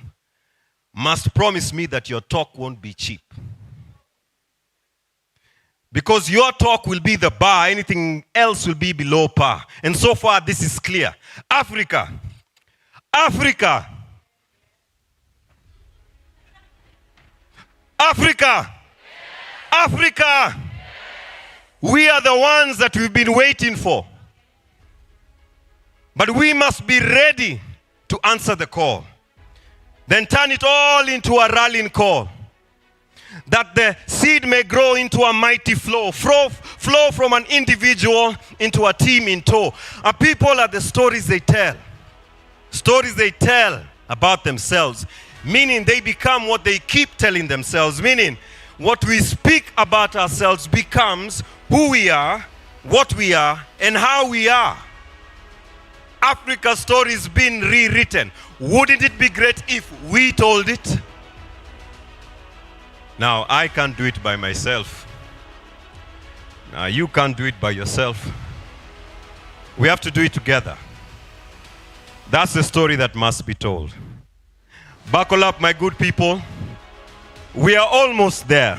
must promise me that your talk won't be cheap. Because your talk will be the bar, anything else will be below par. And so far, this is clear. Africa, we are the ones that we've been waiting for. But we must be ready to answer the call. Then turn it all into a rallying call. That the seed may grow into a mighty flow from an individual into a team in tow. Our people are the stories they tell. Stories they tell about themselves. Meaning they become what they keep telling themselves. Meaning what we speak about ourselves becomes who we are, what we are, and how we are. Africa's story is being rewritten. Wouldn't it be great if we told it? Now, I can't do it by myself. Now, you can't do it by yourself. We have to do it together. That's the story that must be told. Buckle up, my good people. We are almost there.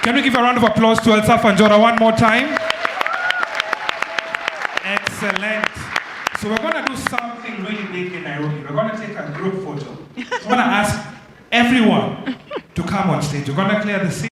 Can we give a round of applause to Elsa Fanjora one more time? Excellent. So we're going to do something really big in Nairobi. We're going to take a group photo. So I'm going to ask everyone to come on stage. We're going to clear the seat.